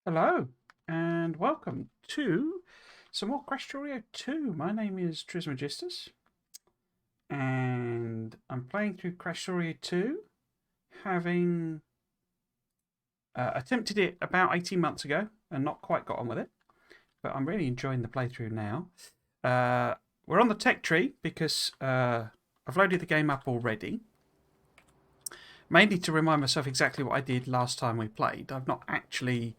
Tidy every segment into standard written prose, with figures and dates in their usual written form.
Hello and welcome to some more Krastorio 2. My name is Trismegistus and I'm playing through Krastorio 2, having attempted it about 18 months ago and not quite got on with it, but I'm really enjoying the playthrough now. We're on the tech tree because I've loaded the game up already, mainly to remind myself exactly what I did last time we played. I've not actually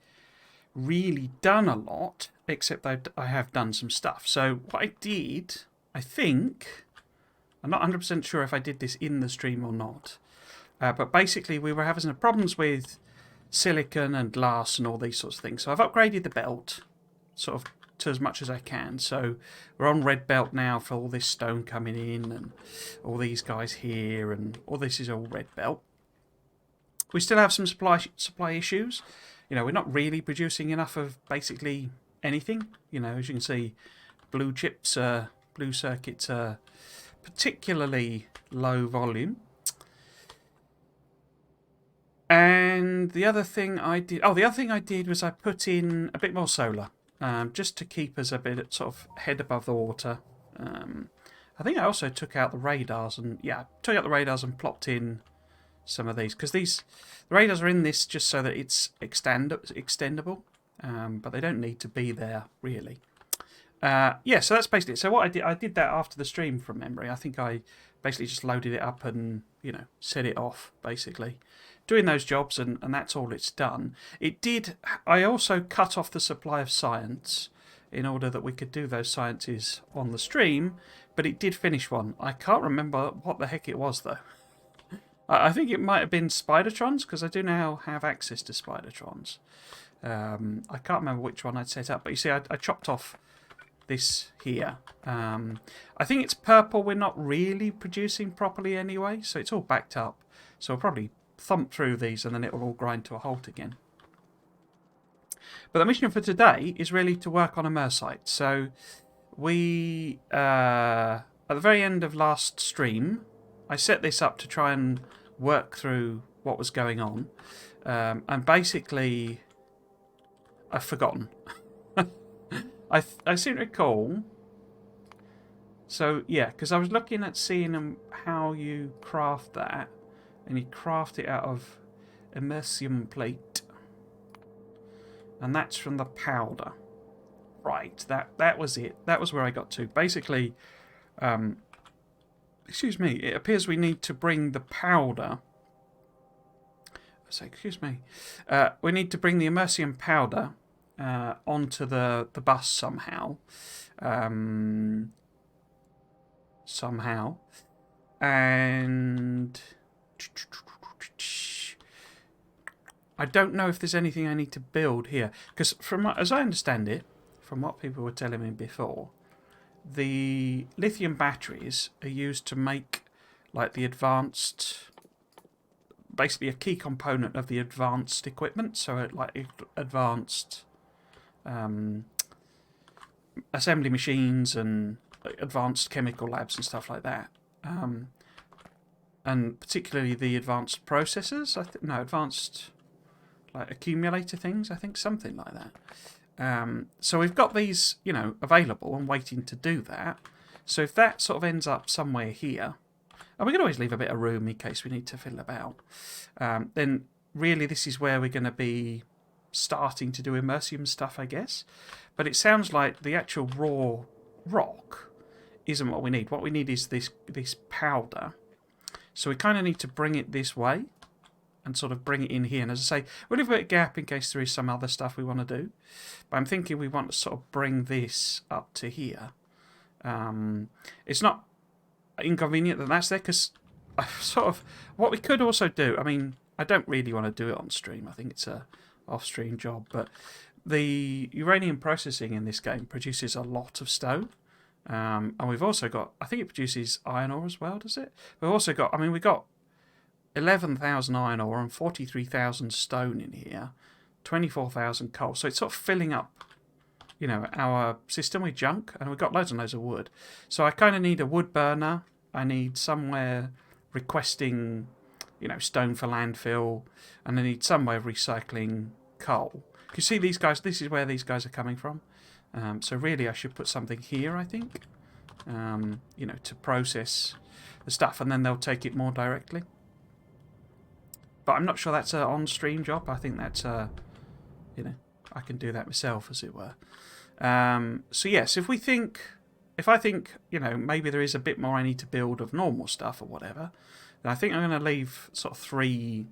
really done a lot, except I have done some stuff. So what I did, I think, I'm not 100% sure if I did this in the stream or not, but basically we were having some problems with silicon and glass and all these sorts of things. So I've upgraded the belt, sort of to as much as I can. So we're on red belt now for all this stone coming in and all these guys here, and all this is all red belt. We still have some supply issues. We're not really producing enough of basically anything. As you can see, blue chips, blue circuits are particularly low volume. And the other thing I did, was I put in a bit more solar, just to keep us a bit sort of head above the water. I think I also took out the radars and plopped in some of these, because the radars are in this just so that it's extendable, but they don't need to be there really. So that's basically it. So what I did that after the stream from memory. I think I basically just loaded it up and set it off, basically doing those jobs, and that's all it's done. I also cut off the supply of science in order that we could do those sciences on the stream, but it did finish one. I can't remember what the heck it was though. I think it might have been Spidertrons, because I do now have access to Spidertrons. I can't remember which one I'd set up, but you see, I chopped off this here. I think it's purple we're not really producing properly anyway, so it's all backed up. So I'll probably thump through these and then it will all grind to a halt again. But the mission for today is really to work on Imersite. So we, at the very end of last stream, I set this up to try and work through what was going on. And basically, I've forgotten. I seem to recall. So, yeah, because I was looking at seeing how you craft that. And you craft it out of immersium plate. And that's from the powder. Right, that was it. That was where I got to. Basically, excuse me, it appears we need to bring the powder. Excuse me. We need to bring the immersium powder onto the bus somehow. And I don't know if there's anything I need to build here, because as I understand it, from what people were telling me before, the lithium batteries are used to make like the advanced, basically a key component of the advanced equipment. So like advanced assembly machines and advanced chemical labs and stuff like that. And particularly the advanced processors. Advanced like accumulator things. I think something like that. So we've got these, available and waiting to do that. So if that sort of ends up somewhere here, and we can always leave a bit of room in case we need to fiddle about, then really this is where we're going to be starting to do immersium stuff, I guess. But it sounds like the actual raw rock isn't what we need. What we need is this powder. So we kind of need to bring it this way and sort of bring it in here. And as I say, we'll leave a bit of gap in case there is some other stuff we want to do. But I'm thinking we want to sort of bring this up to here. It's not inconvenient that that's there, because what we could also do, I mean, I don't really want to do it on stream. I think it's a off-stream job. But the uranium processing in this game produces a lot of stone. And we've also got, I think it produces iron ore as well, does it? We've also got, we've got 11,000 iron ore and 43,000 stone in here, 24,000 coal. So it's sort of filling up, our system with junk, and we've got loads and loads of wood. So I kind of need a wood burner. I need somewhere requesting, stone for landfill, and I need some way of recycling coal. You see these guys, this is where these guys are coming from. So really I should put something here, I think. You know, to process the stuff, and then they'll take it more directly. But I'm not sure that's an on-stream job. I think that's you know, I can do that myself, as it were. So yes, if I think, you know, maybe there is a bit more I need to build of normal stuff or whatever, then I think I'm going to leave sort of 3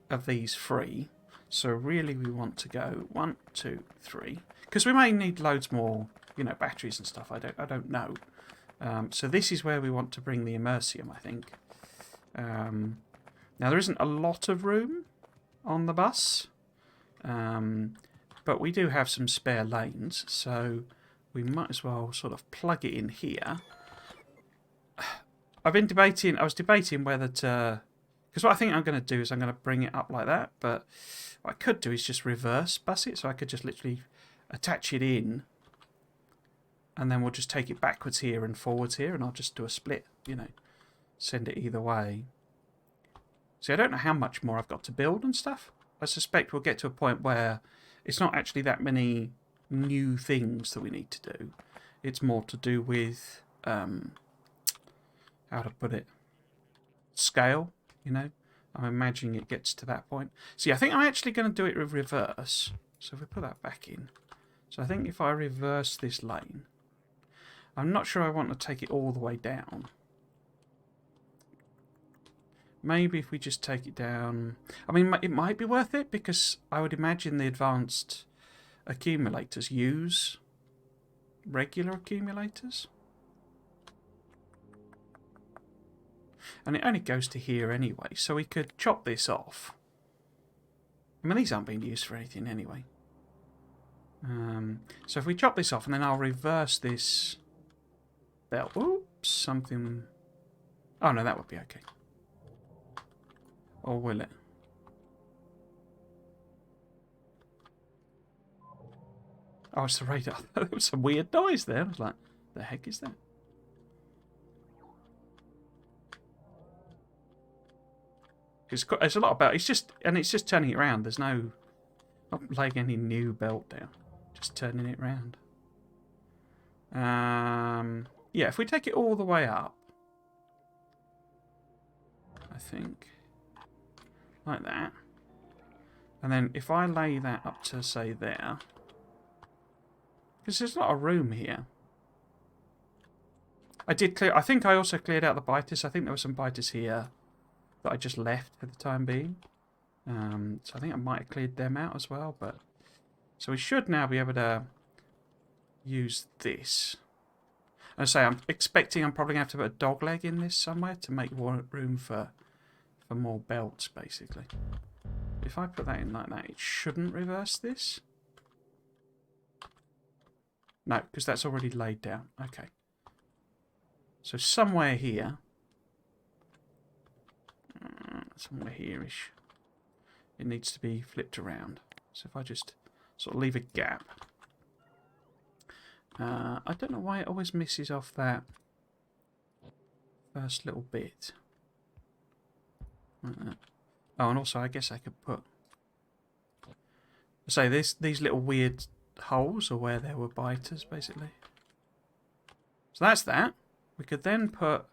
of these free. So really we want to go 1, 2, 3, because we may need loads more, you know, batteries and stuff. I don't know. So this is where we want to bring the Immersium, I think. Now there isn't a lot of room on the bus, but we do have some spare lanes, so we might as well sort of plug it in here. I was debating whether to, because what I think I'm going to do is I'm going to bring it up like that, but what I could do is just reverse bus it, so I could just literally attach it in, and then we'll just take it backwards here and forwards here, and I'll just do a split, you know, send it either way. See, I don't know how much more I've got to build and stuff. I suspect we'll get to a point where it's not actually that many new things that we need to do. It's more to do with, how to put it, scale, you know. I'm imagining it gets to that point. See, I think I'm actually going to do it with reverse. So if we put that back in. So I think if I reverse this lane, I'm not sure I want to take it all the way down. Maybe if we just take it down... I mean, it might be worth it, because I would imagine the advanced accumulators use regular accumulators. And it only goes to here anyway, so we could chop this off. I mean, these aren't being used for anything anyway. So if we chop this off, and then I'll reverse this belt. Oops, something... Oh no, that would be okay. Or will it? Oh, it's the radar. There was some weird noise there. I was like, the heck is that? There's a lot about it's just turning it around. There's not laying any new belt down. Just turning it around. Yeah, if we take it all the way up, I think. Like that. And then if I lay that up to, say, there. Because there's a lot of room here. I think I also cleared out the biters. I think there were some biters here that I just left for the time being. So I think I might have cleared them out as well. But so we should now be able to use this. I say I'm expecting I'm probably going to have to put a dog leg in this somewhere to make more room for more belts, basically. If I put that in like that, it shouldn't reverse this. No, because that's already laid down. Okay. So somewhere here, somewhere here-ish, it needs to be flipped around. So if I just sort of leave a gap. I don't know why it always misses off that first little bit. Like that. Oh, and also I guess I could put... So these little weird holes are where there were biters, basically. So that's that. We could then put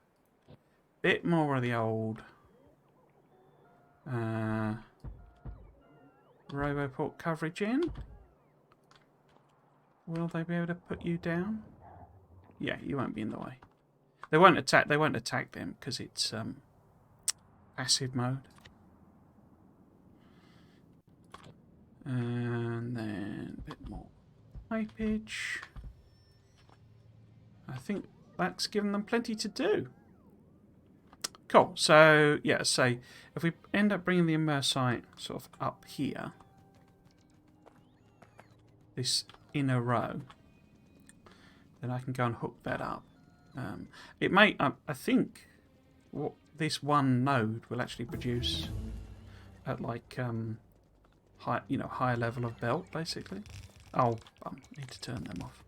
a bit more of the old Roboport coverage in. Will they be able to put you down? Yeah, you won't be in the way. They won't attack them because it's passive mode. And then a bit more pipage. I think that's given them plenty to do. Cool. So, yeah, say if we end up bringing the Imersite sort of up here, this inner row, then I can go and hook that up. It may, I think, what this one node will actually produce at like higher level of belt, basically. Oh, I need to turn them off.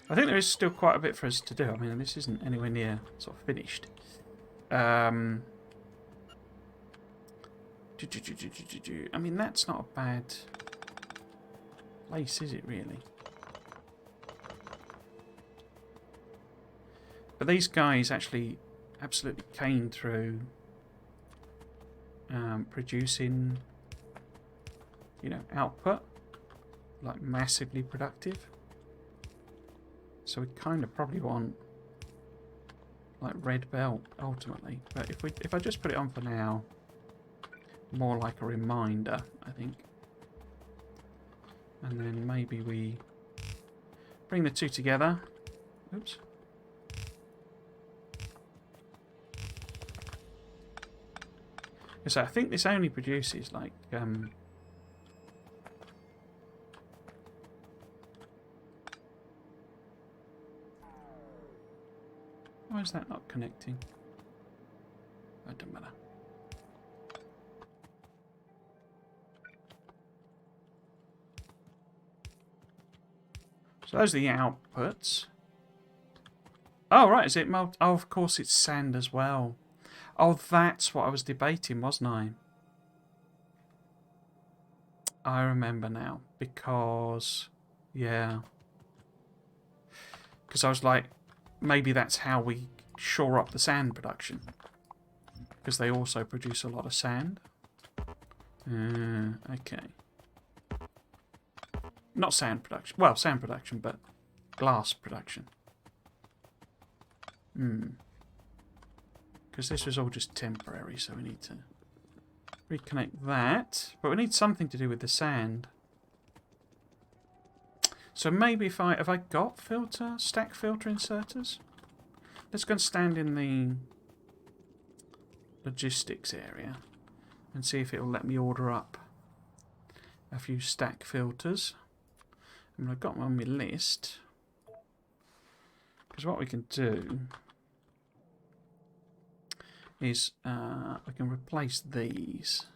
I think there is still quite a bit for us to do. I mean, this isn't anywhere near sort of finished. I mean, that's not a bad place, is it, really? But these guys actually absolutely came through producing, you know, output, like massively productive. So we kind of probably want like red belt ultimately. But if I just put it on for now, more like a reminder, I think. And then maybe we bring the two together. Oops. So I think this only produces like why is that not connecting? That doesn't matter. So those are the outputs. Oh right, is it oh, of course it's sand as well. Oh, that's what I was debating, wasn't I? I remember now, because yeah, because I was like, maybe that's how we shore up the sand production, because they also produce a lot of sand. Okay. Not sand production. Well, sand production, but glass production. Because this was all just temporary, so we need to reconnect that. But we need something to do with the sand. So maybe if have I got stack filter inserters? Let's go and stand in the logistics area and see if it'll let me order up a few stack filters. And I've got them on my list. Because what we can do is we can replace these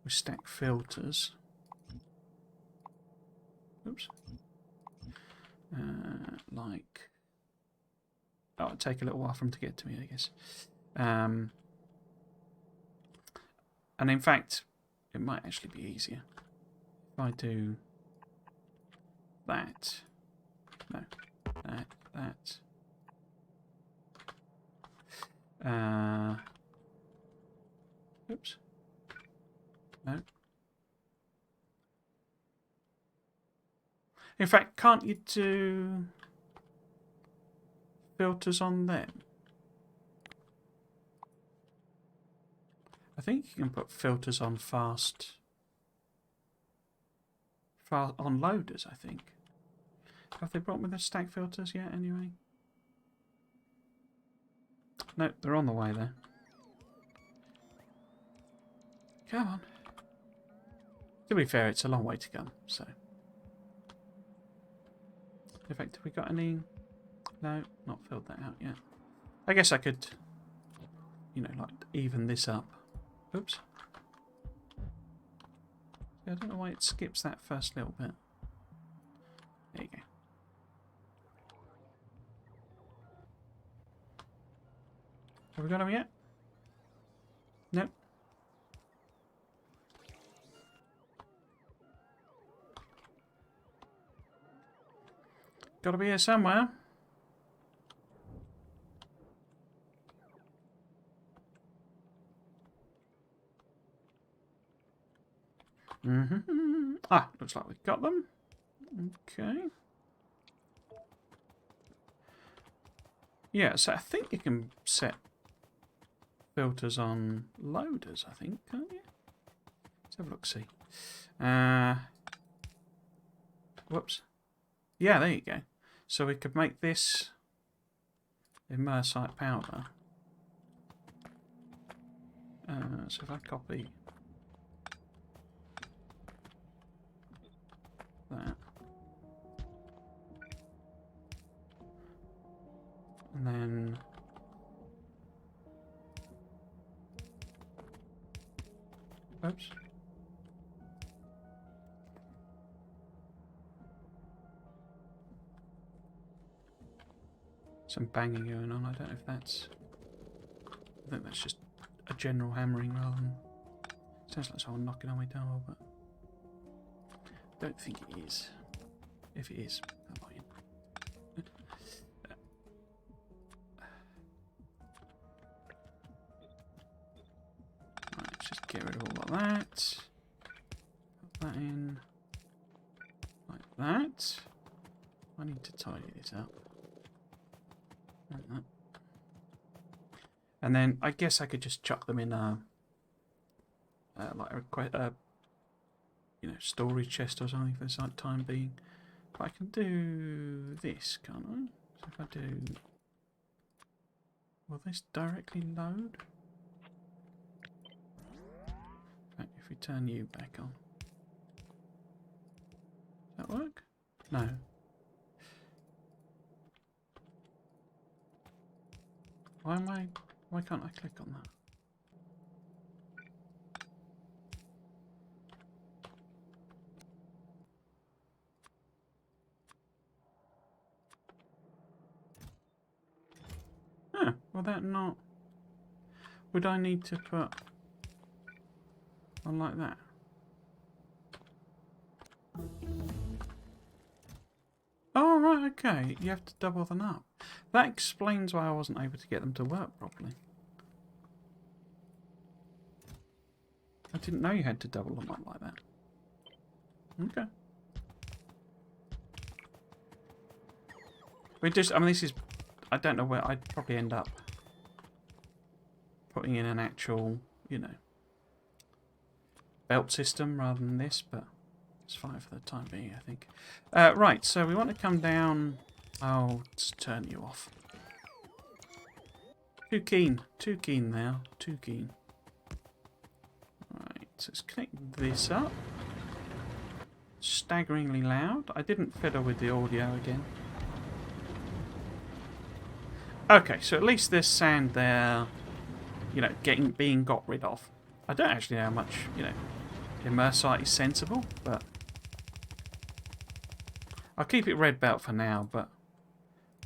with stack filters. Oops. Like, oh, it'll take a little while for them to get to me, I guess. And in fact, it might actually be easier if I do that. No, that. Oops. No. In fact, can't you do filters on them? I think you can put filters on on loaders, I think. Have they brought me the stack filters yet, anyway? No, they're on the way there. Come on. To be fair, it's a long way to come, so. In fact, have we got any? No, not filled that out yet. I guess I could, you know, like even this up. Oops. I don't know why it skips that first little bit. There you go. Have we got them yet? Nope. Gotta be here somewhere. Ah, looks like we've got them. Okay. Yeah, so I think you can set filters on loaders, I think, can't you? Let's have a look, see. Whoops. Yeah, there you go. So we could make this Imersite powder. So if I copy that, and then oops. Some banging going on. I don't know if that's. I think that's just a general hammering rather than Sounds like someone knocking on my door, but don't think it is. If it is, I'm not in. Right, let's just get rid of all of that. Put that in. Like that. I need to tidy this up. Like that. And then I guess I could just chuck them in like a storage chest or something for the time being. But I can do this, can't I? So if I do, will this directly load? Right, if we turn you back on, does that work? No. Why can't I click on that? Huh, will that not... Would I need to put on like that? Oh, right, okay. You have to double them up. That explains why I wasn't able to get them to work properly. I didn't know you had to double them up like that. Okay. I mean, this is... I don't know where... I'd probably end up putting in an actual, belt system rather than this, but it's fine for the time being, I think. Right, so we want to come down... I'll just turn you off. Too keen now. Too keen. Right, so let's connect this up. Staggeringly loud. I didn't fiddle with the audio again. Okay, so at least there's sand there, being got rid of. I don't actually know how much, Imersite is sensible, but I'll keep it red belt for now, but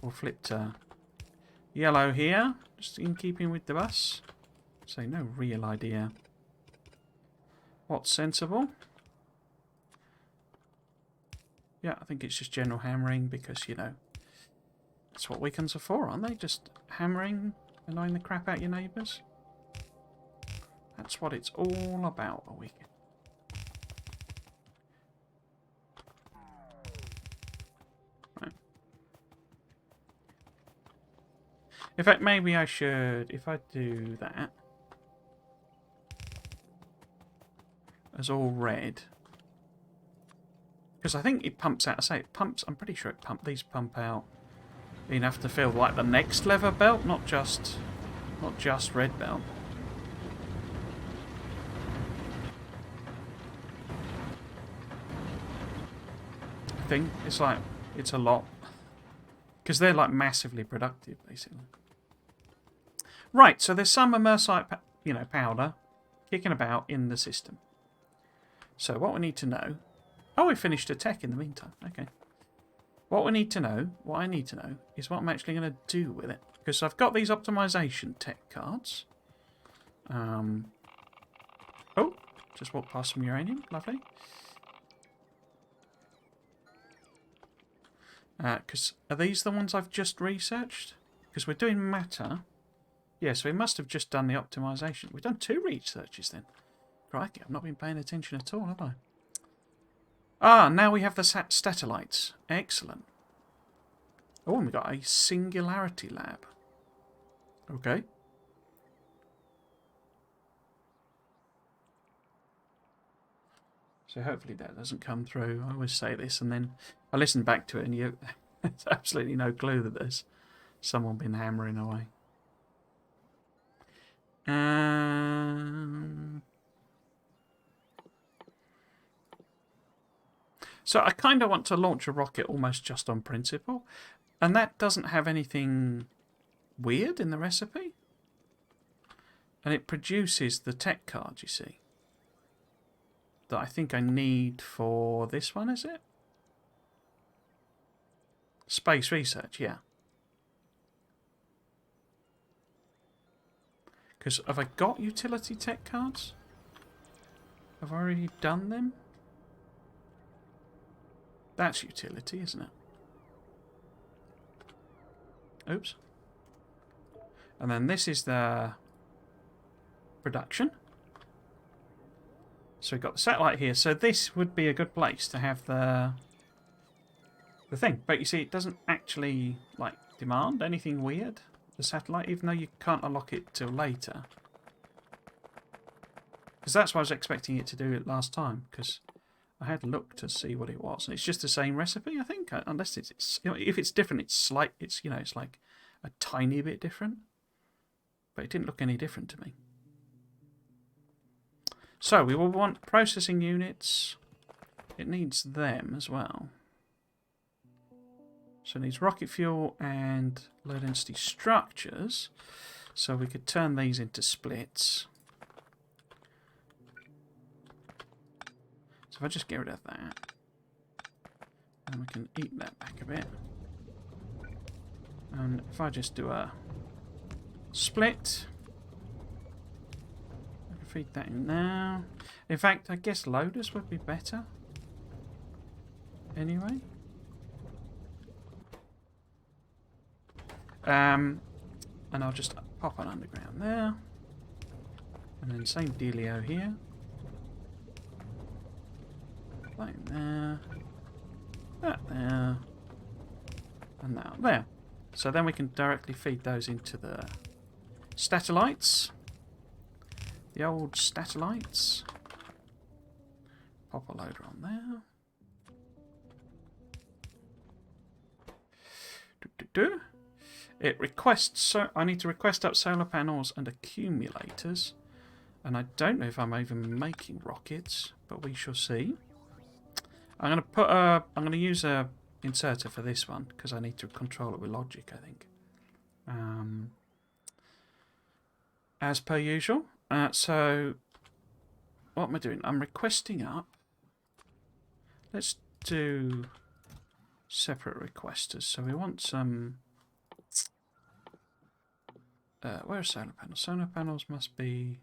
we'll flip to yellow here, just in keeping with the bus. So no real idea what's sensible. Yeah, I think it's just general hammering because, that's what weekends are for, aren't they? Just hammering, annoying the crap out your neighbours. That's what it's all about, a weekend. Right. In fact, maybe I should, if I do that as all red, because I think it pumps out, I'm pretty sure these pump out enough to fill like the next level belt, not just red belt. I think it's a lot because they're like massively productive basically. Right, so there's some Imersite powder kicking about in the system. So what we need to know... Oh, we finished a tech in the meantime. Okay. What I need to know is what I'm actually going to do with it. Because I've got these optimization tech cards. Oh, just walked past some uranium. Lovely. Because are these the ones I've just researched? Because we're doing matter. Yeah, so we must have just done the optimization. We've done 2 researches then. Crikey, I've not been paying attention at all, have I? Ah, now we have the statolites. Excellent. Oh, and we've got a singularity lab. Okay. So hopefully that doesn't come through. I always say this and then I listen back to it and you there's absolutely no clue that there's someone been hammering away. So I kind of want to launch a rocket almost just on principle. And that doesn't have anything weird in the recipe. And it produces the tech card, you see. That I think I need for this one, is it? Space research, yeah. Because have I got utility tech cards? Have I already done them? That's utility, isn't it? Oops. And then this is the production. So we've got the satellite here. So this would be a good place to have the thing. But you see, it doesn't actually like demand anything weird, the satellite, even though you can't unlock it till later. Because that's what I was expecting it to do it last time, because I had looked to see what it was. It's just the same recipe, I think, unless it's you know, if it's different, it's like a tiny bit different. But it didn't look any different to me. So we will want processing units. It needs them as well. So it needs rocket fuel and low density structures. So we could turn these into splits. So if I just get rid of that, and we can eat that back a bit. And if I just do a split, I can feed that in now. In fact, I guess loaders would be better. Anyway. And I'll just pop an underground there. And then same dealio here. Like there. That there. And that there. So then we can directly feed those into the statellites. The old statellites. Pop a loader on there. It requests, so I need to request up solar panels and accumulators. And I don't know if I'm even making rockets, but we shall see. I'm going to use a inserter for this one because I need to control it with logic, I think. As per usual. So what am I doing? I'm requesting up. Let's do separate requesters. So we want some. Where are solar panels? Solar panels must be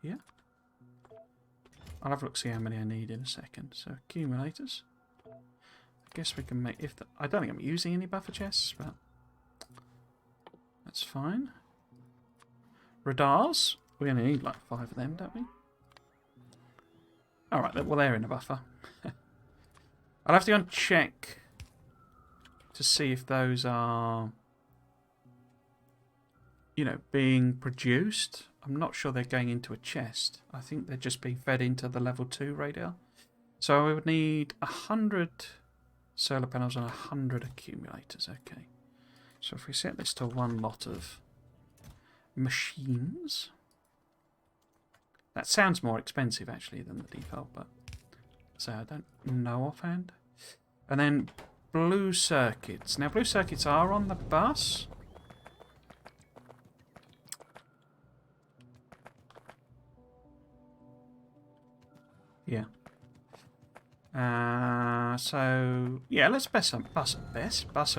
here. I'll have a look, see how many I need in a second. So accumulators. I guess we can make I don't think I'm using any buffer chests, but that's fine. Radars. We only need like 5 of them, don't we? Alright, well they're in a buffer. I'll have to go and check to see if those are, you know, being produced. I'm not sure they're going into a chest. I think they're just being fed into the level 2 radar. So we would need 100 solar panels and 100 accumulators. Okay. So if we set this to one lot of machines. That sounds more expensive actually than the default, but so I don't know offhand. And then blue circuits. Now blue circuits are on the bus. Yeah. So yeah, let's bus them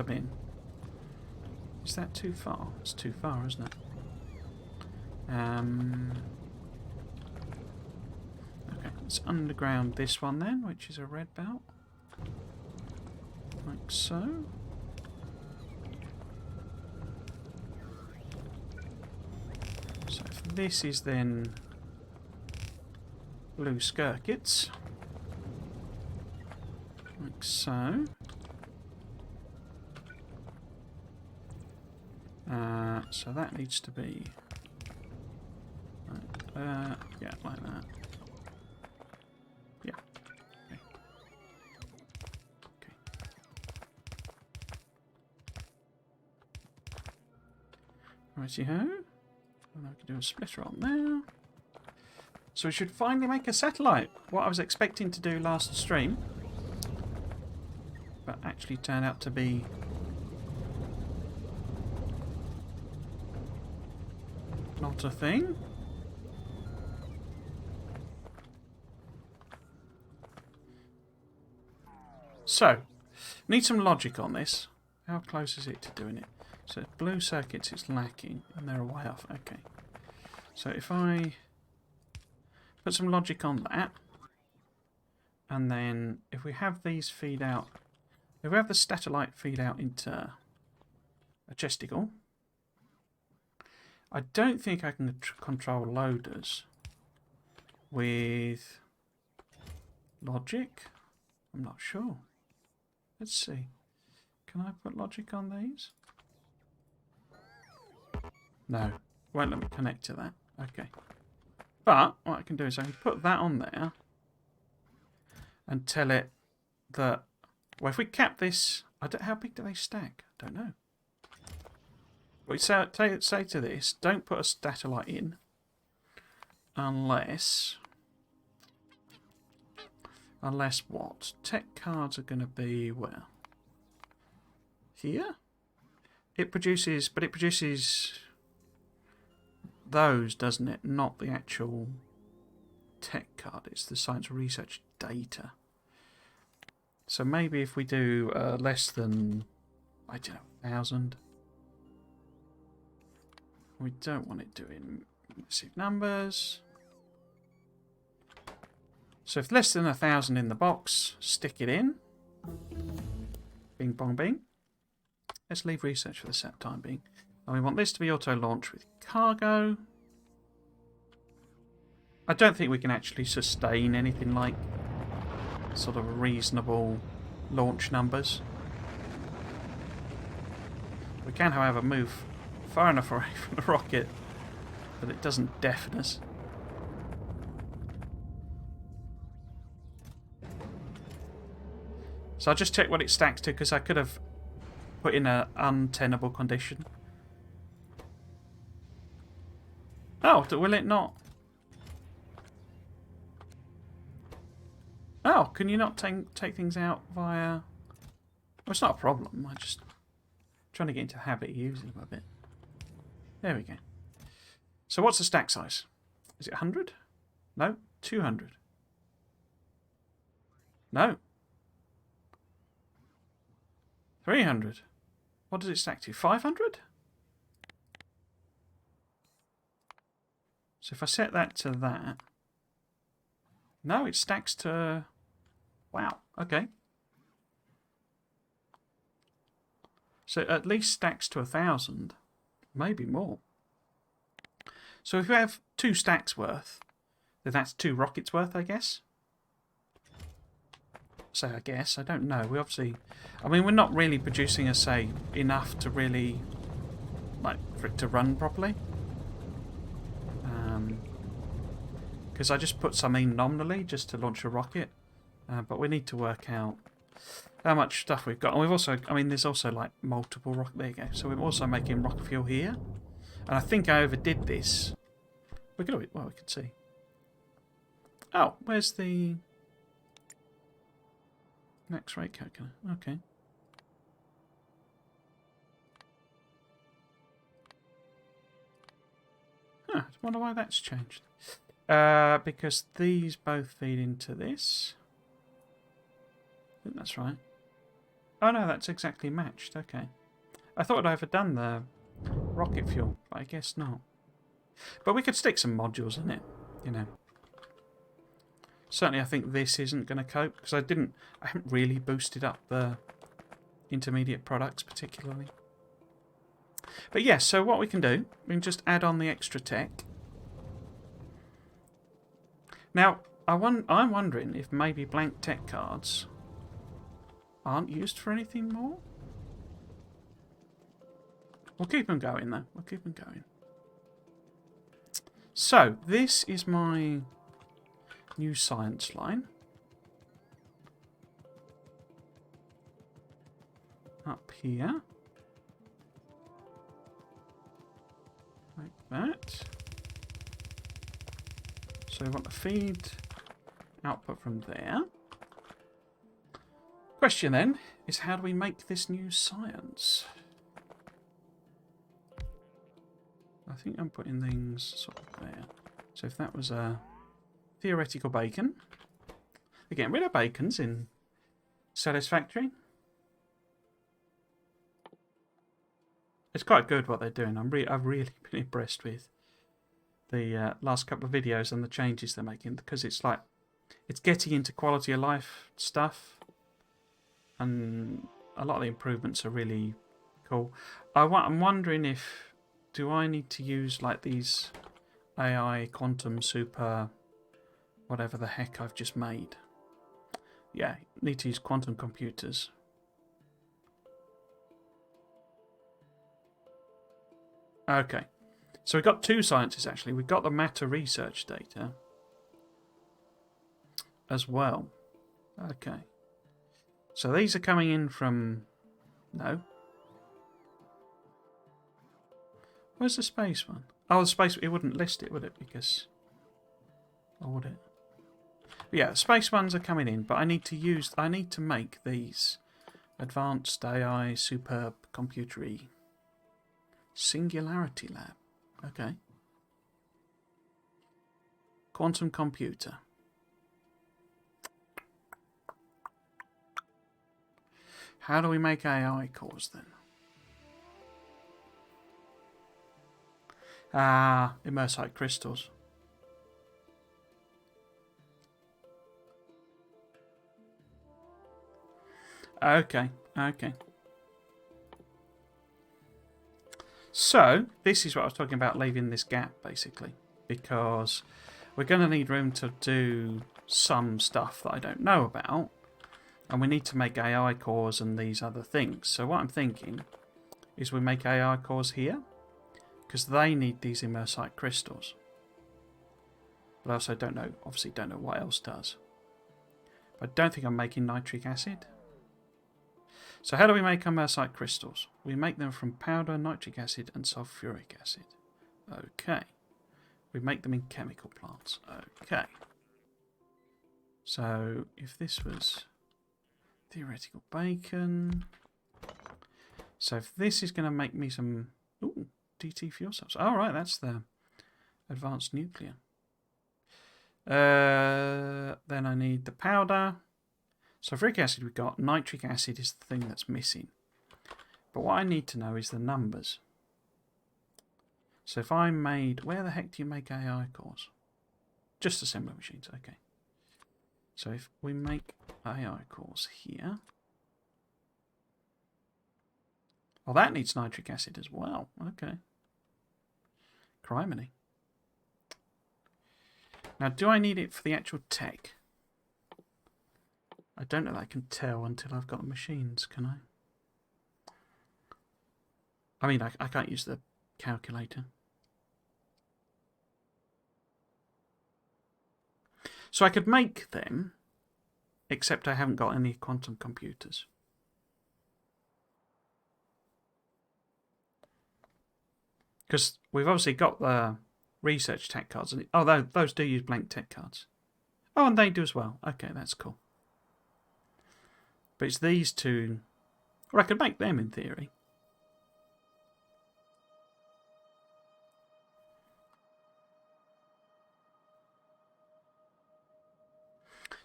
in. Is that too far? It's too far, isn't it? Okay, let's underground this one then, which is a red belt. Like so. So if this is then blue circuits. Like so. So that needs to be yeah, like that. Yeah. Okay. Okay. Righty-ho. And I can do a splitter on there. So we should finally make a satellite. What I was expecting to do last stream, but actually turned out to be not a thing. So, need some logic on this. How close is it to doing it? So blue circuits it's lacking, and they're way off. Okay. So if I put some logic on that, And then if we have these feed out, if we have the statellite feed out into a chesticle, I don't think I can control loaders with logic. I'm not sure. Let's see. Can I put logic on these? No. Won't let me connect to that. Okay. But what I can do is I can put that on there and tell it that, well, if we cap this, how big do they stack? I don't know. We say to this, don't put a statellite in unless what? Tech cards are going to be where? Here? It produces those, doesn't it? Not the actual tech card. It's the science research data. So maybe if we do less than, I don't know, 1,000. We don't want it doing massive numbers. So if less than 1,000 in the box, stick it in. Bing bong bing. Let's leave research for the time being. And we want this to be auto-launch with cargo. I don't think we can actually sustain anything like sort of reasonable launch numbers. We can, however, move far enough away from the rocket that it doesn't deafen us. So I'll just check what it stacks to, because I could have put in an untenable condition. Oh, will it not? Oh, can you not take things out via... Well, it's not a problem. I'm just trying to get into the habit of using them a bit. There we go. So what's the stack size? Is it 100? No, 200. No. 300. What does it stack to? 500? So if I set that to that... No, it stacks to... Wow, okay. So at least stacks to 1,000. Maybe more. So if we have 2 stacks worth, then that's 2 rockets worth, I guess. So I guess, I don't know. We obviously... I mean, we're not really producing, say, enough to really... like, for it to run properly. Because I just put some in nominally just to launch a rocket. But we need to work out how much stuff we've got. And we've also... I mean, there's also, like, multiple rocket... There you go. So we're also making rocket fuel here. And I think I overdid this. We could... Well, we could see. Oh, where's the... Next rate calculator. Okay. Huh, I wonder why that's changed. Because these both feed into this. I think that's right. Oh no, that's exactly matched. Okay. I thought I'd overdone the rocket fuel, but I guess not. But we could stick some modules in it, you know. Certainly I think this isn't going to cope, because I haven't really boosted up the intermediate products particularly. But yes, so what we can do, we can just add on the extra tech. Now, I'm wondering if maybe blank tech cards aren't used for anything more. We'll keep them going though, we'll keep them going. So, this is my new science line. Up here. Like that. So we want to feed output from there. Question then is, how do we make this new science? I think I'm putting things sort of there. So if that was a theoretical bacon. They're getting rid of bacons in Satisfactory. It's quite good what they're doing. I've really been impressed with the last couple of videos and the changes they're making, because it's like It's getting into quality of life stuff, and a lot of the improvements are really cool. I'm wondering if do I need to use like these AI quantum super whatever the heck I've just made. Yeah, need to use quantum computers. Okay, so we've got two sciences actually. We've got the matter research data as well. Okay, so these are coming in from... No. Where's the space one? Oh, the space... It wouldn't list it, would it? Because... Or would it? But yeah, the space ones are coming in, but I need to make these advanced AI superb computery singularity lab. Okay. Quantum computer. How do we make AI cores then? Imersite crystals. Okay, okay. So, this is what I was talking about, leaving this gap, basically. Because we're going to need room to do some stuff that I don't know about. And we need to make AI cores and these other things. So what I'm thinking is we make AI cores here. Because they need these Imersite crystals. But I also don't know, obviously don't know what else does. But I don't think I'm making nitric acid. So how do we make Imersite crystals? We make them from powder, nitric acid and sulfuric acid. Okay. We make them in chemical plants. Okay. So if this was theoretical bacon... So if this is going to make me some... Ooh, DT fuel cells. Oh, right, that's the advanced nuclear. Then I need the powder. Sulfuric acid we've got. Nitric acid is the thing that's missing. But what I need to know is the numbers. So if I made... Where the heck do you make AI cores? Just assembly machines, okay. So if we make AI cores here... Oh, that needs nitric acid as well. Okay. Criminy. Now, do I need it for the actual tech? I don't know that I can tell until I've got the machines, can I? I mean, I can't use the calculator. So I could make them, except I haven't got any quantum computers. Because we've obviously got the research tech cards. Oh, those do use blank tech cards. Oh, and they do as well. Okay, that's cool. But it's these two... Or I could make them in theory.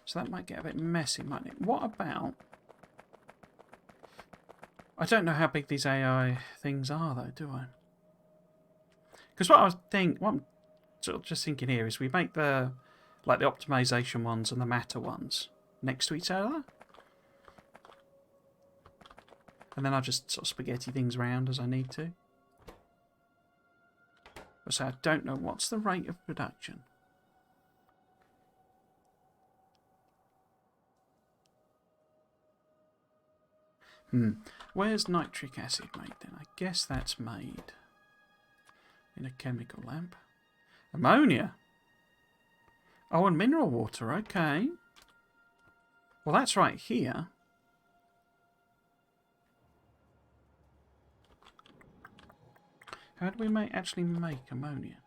So that might get a bit messy, mightn't it? What about... I don't know how big these AI things are, though, do I? Because what I'm sort of just thinking here is we make the optimization ones and the matter ones next to each other. And then I'll just sort of spaghetti things around as I need to. So I don't know what's the rate of production. Where's nitric acid made then? I guess that's made in a chemical lab. Ammonia. Oh, and mineral water. Okay. Well, that's right here. How do we actually make ammonia?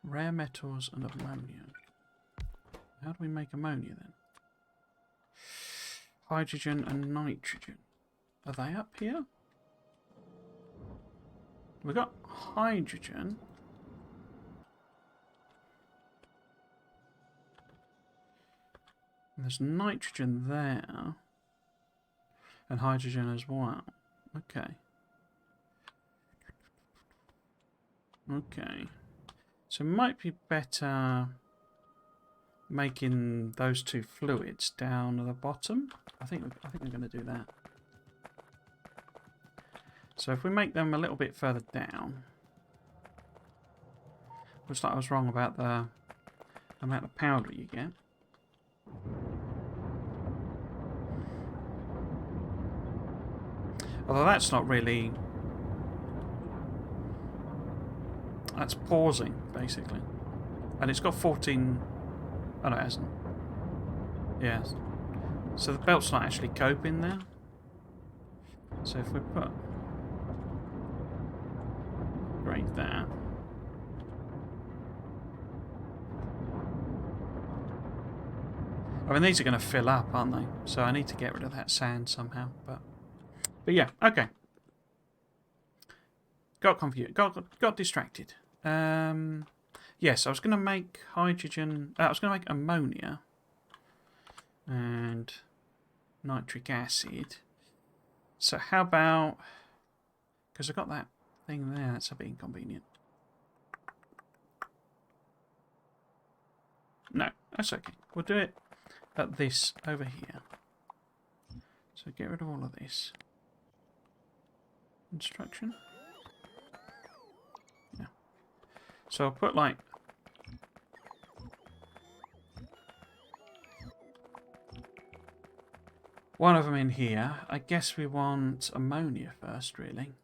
Rare metals and ammonia. How do we make ammonia then? Hydrogen and nitrogen. Are they up here? We've got hydrogen. And there's nitrogen there. And hydrogen as well. Okay. Okay. So it might be better... making those two fluids down at the bottom. I think we're going to do that. So if we make them a little bit further down, looks like I was wrong about the amount of powder you get. Although that's not really... That's pausing, basically. And it's got 14... Oh, no, it hasn't. Yes. So the belt's not actually coping there. So if we put... Grade that. I mean, these are going to fill up, aren't they? So I need to get rid of that sand somehow. But yeah, okay. Got confused. Got distracted. Yes, I was going to make hydrogen... I was going to make ammonia and nitric acid. So how about... Because I've got that thing there. That's a bit inconvenient. No, that's okay. We'll do it at this over here. So get rid of all of this. Instruction. Yeah. So I'll put like... one of them in here. I guess we want ammonia first, really.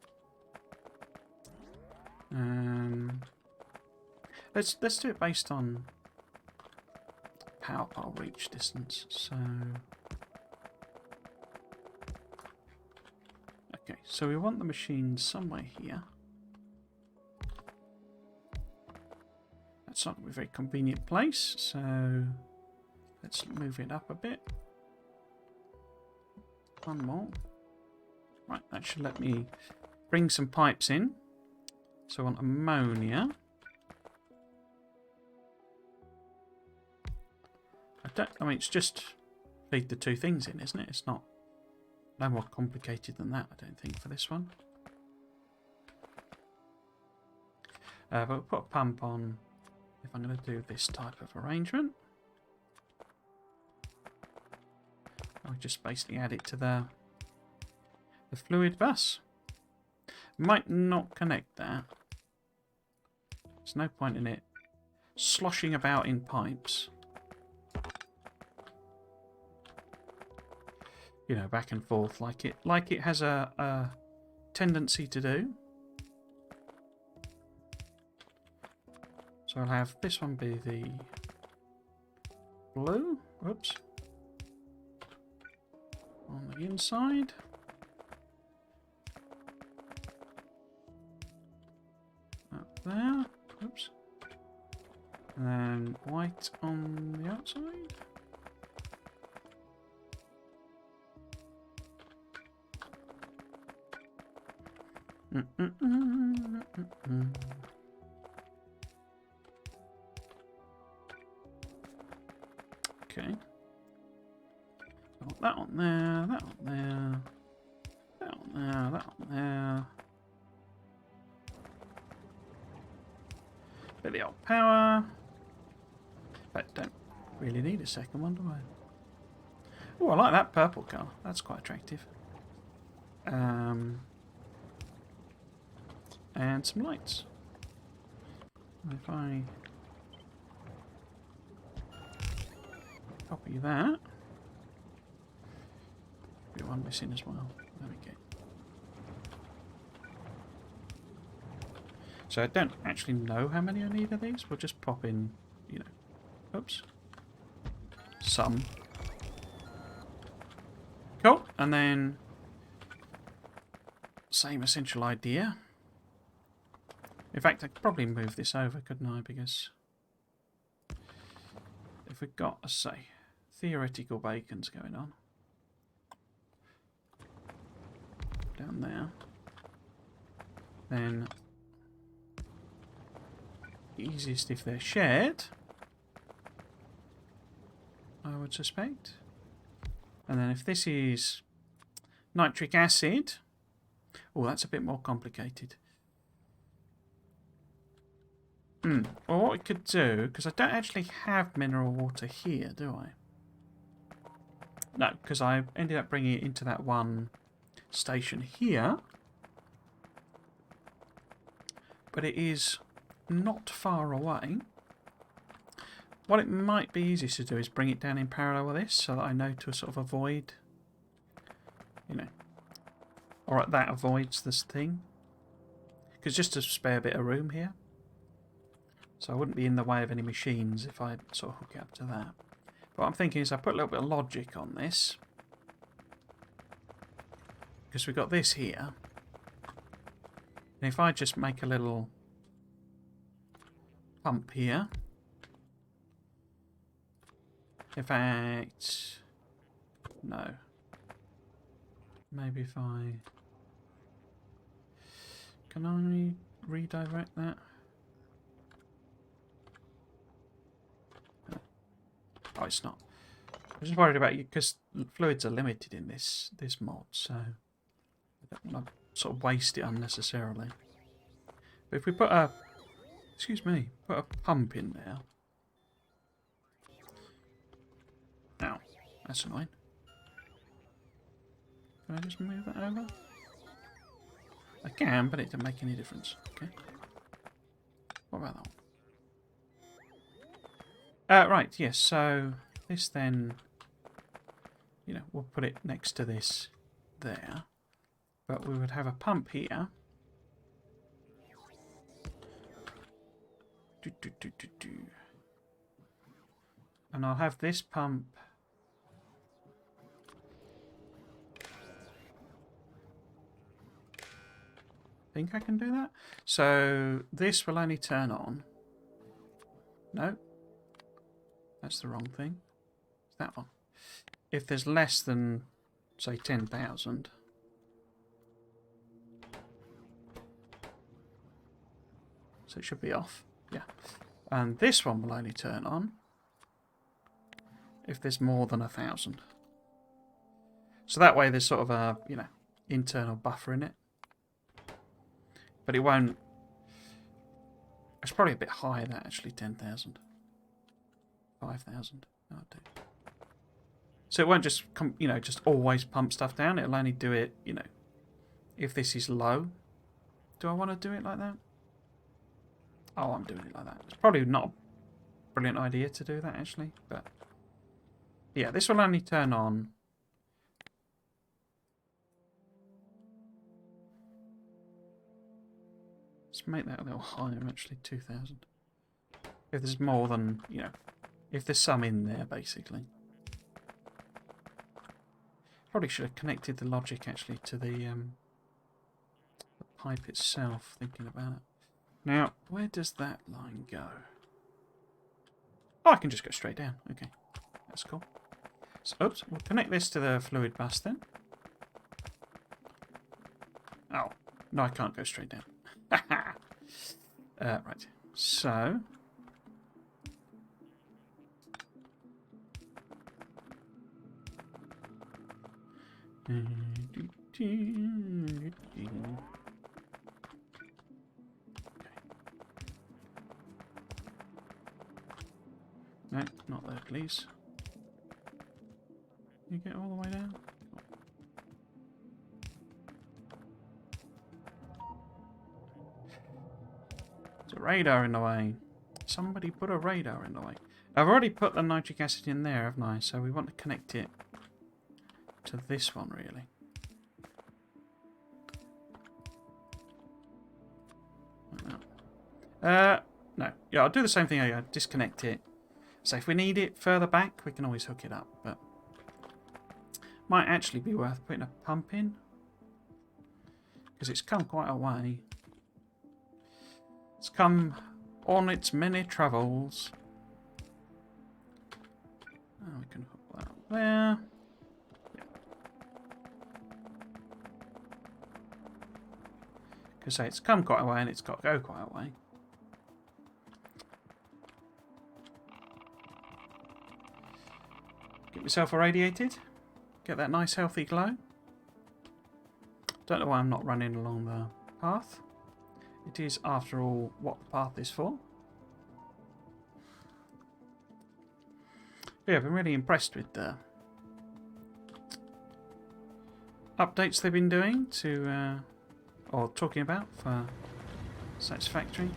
Let's do it based on power pole reach distance. So okay, so we want the machine somewhere here. That's not going to be a very convenient place, so let's move it up a bit. One more. Right, that should let me bring some pipes in. So I want ammonia. I mean, it's just feed the two things in, isn't it? It's not no more complicated than that, I don't think, for this one. But we'll put a pump on if I'm going to do this type of arrangement. I'll just basically add it to the fluid bus. Might not connect that. There's no point in it sloshing about in pipes. You know, back and forth like it has a tendency to do. So I'll have this one be the blue. Oops. On the inside. Up there. Oops. And then white on the outside. Okay. Got that on there, that on there, that on there, that on there. Bit of the old power. But don't really need a second one, do I? Oh, I like that purple colour. That's quite attractive. And some lights. If I copy that, be one missing as well. There we go. So I don't actually know how many I need of these. We'll just pop in, you know, oops, some. Cool, and then same essential idea. In fact, I could probably move this over, couldn't I? Because if we've got, let's say, theoretical bacons going on down there, then easiest if they're shared, I would suspect. And then if this is nitric acid, oh, that's a bit more complicated. Well, what we could do, because I don't actually have mineral water here, do I? No, because I ended up bringing it into that one station here. But it is not far away. What it might be easiest to do is bring it down in parallel with this, so that I know to sort of avoid, you know, alright, that avoids this thing. Because just to spare a bit of room here. So I wouldn't be in the way of any machines if I sort of hook it up to that. But what I'm thinking is I put a little bit of logic on this. Because we've got this here. And if I just make a little pump here. In fact, no. Maybe if I... Can I redirect that? Oh, it's not. I'm just worried about you because fluids are limited in this mod, so I don't want to sort of waste it unnecessarily. But if we put a, excuse me, put a pump in there. Ow, that's annoying. Can I just move it over? I can, but it doesn't make any difference. Okay. What about that one? Right, yes, so this then, you know, we'll put it next to this there. But we would have a pump here. And I'll have this pump. Think I can do that? So this will only turn on. No. That's the wrong thing. It's that one. If there's less than, say, 10,000. So it should be off. Yeah. And this one will only turn on if there's more than 1,000. So that way there's sort of a, you know, internal buffer in it. But it won't... It's probably a bit higher than actually 10,000. 5,000. That'll do. So it won't just, you know, just always pump stuff down. It'll only do it, you know, if this is low. Do I want to do it like that? Oh, I'm doing it like that. It's probably not a brilliant idea to do that, actually. But yeah, this will only turn on. Let's make that a little higher, actually, 2,000. If there's more than, you know, if there's some in there, basically. Probably should have connected the logic, actually, to the pipe itself, thinking about it. Now, where does that line go? Oh, I can just go straight down. Okay, that's cool. So, oops, we'll connect this to the fluid bus then. Oh, no, I can't go straight down. Right, so... No, not there, please. You get all the way down? There's a radar in the way. Somebody put a radar in the way. I've already put the nitric acid in there, haven't I? So we want to connect it to this one, really. No. Yeah, I'll do the same thing. I disconnect it. So if we need it further back, we can always hook it up. But might actually be worth putting a pump in, because it's come quite a way. It's come on its many travels. Oh, we can hook that up there. Because say it's come quite a way and it's got to go quite a way. Get myself irradiated. Get that nice healthy glow. Don't know why I'm not running along the path. It is, after all, what the path is for. Yeah, I've been really impressed with the updates they've been doing to, or talking about for Satisfactory.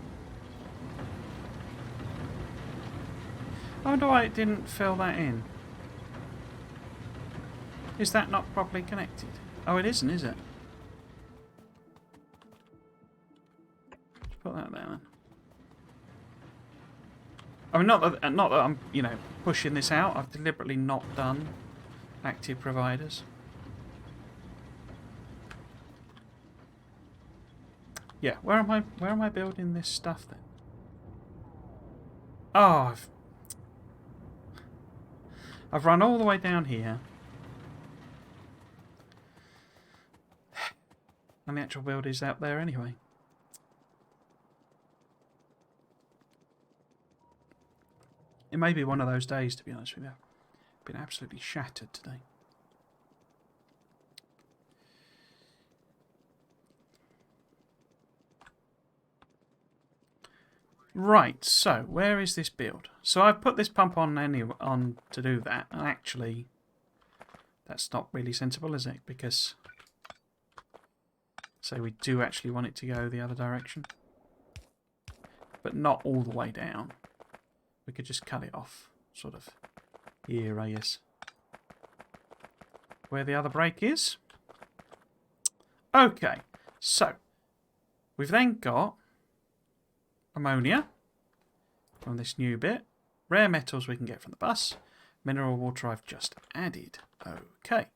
I wonder why it didn't fill that in. Is that not properly connected? Oh, it isn't, is it? Let's put that there then. I mean, not that I'm, you know, pushing this out. I've deliberately not done active providers. Yeah, where am I building this stuff then? Oh, I've run all the way down here. And the actual build is out there anyway. It may be one of those days, to be honest with you. I've been absolutely shattered today. Right, so where is this build? So I've put this pump on to do that, and actually that's not really sensible, is it? Because so we do actually want it to go the other direction, but not all the way down. We could just cut it off, sort of here, I guess. Where the other break is. Okay, so we've then got ammonia from this new bit. Rare metals we can get from the bus. Mineral water I've just added. Okay.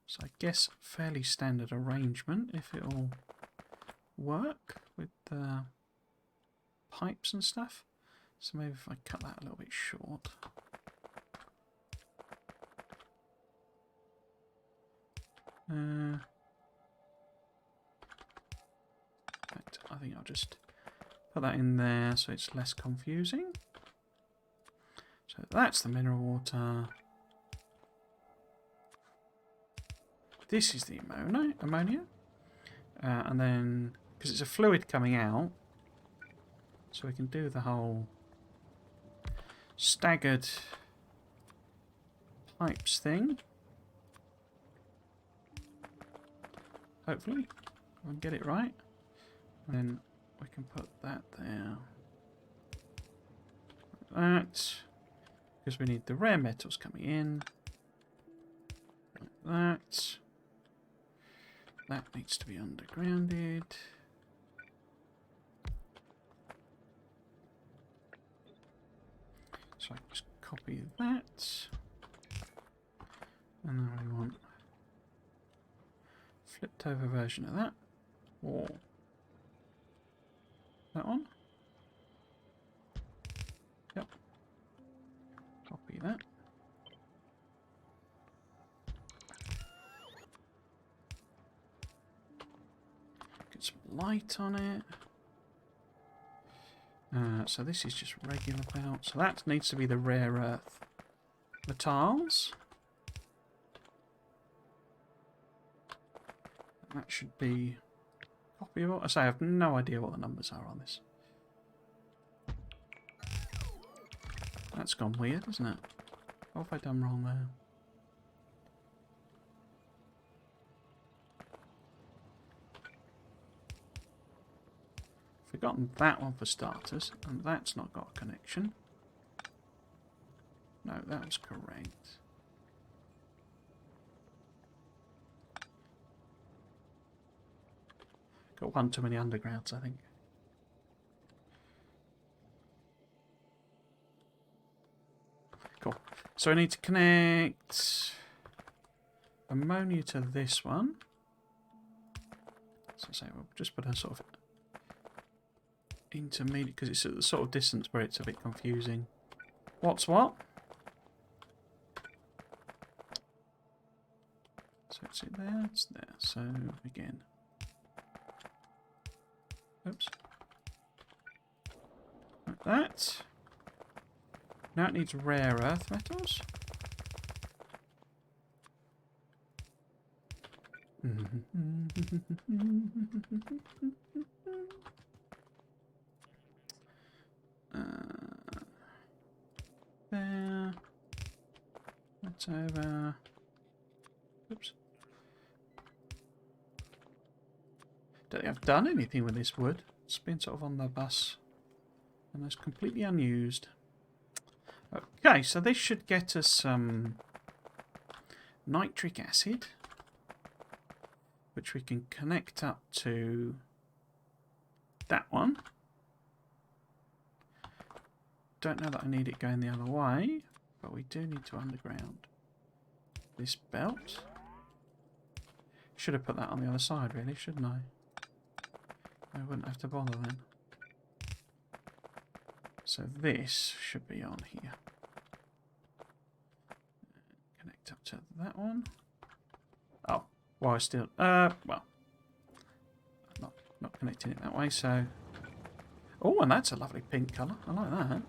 So I guess fairly standard arrangement if it'll work with the pipes and stuff. So maybe if I cut that a little bit short. In fact, I think I'll just put that in there so it's less confusing. So that's the mineral water. This is the ammonia. And then, because it's a fluid coming out, so we can do the whole staggered pipes thing. Hopefully, we can get it right. And then we can put that there. Like that. Because we need the rare metals coming in. Like that. That needs to be undergrounded. So I can just copy that. And then we want flipped over version of that. Or that one. Yep. Copy that. Get some light on it. So this is just regular belt. So that needs to be the rare earth metals. That should be copyable. I say I have no idea what the numbers are on this. That's gone weird, isn't it? What have I done wrong there? Forgotten that one for starters, and that's not got a connection. No, that was correct. Got one too many undergrounds, I think. Cool. So I need to connect ammonia to this one. So I say we'll just put a sort of intermediate, because it's at the sort of distance where it's a bit confusing. What's what? So it's it there, it's there. So again. Oops. Like that. Now it needs rare earth metals. There. That's over. Oops. Don't think I've done anything with this wood. It's been sort of on the bus. And it's completely unused. Okay, so this should get us some nitric acid, which we can connect up to that one. Don't know that I need it going the other way, but we do need to underground this belt. Should have put that on the other side, really, shouldn't I? I wouldn't have to bother then. So this should be on here. Connect up to that one. Oh, well, I still... well, not connecting it that way, so... Oh, and that's a lovely pink colour. I like that.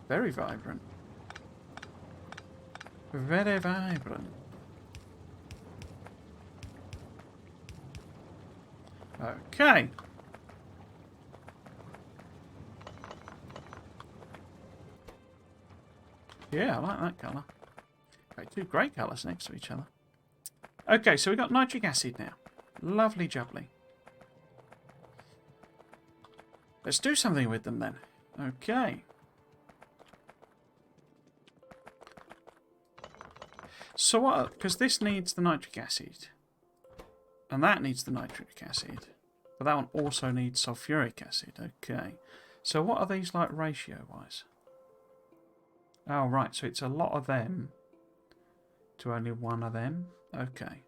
Very vibrant. Very vibrant. Okay. Yeah, I like that colour. Okay, two grey colours next to each other. Okay, so we've got nitric acid now. Lovely jubbly. Let's do something with them then. Okay. So what... Because this needs the nitric acid. And that needs the nitric acid. But that one also needs sulfuric acid. Okay. So what are these like ratio-wise? Oh, right. So it's a lot of them to only one of them. Okay.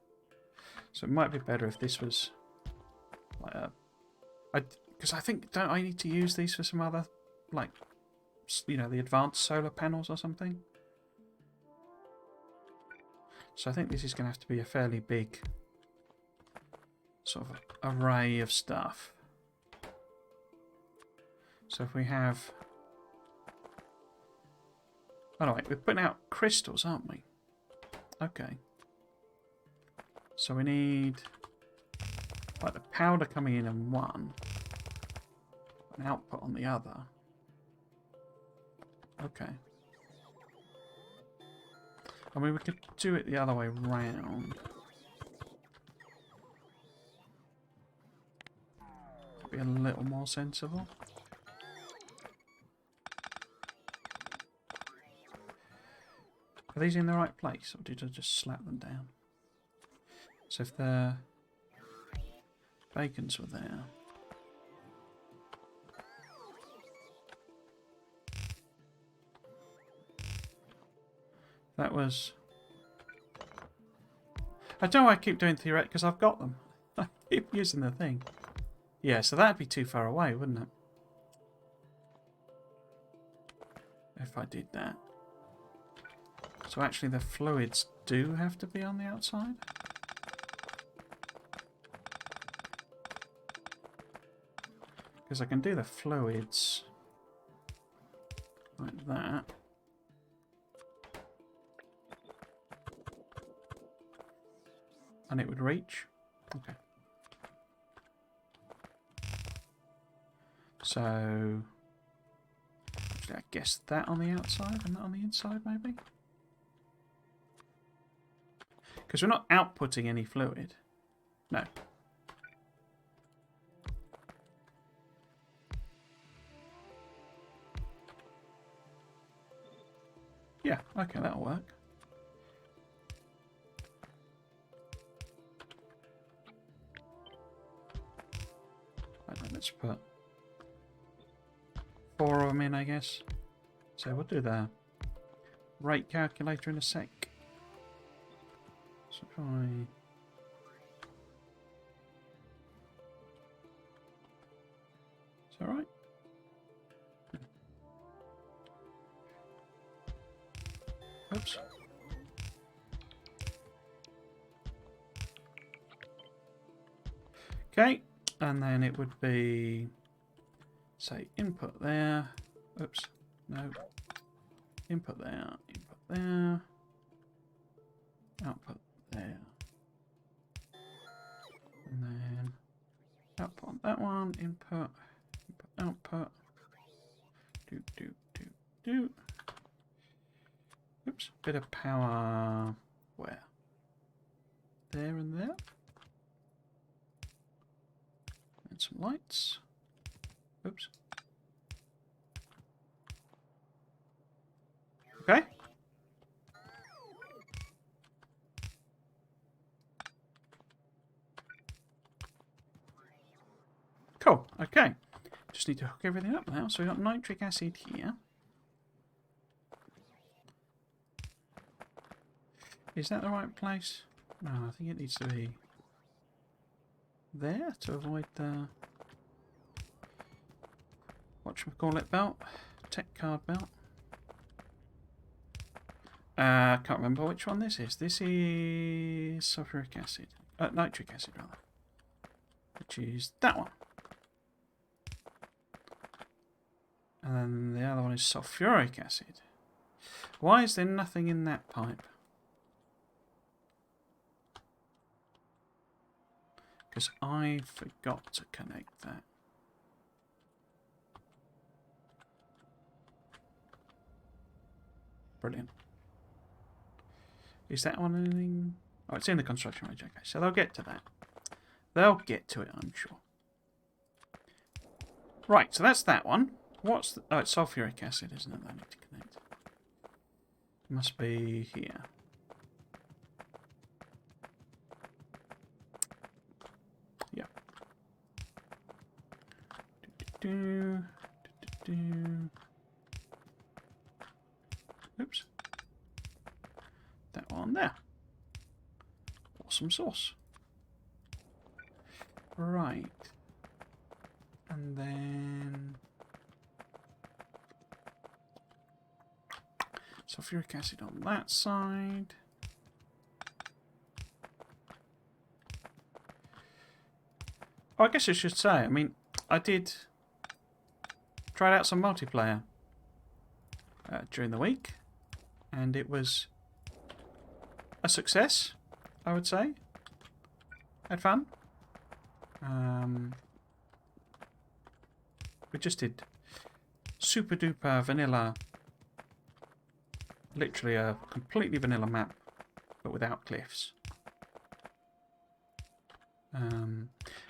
So it might be better if this was like a... Because I think... Don't I need to use these for some other... Like, you know, the advanced solar panels or something? So I think this is going to have to be a fairly big sort of array of stuff. So if we have... Oh, no, wait, we're putting out crystals, aren't we? Okay. So we need like the powder coming in on one, an output on the other. Okay. I mean, we could do it the other way round. Be a little more sensible. Are these in the right place, or did I just slap them down? So if the bacons were there... That was... I don't know why I keep doing theoretic, because I've got them. I keep using the thing. Yeah, so that'd be too far away, wouldn't it? If I did that. So actually the fluids do have to be on the outside? Because I can do the fluids like that. And it would reach? Okay. So... Actually, I guess that on the outside and that on the inside, maybe? Because we're not outputting any fluid. No. Yeah, okay, that'll work. Right, then let's put 4 of them in, I guess. So we'll do the rate calculator in a sec. So if I... Is that right? Oops. Okay, and then it would be, say, input there. Oops, no. Input there, input there. Output there. And then output on that one, input, output. Do. Oops, bit of power. Where? There and there. And some lights. Oops. Okay. Cool. Okay. Just need to hook everything up now. So we've got nitric acid here. Is that the right place? No, I think it needs to be there to avoid the whatchamacallit belt. Tech card belt. I can't remember which one this is. This is sulfuric acid. Nitric acid, rather. Which is that one. And then the other one is sulfuric acid. Why is there nothing in that pipe? Because I forgot to connect that. Brilliant. Is that one anything? Oh, it's in the construction range. Okay, so they'll get to that. They'll get to it, I'm sure. Right, so that's that one. What's the... Oh, it's sulfuric acid, isn't it? I need to connect. Must be here. Yeah. Oops. That one there. Awesome sauce. Right. And then... sulfuric acid on that side. Oh, I guess I should say, I mean, I did try out some multiplayer during the week, and it was a success, I would say. Had fun. We just did super duper vanilla, literally a completely vanilla map, but without cliffs.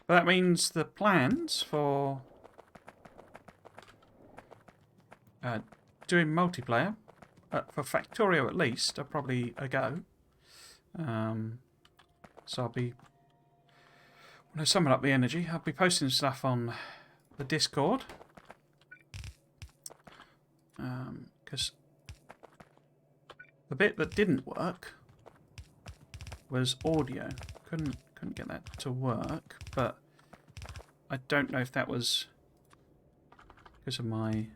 But that means the plans for doing multiplayer, for Factorio at least, are probably a go. So I'll be, when I summon up the energy, I'll be posting stuff on the Discord. Because the bit that didn't work was audio. Couldn't get that to work, but I don't know if that was because of my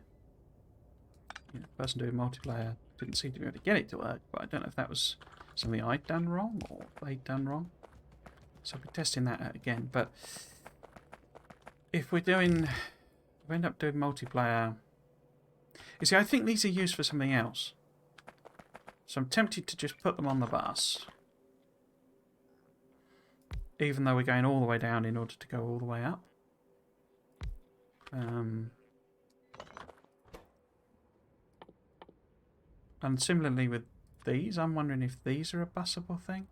person doing multiplayer didn't seem to be able to get it to work, but I don't know if that was something I'd done wrong or they'd done wrong. So I'll be testing that out again. But if we end up doing multiplayer, you see, I think these are used for something else. So I'm tempted to just put them on the bus, even though we're going all the way down in order to go all the way up. And similarly with these, I'm wondering if these are a busable thing.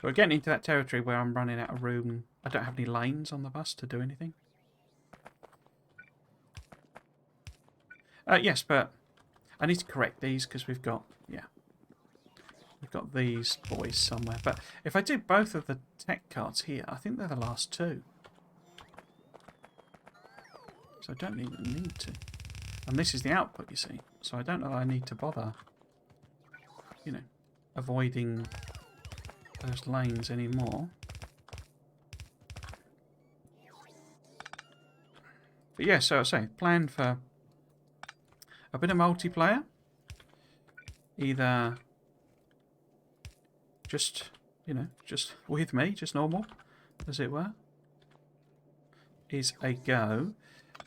We're getting into that territory where I'm running out of room. I don't have any lanes on the bus to do anything. Yes, but I need to correct these because we've got these boys somewhere. But if I do both of the tech cards here, I think they're the last two. So I don't even need to. And this is the output, you see. So I don't know that I need to bother, avoiding those lanes anymore. But yeah, so I say, plan for a bit of multiplayer. Either just with me, just normal, as it were, is a go.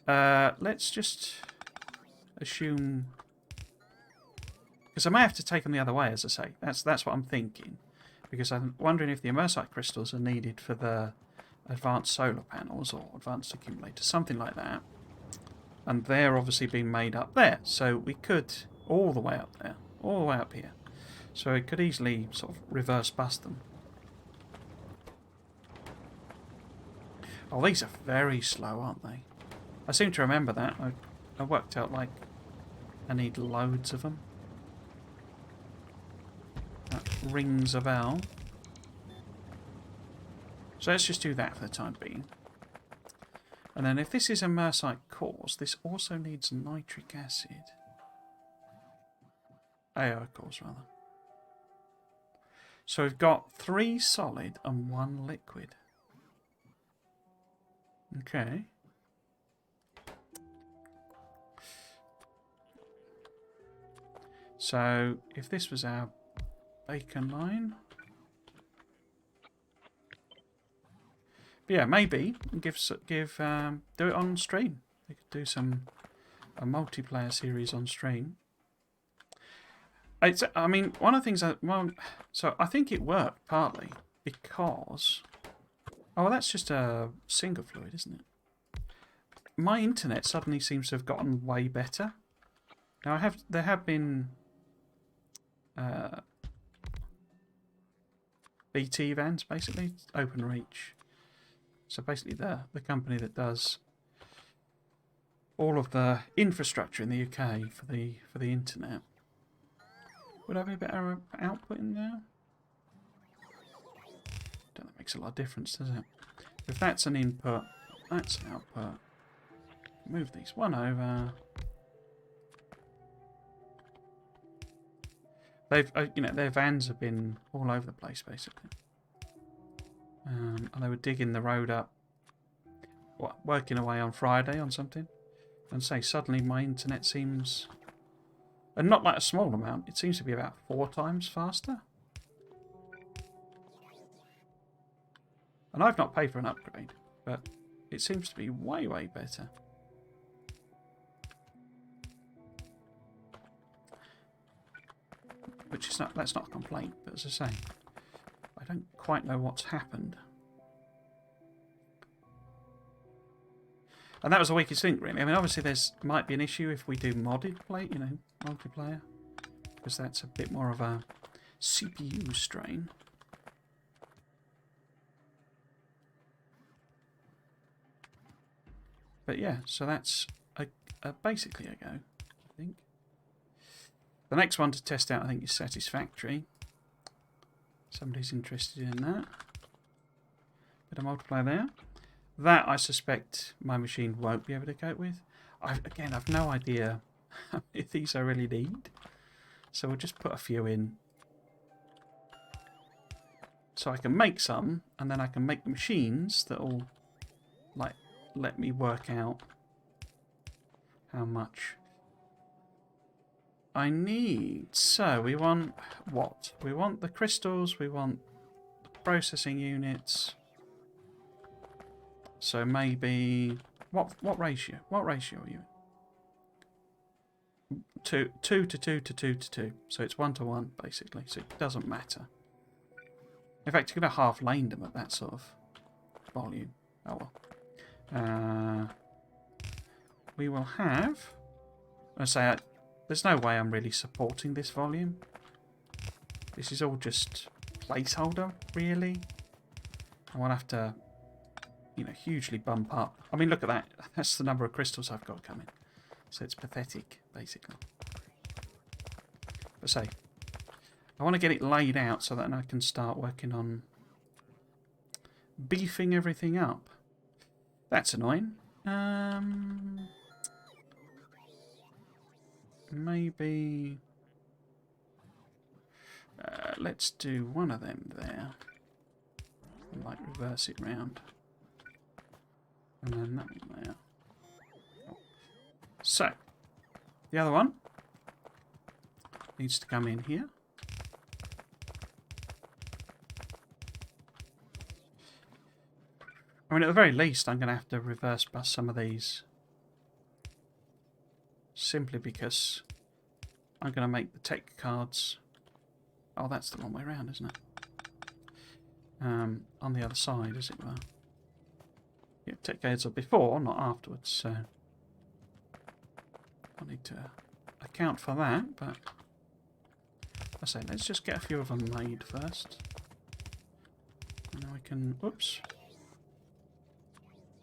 Let's just assume, because I may have to take them the other way, as I say. That's what I'm thinking, because I'm wondering if the Imersite crystals are needed for the advanced solar panels or advanced accumulators, something like that. And they're obviously being made up there. So we could, all the way up there, all the way up here. So it could easily sort of reverse bust them. Oh, these are very slow, aren't they? I seem to remember that. I worked out, like, I need loads of them. That rings a bell. So let's just do that for the time being. And then if this is Imersite cores, this also needs nitric acid. AI cores, rather. So we've got 3 solid and 1 liquid. Okay. So if this was our bacon line... But yeah, maybe do it on stream. We could do a multiplayer series on stream. I mean, one of the things so I think it worked partly because that's just a single fluid, isn't it? My internet suddenly seems to have gotten way better. Now there have been BT vans, basically OpenReach. So basically the company that does all of the infrastructure in the UK for the internet. Would I be better output in there? Don't think that makes a lot of difference, does it? If that's an input, that's an output. Move these one over. They've their vans have been all over the place basically. And they were digging the road up, working away on Friday on something, and say suddenly my internet seems, and not like a small amount, it seems to be about 4 times faster. And I've not paid for an upgrade, but it seems to be way, way better. Which is that's not a complaint, but as I say, I don't quite know what's happened. And that was the weakest link, really. I mean, obviously might be an issue if we do modded multiplayer, because that's a bit more of a CPU strain. But yeah, so that's basically a go, I think. The next one to test out, I think, is Satisfactory. Somebody's interested in that. Bit of multiplier there. That, I suspect, my machine won't be able to cope with. I've no idea if these I really need. So we'll just put a few in. So I can make some, and then I can make machines that'll, like, let me work out how much I need. So we want what? We want the crystals, we want the processing units. So maybe what ratio? What ratio are you in? 2 to 2 to 2 to 2. So it's 1 to 1 basically. So it doesn't matter. In fact, you're gonna half lane them at that sort of volume. Oh well. We will have. I say there's no way I'm really supporting this volume. This is all just placeholder, really. I will have to, hugely bump up. I mean, look at that. That's the number of crystals I've got coming. So it's pathetic, basically. But say, I want to get it laid out so that I can start working on beefing everything up. That's annoying. Maybe let's do one of them there. And, like, reverse it round. And then that one there. So, the other one needs to come in here. I mean, at the very least, I'm going to have to reverse bus some of these. Simply because I'm going to make the tech cards. Oh, that's the wrong way around, isn't it? On the other side, as it were. Yeah, tech gates are before, not afterwards, so I need to account for that, but I say let's just get a few of them made first. And then we can, oops,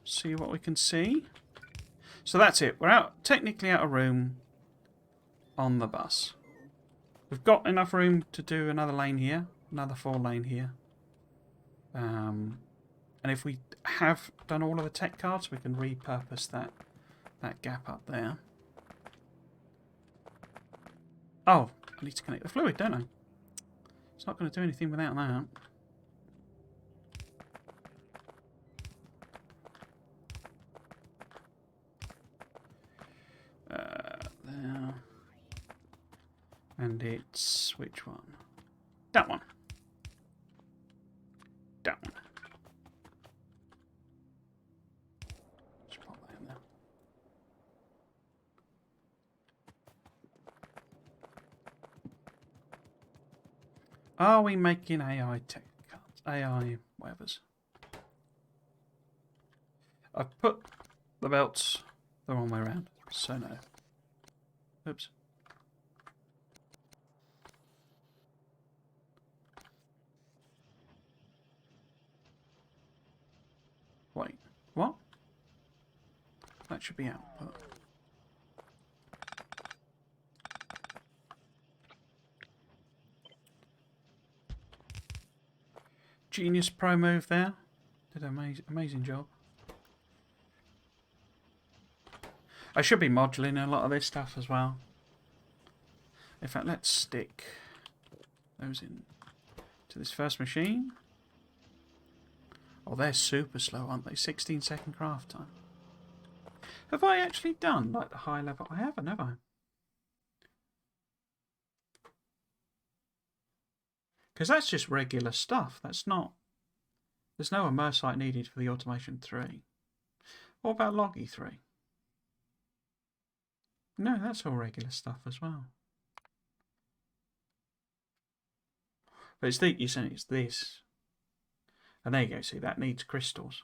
see what we can see. So that's it. We're out, technically out of room on the bus. We've got enough room to do another lane here, another 4-lane here. And if we have done all of the tech cards, we can repurpose that gap up there. Oh, I need to connect the fluid, don't I? It's not going to do anything without that. There. And it's which one? That one. That one. Just pop that in there. Are we making AI tech cards? AI whatevers. I've put the belts the wrong way around, so no. Oops. Wait, what? That should be output. Genius pro move there. Did an amazing job. I should be moduling a lot of this stuff as well. In fact, let's stick those in to this first machine. Oh, they're super slow, aren't they? 16-second craft time. Have I actually done like the high level? I haven't, have I? Because that's just regular stuff. That's not... There's no Imersite needed for the automation 3. What about Loggy 3? No, that's all regular stuff as well. But it's you're saying it's this. And there you go, see, that needs crystals.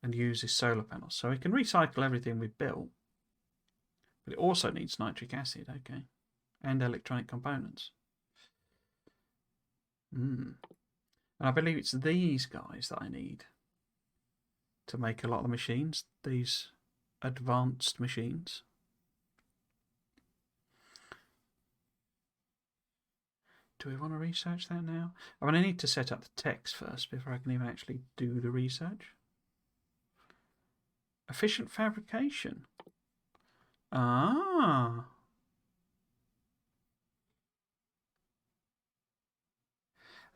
And uses solar panels. So we can recycle everything we've built. But it also needs nitric acid, okay. And electronic components. And I believe it's these guys that I need to make a lot of the machines. These advanced machines. Do we want to research that now? I mean, I need to set up the text first before I can even actually do the research. Efficient fabrication. Ah.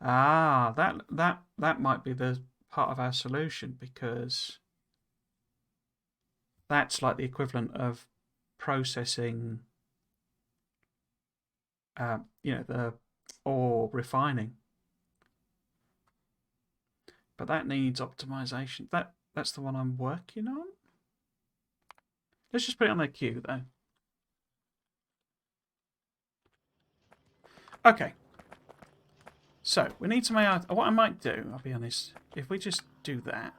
Ah, that might be the part of our solution, because that's like the equivalent of processing, or refining. But that needs optimization. That's the one I'm working on. Let's just put it on the queue, though. Okay. So, we need some AI. What I might do, I'll be honest, if we just do that.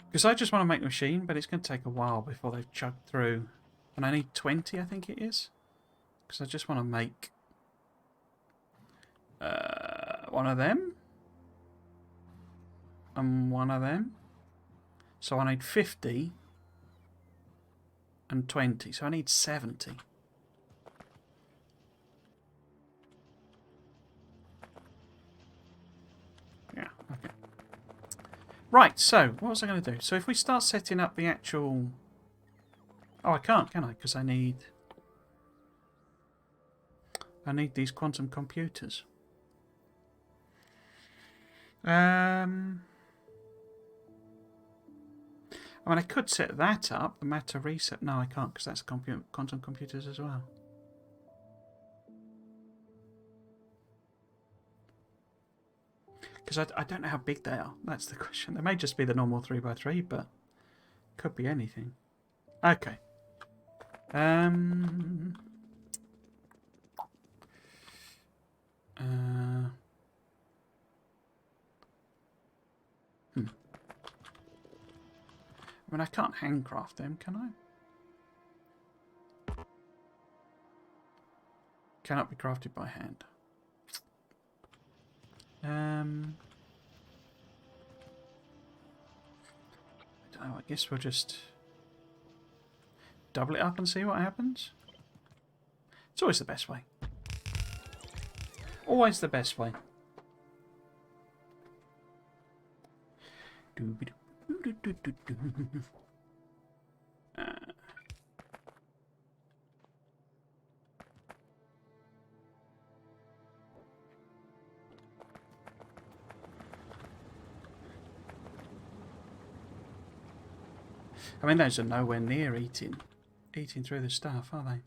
Because I just want to make the machine, but it's going to take a while before they've chugged through. And I need 20, I think it is. Because I just want to make one of them. And one of them. So I need 50 and 20. So I need 70. Yeah, okay. Right, so what was I going to do? So if we start setting up the actual... Oh, I can't, can I? Because I need these quantum computers. I mean, I could set that up, the matter reset. No, I can't, because that's quantum computers as well. Because I don't know how big they are. That's the question. They may just be the normal 3x3, but could be anything. Okay. I mean, I can't handcraft them, can I? Cannot be crafted by hand. I don't know, I guess we'll just double it up and see what happens. It's always the best way. Always the best way. I mean, those are nowhere near eating through the stuff, are they?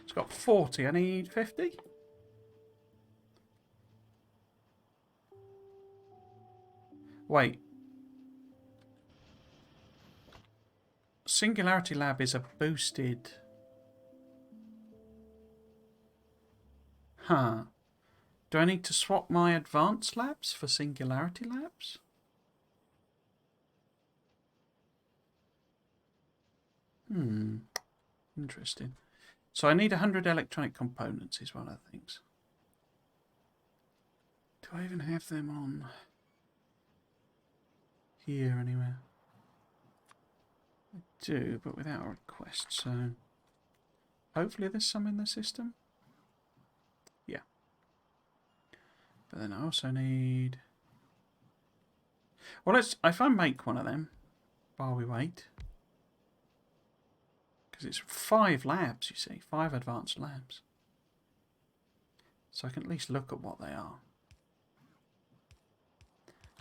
It's got 40. I need 50. Wait. Singularity Lab is a boosted... Huh. Do I need to swap my advanced labs for Singularity Labs? Interesting. So I need 100 electronic components is one of the things. Do I even have them on here anywhere? I do, but without a request, so hopefully there's some in the system. Yeah. But then I also need... Well, if I make one of them while we wait... Because it's 5 labs, you see. 5 advanced labs. So I can at least look at what they are.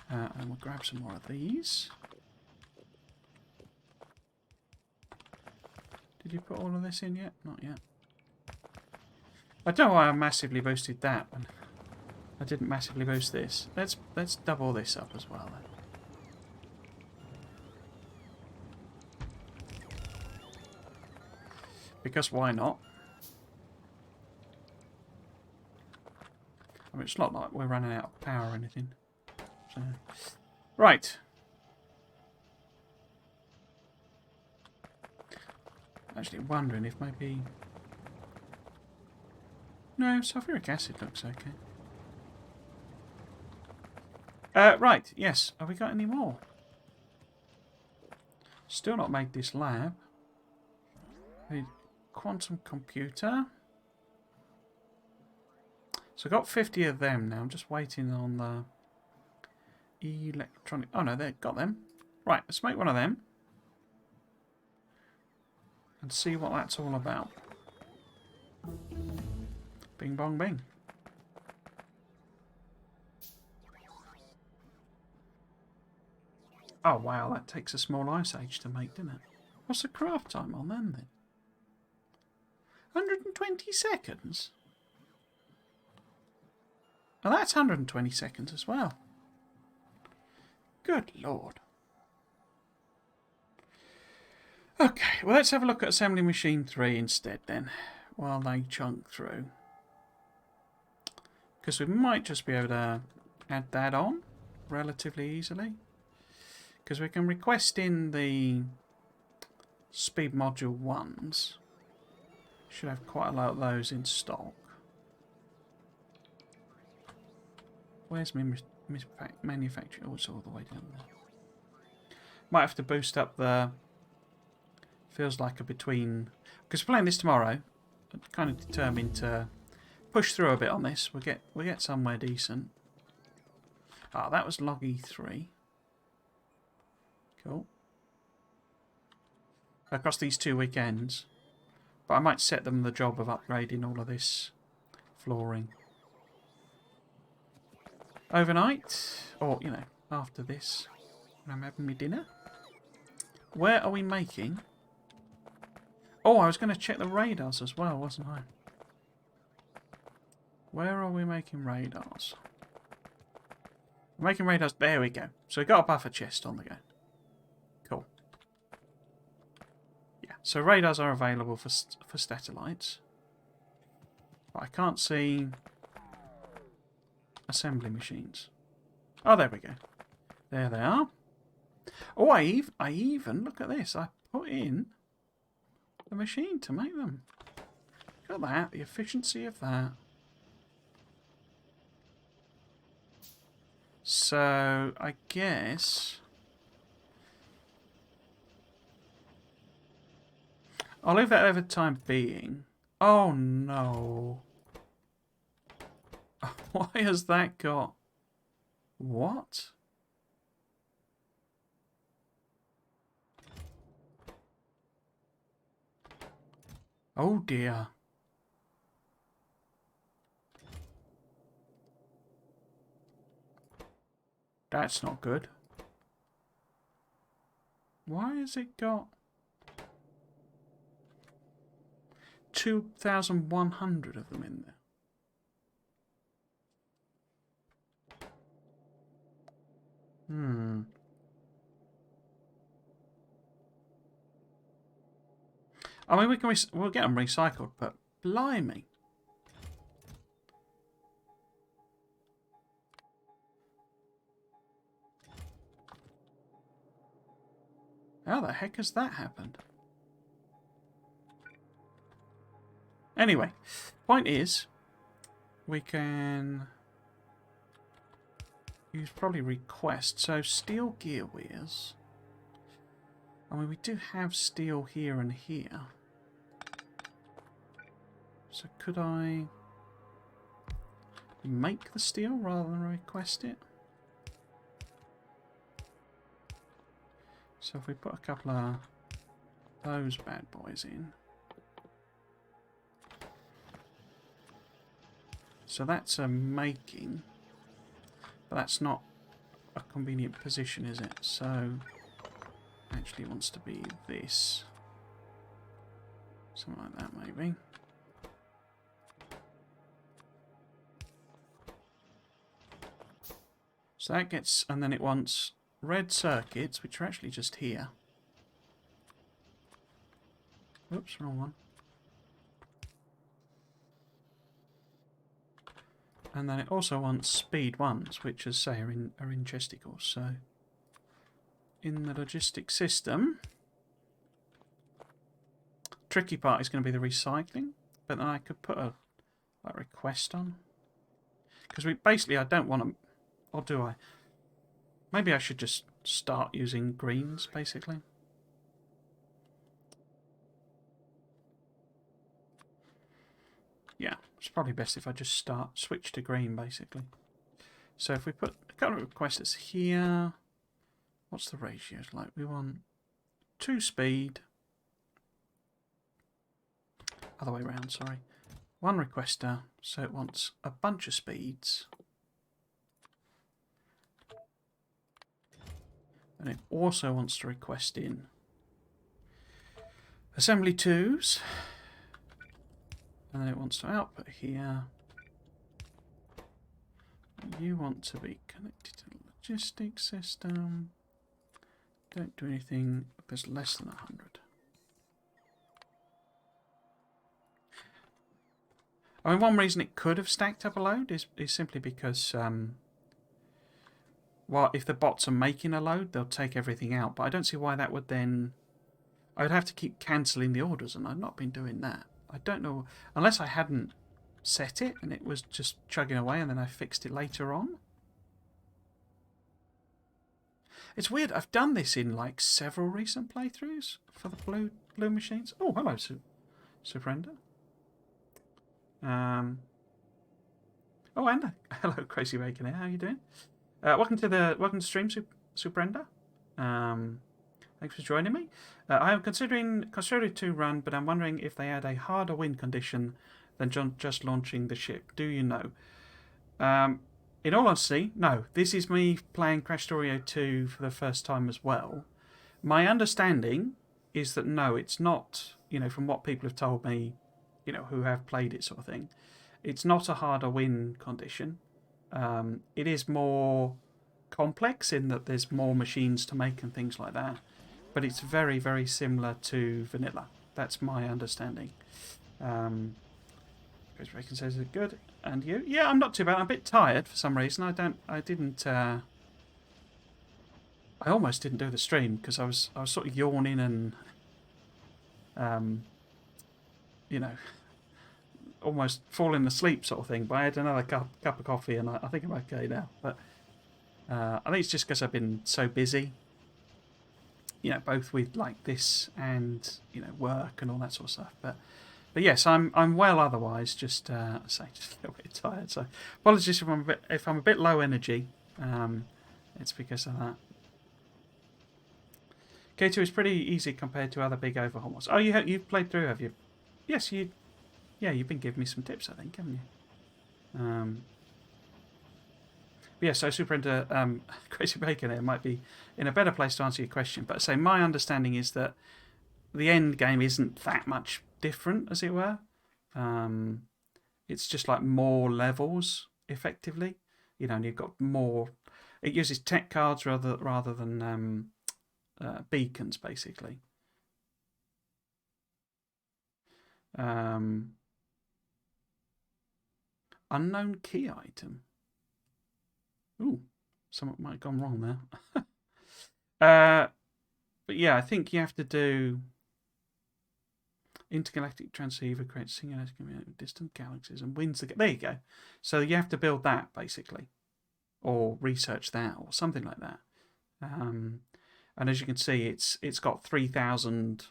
And we'll grab some more of these. Did you put all of this in yet? Not yet. I don't know why I massively boosted that. And I didn't massively boost this. Let's double this up as well then. Because why not? I mean, it's not like we're running out of power or anything. So, right. Actually wondering if maybe... No, sulfuric acid looks okay. Right, yes. Have we got any more? Still not made this lab. Quantum computer. So I've got 50 of them now. I'm just waiting on the electronic... Oh no, they've got them. Right, let's make one of them. And see what that's all about. Bing bong bing. Oh wow, that takes a small ice age to make, doesn't it? What's the craft time on them then? 120 seconds? Oh, that's 120 seconds as well. Good lord. Okay, well let's have a look at Assembly Machine 3 instead then, while they chunk through. Because we might just be able to add that on relatively easily. Because we can request in the speed module 1s. Should have quite a lot of those in stock. Where's my manufacturing? Oh, it's all the way down there. Might have to boost up the... Feels like a between... Because playing this tomorrow, I'm kind of determined to push through a bit on this. We'll get somewhere decent. Ah, that was log E3. Cool. Across these 2 weekends. But I might set them the job of upgrading all of this flooring. Overnight, or, you know, after this, when I'm having my dinner. Where are we making? Oh, I was going to check the radars as well, wasn't I? Where are we making radars? We're making radars. There we go. So we got a buffer chest on the go. Cool. Yeah, so radars are available for satellites. But I can't see assembly machines. Oh, there we go. There they are. Oh, I even, look at this. I put in the machine to make them. Look at that, the efficiency of that. So, I guess I'll leave that over time being. Oh no. Why has that got... What? Oh dear. That's not good. Why has it got 2,100 of them in there? I mean, we'll get them recycled, but blimey. How the heck has that happened? Anyway, point is, we can use probably request. So steel gear wheels. I mean, we do have steel here and here. So could I make the steel rather than request it? So if we put a couple of those bad boys in. So that's a making. But that's not a convenient position, is it? So actually it wants to be this. Something like that maybe. So that gets, and then it wants red circuits, which are actually just here. Oops, wrong one. And then it also wants speed ones, which, as say, are in gesticles. So in the logistic system, tricky part is going to be the recycling, but then I could put a request on, because I don't want to. Or do I? Maybe I should just start using greens, basically. Yeah, it's probably best if I just switch to green, basically. So if we put a couple of requests here, what's the ratios like? We want 2 speed. Other way around, sorry. 1 requester, so it wants a bunch of speeds. And it also wants to request in assembly 2s. And then it wants to output here. You want to be connected to the logistics system. Don't do anything if there's less than 100. I mean, one reason it could have stacked up a load is simply because well, if the bots are making a load, they'll take everything out. But I don't see why that would then... I would have to keep cancelling the orders, and I've not been doing that. I don't know, unless I hadn't set it and it was just chugging away and then I fixed it later on. It's weird, I've done this in like several recent playthroughs for the blue machines. Oh, hello, Surrender. Oh, and hello, Crazy Bacon here. How are you doing? Welcome to stream, Surrender. Thanks for joining me. I am considering Krastorio 2 run, but I'm wondering if they add a harder win condition than just launching the ship. Do you know? In all honesty, no. This is me playing Krastorio 2 for the first time as well. My understanding is that no, it's not, from what people have told me, who have played it sort of thing. It's not a harder win condition. It is more complex in that there's more machines to make and things like that. But it's very, very similar to vanilla. That's my understanding. Chris Bacon says it's good. And you? Yeah, I'm not too bad. I'm a bit tired for some reason. I almost didn't do the stream because I was sort of yawning and you know, almost falling asleep sort of thing. But I had another cup of coffee and I think I'm okay now. But I think it's just because I've been so busy. You know, both with like this and work and all that sort of stuff. But yes, I'm well otherwise. Just just a little bit tired. So apologies if I'm a bit low energy. It's because of that. K2 is pretty easy compared to other big overhaul mods. Oh, you've played through, have you? Yes, you've been giving me some tips, I think, haven't you? But yeah, so Super into Crazy Bacon here might be in a better place to answer your question. But say my understanding is that the end game isn't that much different, as it were. It's just like more levels, effectively. And you've got more. It uses tech cards rather than beacons, basically. Unknown key item. Ooh, something might have gone wrong there. But yeah, I think you have to do intergalactic transceiver, creates singular distant galaxies, and wins the. There you go. So you have to build that basically, or research that, or something like that. And as you can see, it's got 3,000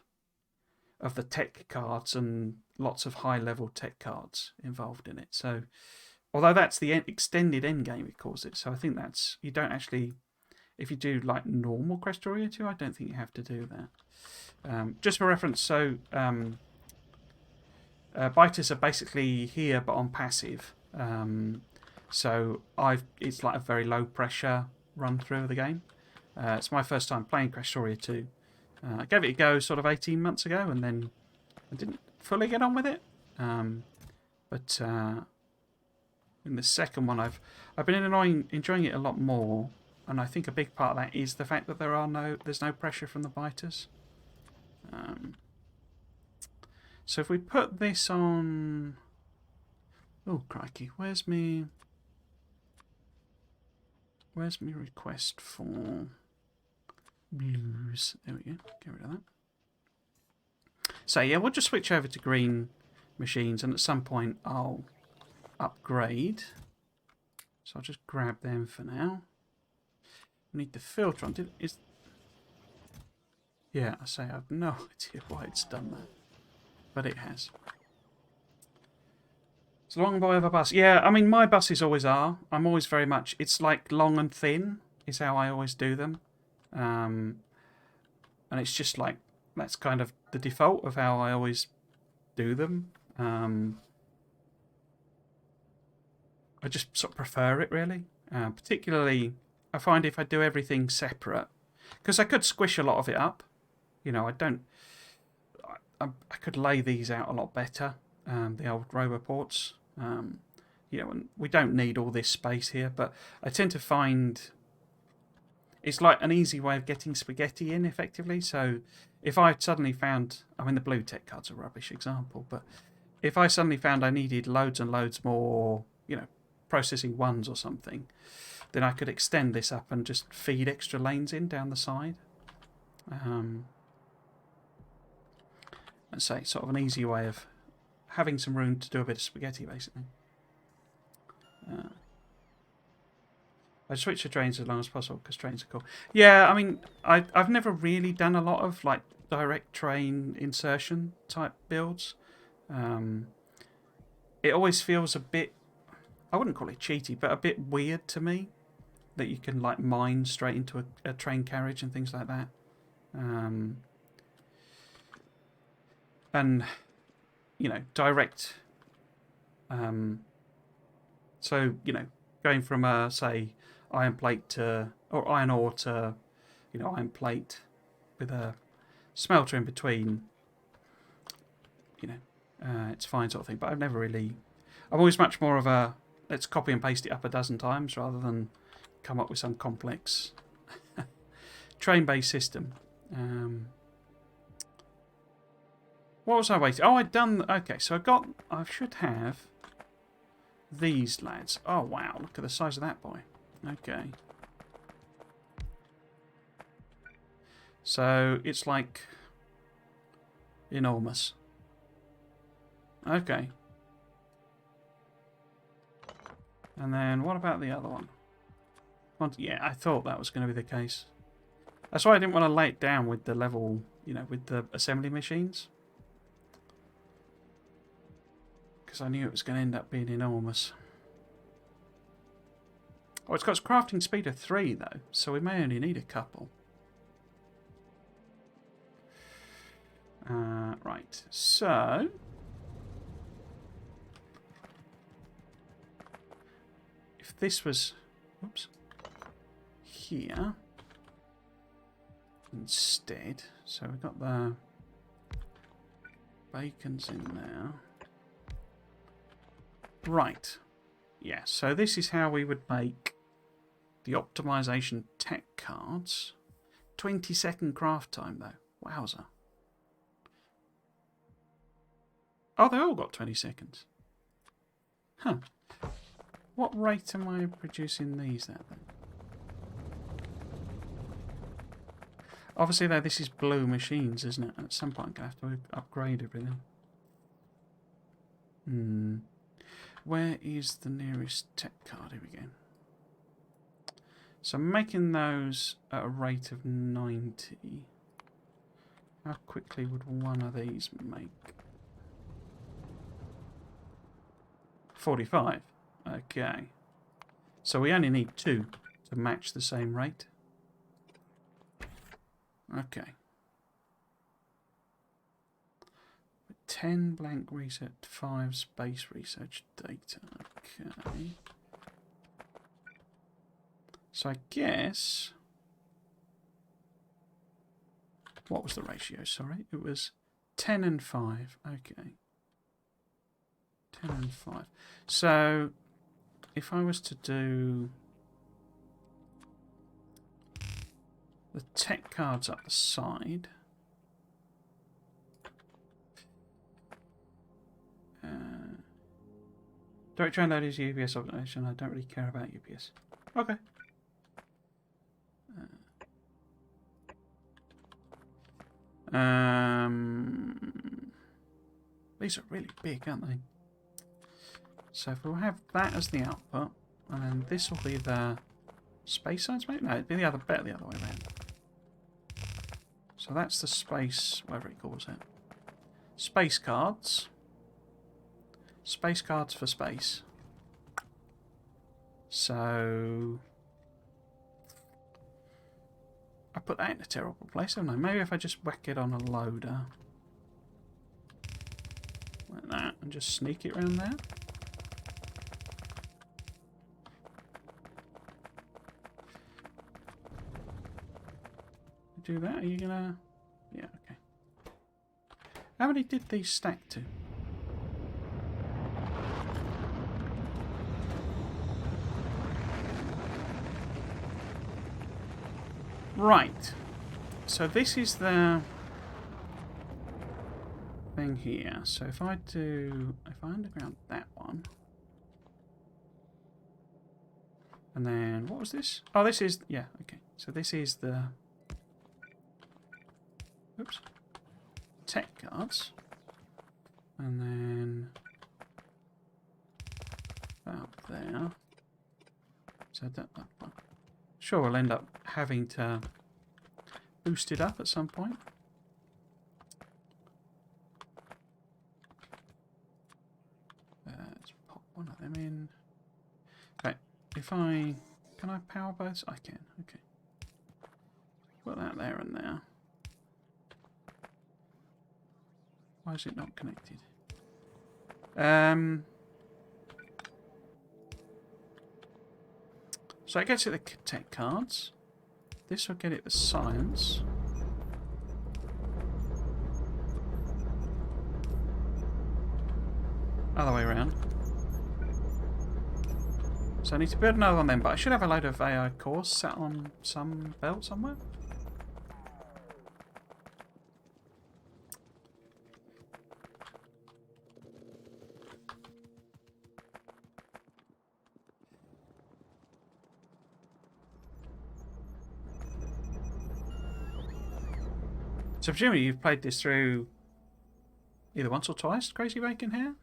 of the tech cards and lots of high-level tech cards involved in it. So, although that's the extended endgame, it calls it. So I think that's you don't actually. If you do like normal Krastorio 2, I don't think you have to do that. Just for reference, so biters are basically here but on passive. So it's like a very low pressure run through of the game. It's my first time playing Krastorio 2. I gave it a go sort of 18 months ago, and then I didn't fully get on with it. But in the second one, I've been enjoying it a lot more. And I think a big part of that is the fact that there's no pressure from the biters. So if we put this on, oh crikey, where's me request for blues? There we go. Get rid of that. So yeah, we'll just switch over to green machines, and at some point I'll upgrade. So I'll just grab them for now. Need the filter on. Yeah, I have no idea why it's done that, but it has. It's a long boy of a bus. Yeah, I mean my buses always are. I'm always very much. It's like long and thin is how I always do them, and it's just like that's kind of the default of how I always do them. I just sort of prefer it really, particularly. I find if I do everything separate, because I could squish a lot of it up. I don't. I could lay these out a lot better. The old roboports. And we don't need all this space here, but I tend to find it's like an easy way of getting spaghetti in effectively. So if I suddenly found, I mean, the blue tech cards are a rubbish example, but if I suddenly found I needed loads and loads more, processing ones or something, then I could extend this up and just feed extra lanes in down the side. And say sort of an easy way of having some room to do a bit of spaghetti, basically. I switch to trains as long as possible because trains are cool. Yeah, I mean, I've never really done a lot of like direct train insertion type builds. It always feels a bit, I wouldn't call it cheaty, but a bit weird to me that you can like mine straight into a train carriage and things like that. And direct. So going from say iron plate to or iron ore to iron plate with a smelter in between. It's fine sort of thing. But I've never really. I'm always much more of a let's copy and paste it up a dozen times rather than come up with some complex train-based system. What was I waiting? Oh, I'd done. Okay, so I should have these lads. Oh, wow. Look at the size of that boy. Okay. So, it's like enormous. Okay. And then, what about the other one? Yeah, I thought that was going to be the case. That's why I didn't want to lay it down with the level, you know, with the assembly machines. Because I knew it was going to end up being enormous. Oh, it's got crafting speed of 3, though, so we may only need a couple. Right, so... if this was... whoops. Here... instead... so we've got the... bacons in there. Right. Yeah, so this is how we would make the optimization tech cards. 20-second craft time, though. Wowza. Oh, they all got 20 seconds. Huh. What rate am I producing these at, then? Obviously, though, this is blue machines, isn't it? At some point, I'm going to have to upgrade everything. Where is the nearest tech card? Here we go. So I'm making those at a rate of 90. How quickly would one of these make? 45. Okay. So we only need 2 to match the same rate. Okay. 10 blank research, 5 space research data. Okay. So I guess... what was the ratio? Sorry. It was 10 and 5. Okay. 10 and 5. So if I was to do the tech cards up the side... direct train load is UPS optimization. I don't really care about UPS. Okay. These are really big, aren't they? So if we'll have that as the output, and then this will be the space sides, maybe? No, it'd be the other way around. So that's the space, whatever he calls it. Space cards. Space cards for space. So I put that in a terrible place, haven't I? Maybe if I just whack it on a loader. Like that, and just sneak it around there. Do that? Are you gonna... yeah, okay. How many did these stack to? Right. So this is the thing here. So if I underground that one, and then what was this? Oh, this is, yeah, okay. So this is the, oops, tech cards, and then that up there. So that one. Sure, we'll end up having to boost it up at some point. Let's pop one of them in. Okay, can I power both? I can, okay. Put that there and there. Why is it not connected? So I get it the tech cards. This will get it the science. Other way around. So I need to build another one then, but I should have a load of AI cores sat on some belt somewhere. So presumably you've played this through either once or twice, Crazy Bacon here?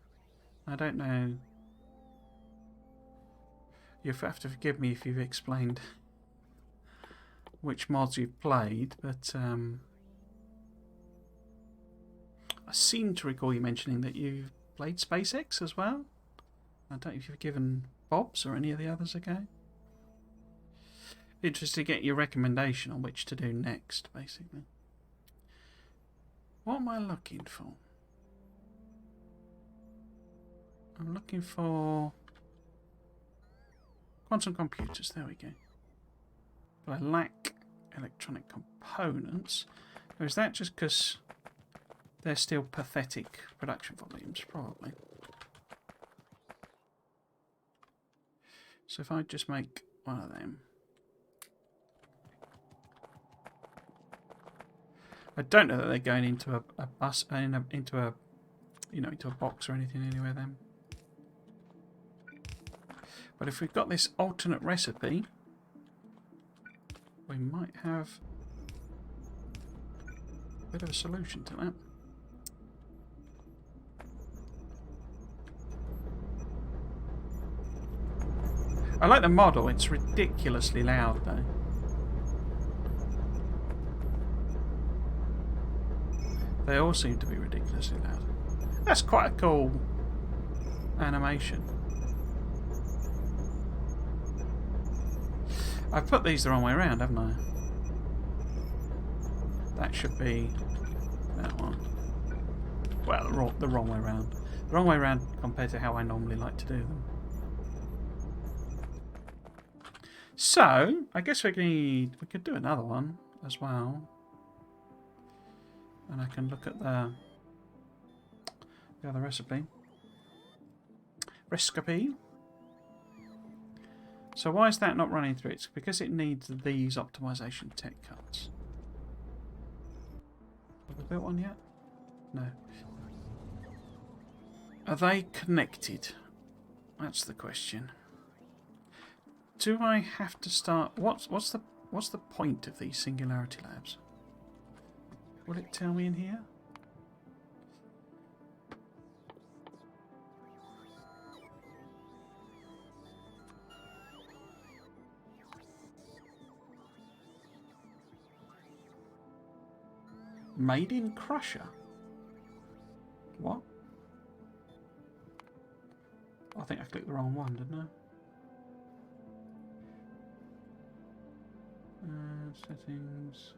I don't know. You'll have to forgive me if you've explained which mods you've played, but I seem to recall you mentioning that you've played SpaceX as well. I don't know if you've given Bob's or any of the others a go. Interested to get your recommendation on which to do next, basically. What am I looking for? I'm looking for quantum computers. There we go. But I lack electronic components. Or is that just because they're still pathetic production volumes? Probably. So if I just make one of them. I don't know that they're going into a bus, into a, you know, into a box or anything anywhere then. But if we've got this alternate recipe, we might have a bit of a solution to that. I like the model, it's ridiculously loud though. They all seem to be ridiculously loud. That's quite a cool animation. I've put these the wrong way around, haven't I? That should be that one. Well, the wrong way around. The wrong way around compared to how I normally like to do them. So, I guess we could do another one as well. And I can look at the other recipe. Recipe. So why is that not running through? It's because it needs these optimization tech cards. Have we built one yet? No. Are they connected? That's the question. Do I have to start? What's the point of these singularity labs? Will it tell me in here? Made in Crusher? What? I think I clicked the wrong one, didn't I? Settings.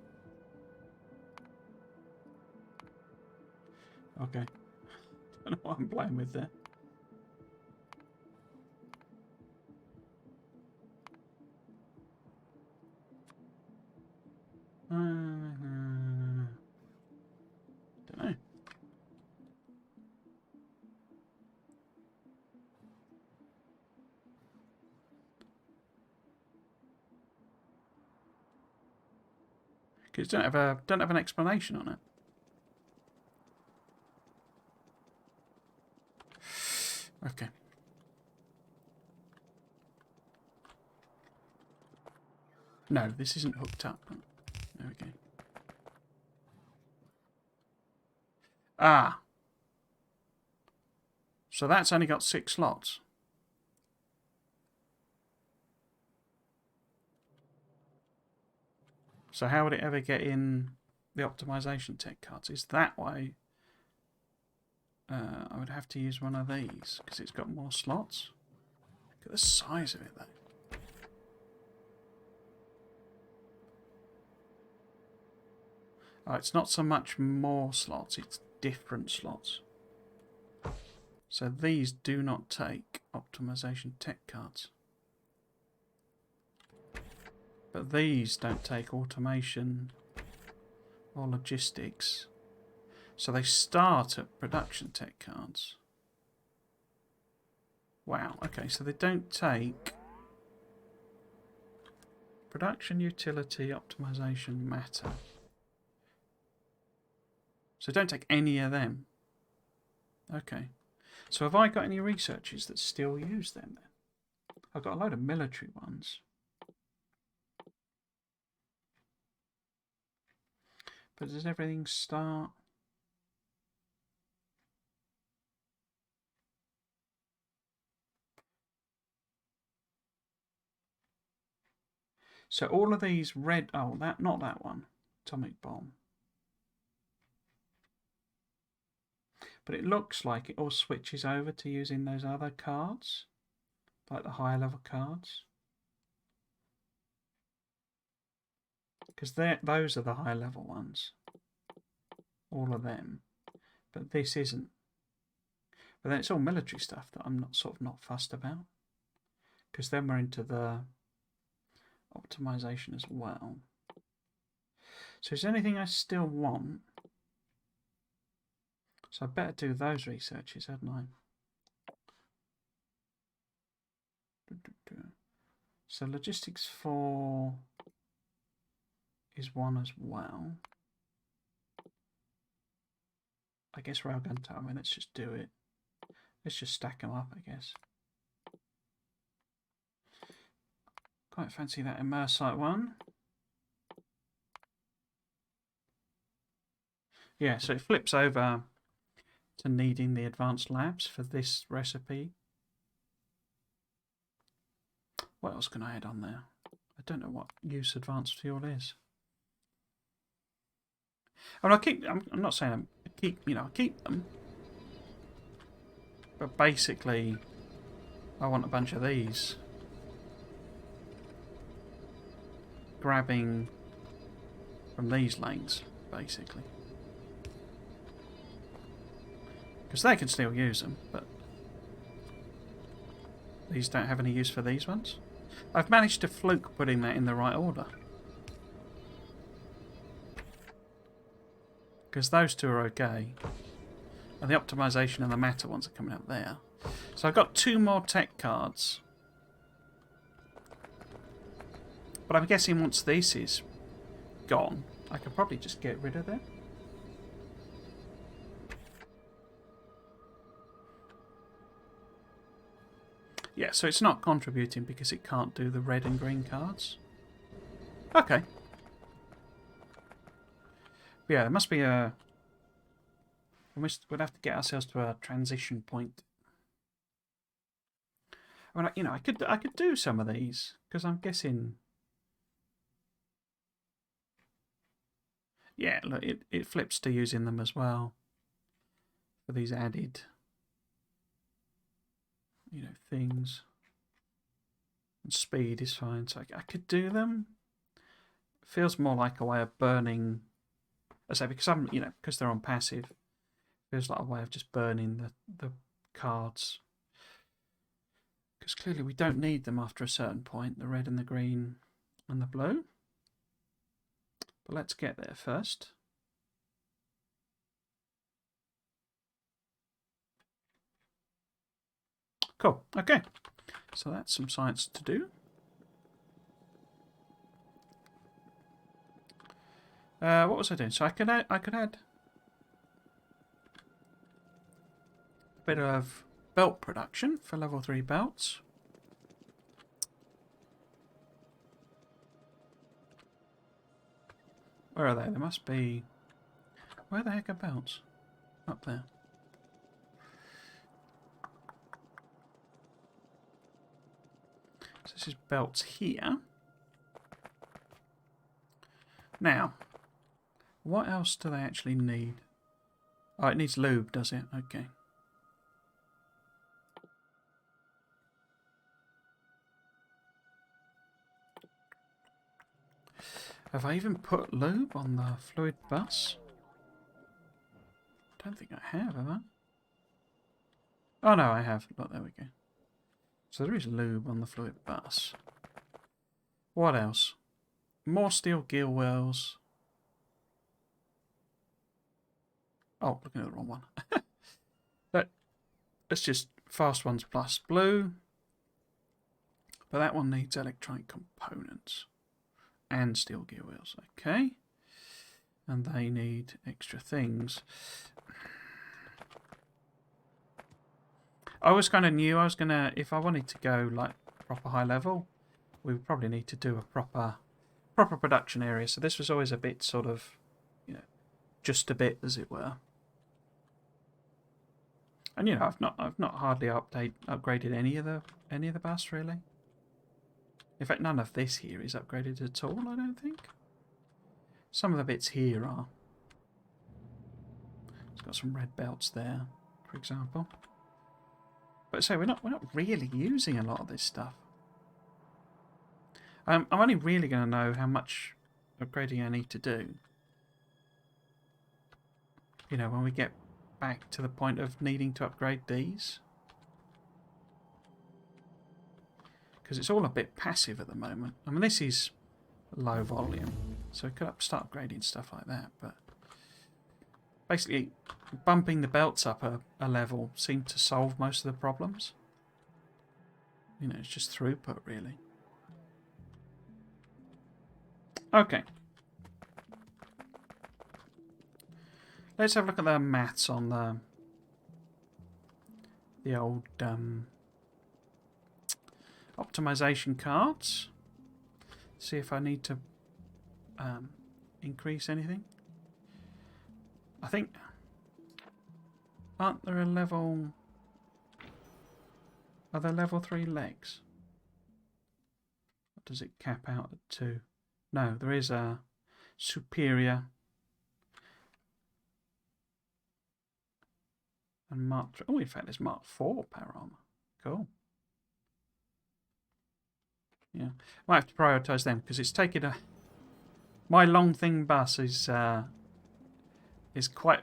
Okay. Don't know what I'm playing with there. Don't know. Because don't have an explanation on it. Okay. No, this isn't hooked up. There we go. Ah. So that's only got 6 slots. So how would it ever get in the optimization tech cards? Is that why I would have to use one of these because it's got more slots? Look at the size of it though. Oh, it's not so much more slots, it's different slots. So these do not take optimization tech cards. But these don't take automation or logistics. So they start at production tech cards. Wow, okay, so they don't take production, utility, optimization, matter. So don't take any of them. Okay. So have I got any researchers that still use them then? I've got a load of military ones. But does everything start? So all of these red... Oh, not that one. Atomic bomb. But it looks like it all switches over to using those other cards. Like the higher level cards. Because those are the high level ones. All of them. But this isn't. But then it's all military stuff that I'm not fussed about. Because then we're into the optimization as well. So is there anything I still want? So I better do those researches, hadn't I? So logistics 4 is 1 as well. I guess railgun timing, let's just do it. Let's just stack them up, I guess. Quite fancy that Imersite one. Yeah, so it flips over to needing the advanced labs for this recipe. What else can I add on there? I don't know what use advanced fuel is. I mean, I'm not saying I keep them, but basically, I want a bunch of these. Grabbing from these lanes, basically. Because they can still use them, but these don't have any use for these ones. I've managed to fluke putting that in the right order. Because those two are okay. And the optimization and the matter ones are coming up there. So I've got 2 more tech cards. But I'm guessing once this is gone, I could probably just get rid of them. Yeah, so it's not contributing because it can't do the red and green cards. Okay. Yeah, there must be a... We'd have to get ourselves to a transition point. I mean, you know, I could do some of these because I'm guessing. Yeah, look, it flips to using them as well for these added, you know, things. And speed is fine, so I could do them. It feels more like a way of burning. I say because because they're on passive. Feels like a way of just burning the cards. Because clearly we don't need them after a certain point, the red and the green and the blue. But let's get there first. Cool, okay. So that's some science to do. What was I doing? So I could add a bit of belt production for level 3 belts. Where are they? There must be... Where the heck are belts? Up there. So this is belts here. Now, what else do they actually need? Oh, it needs lube, does it? Okay. Have I even put lube on the fluid bus? I don't think I have I? Oh no, I have. Look, there we go. So there is lube on the fluid bus. What else? More steel gear wheels. Oh, looking at the wrong one. Let's just fast ones plus blue. But that one needs electronic components. And steel gear wheels. Okay. And they need extra things. I was kind of new. I was going to... If I wanted to go like proper high level, we would probably need to do a proper production area. So this was always a bit sort of, just a bit, as it were. And you know, I've not hardly upgraded any of the bus really. In fact, none of this here is upgraded at all, I don't think. Some of the bits here are. It's got some red belts there, for example. But so we're not really using a lot of this stuff. I'm only really going to know how much upgrading I need to do. You know, when we get back to the point of needing to upgrade these. Because it's all a bit passive at the moment. I mean, this is low volume, so we could start upgrading stuff like that, but basically bumping the belts up a level seemed to solve most of the problems. You know, it's just throughput really. Okay. Let's have a look at the maths on the old optimization cards. See if I need to increase anything. I think, aren't there are there level 3 legs? Or does it cap out at 2? No, there is a superior and Mark 3. Oh, in fact, there's Mark 4 power armor. Cool. Yeah, might have to prioritise them because it's taken my long thing bus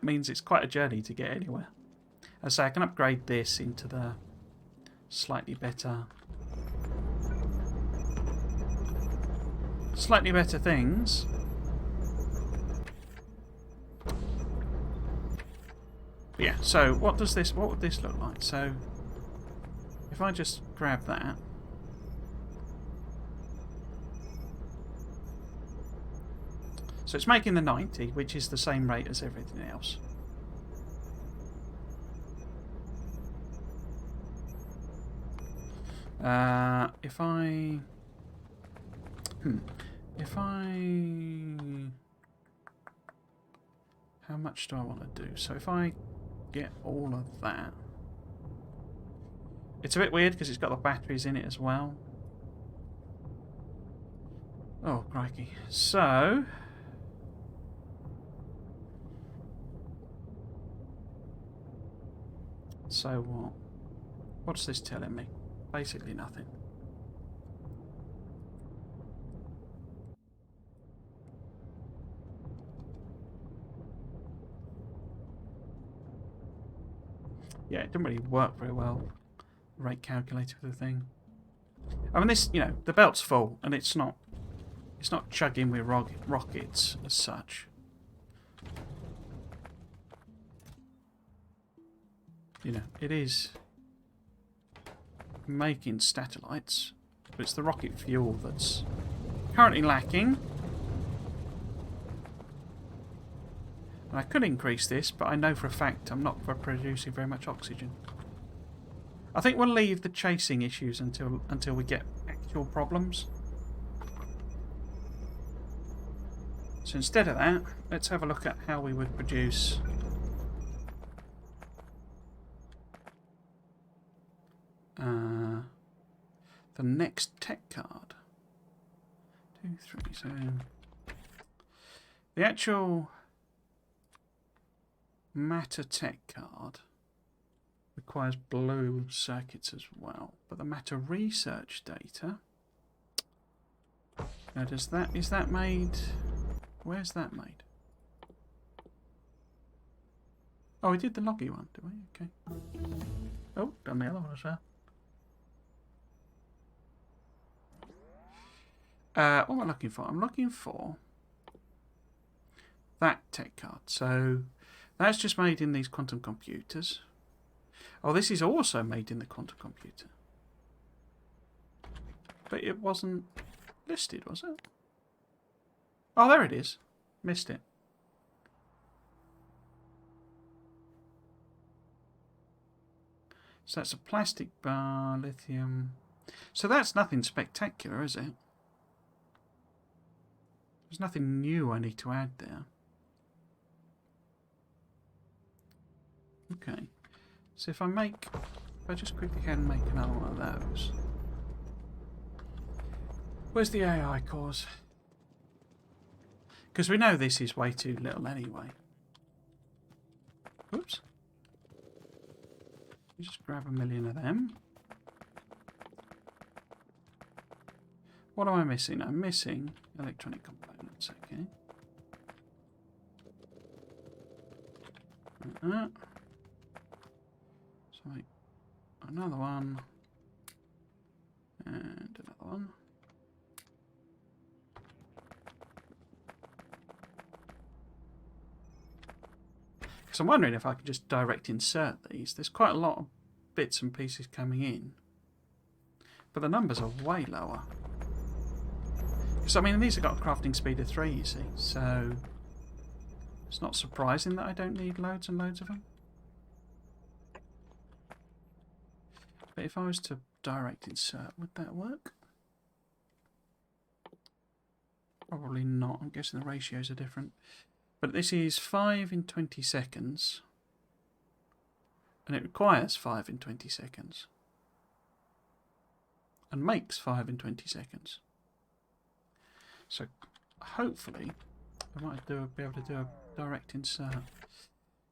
means it's quite a journey to get anywhere. As I say, I can upgrade this into the slightly better things. But yeah, so what would this look like? So if I just grab that. So it's making the 90, which is the same rate as everything else. If I... How much do I want to do? So if I get all of that... It's a bit weird because it's got the batteries in it as well. Oh, crikey. So... So what? What's this telling me? Basically nothing. Yeah, it didn't really work very well. Rate calculator for the thing. I mean, this, you know, the belt's full, and it's not chugging with rockets as such. You know, it is making satellites, but it's the rocket fuel that's currently lacking. And I could increase this, but I know for a fact I'm not producing very much oxygen. I think we'll leave the chasing issues until we get actual problems. So instead of that, let's have a look at how we would produce the next tech card. 2, 3, so the actual matter tech card requires blue circuits as well, but the matter research data. Now, is that made? Where's that made? Oh, we did the loggy one, did we? Okay. Oh, done the other one as well. What am I looking for? I'm looking for that tech card. So that's just made in these quantum computers. Oh, this is also made in the quantum computer. But it wasn't listed, was it? Oh, there it is. Missed it. So that's a plastic bar, lithium. So that's nothing spectacular, is it? There's nothing new I need to add there. Okay. So if I just quickly can make another one of those. Where's the AI cores? Because we know this is way too little anyway. Oops. Just grab 1,000,000 of them. What am I missing? I'm missing electronic components, okay. Like that. So make another one. And another one. Because I'm wondering if I could just direct insert these. There's quite a lot of bits and pieces coming in. But the numbers are way lower. Because, I mean, these have got a crafting speed of 3, you see. So it's not surprising that I don't need loads and loads of them. But if I was to direct insert, would that work? Probably not. I'm guessing the ratios are different. But this is 5 in 20 seconds. And it requires 5 in 20 seconds. And makes 5 in 20 seconds. So hopefully I might be able to do a direct insert.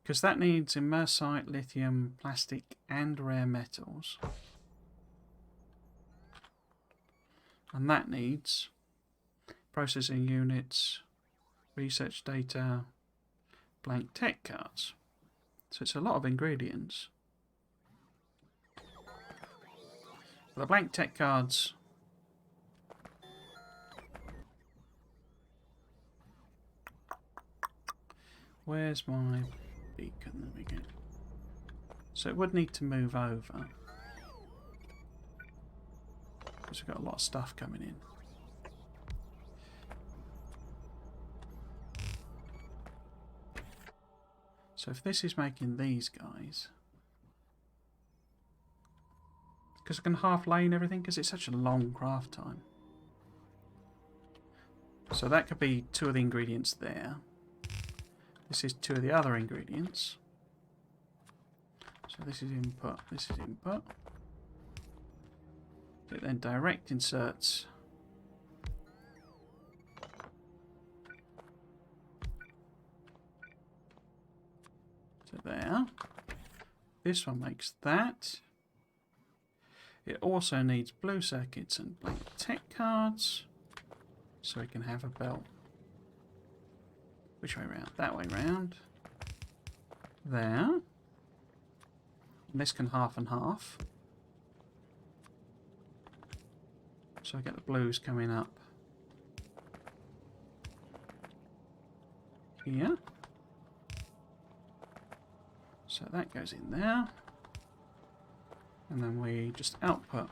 Because that needs Imersite, lithium, plastic and rare metals. And that needs processing units, research data, blank tech cards. So it's a lot of ingredients. The blank tech cards where's my beacon? There we go. So it would need to move over. Because we've got a lot of stuff coming in. So if this is making these guys, because I can half lane everything because it's such a long craft time. So that could be 2 of the ingredients there. This is 2 of the other ingredients. So this is input, this is input. It then direct inserts. So there. This one makes that. It also needs blue circuits and blank tech cards. So we can have a belt. Which way round? That way round. There. And this can half and half. So I get the blues coming up here. So that goes in there. And then we just output.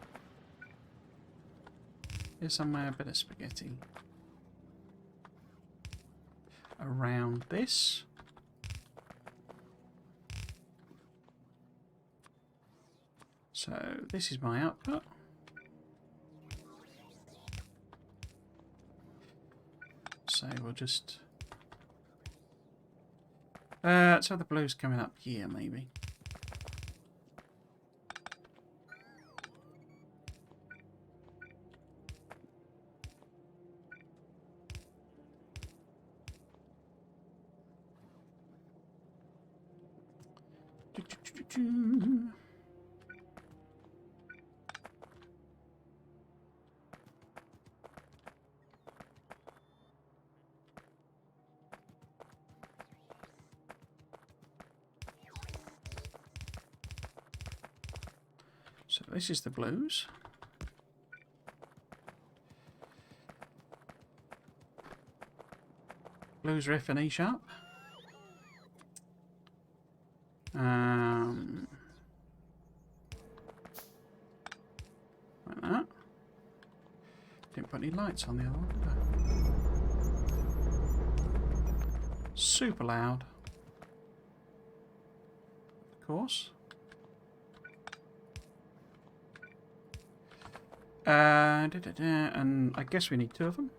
Here's somewhere a bit of spaghetti. Around this. So this is my output. So we'll just... so the blue's coming up here, maybe. So this is the blues. Blues, riff and E sharp. Like that. Didn't put any lights on the other one, did I? Super loud. Of course. And I guess we need 2 of them.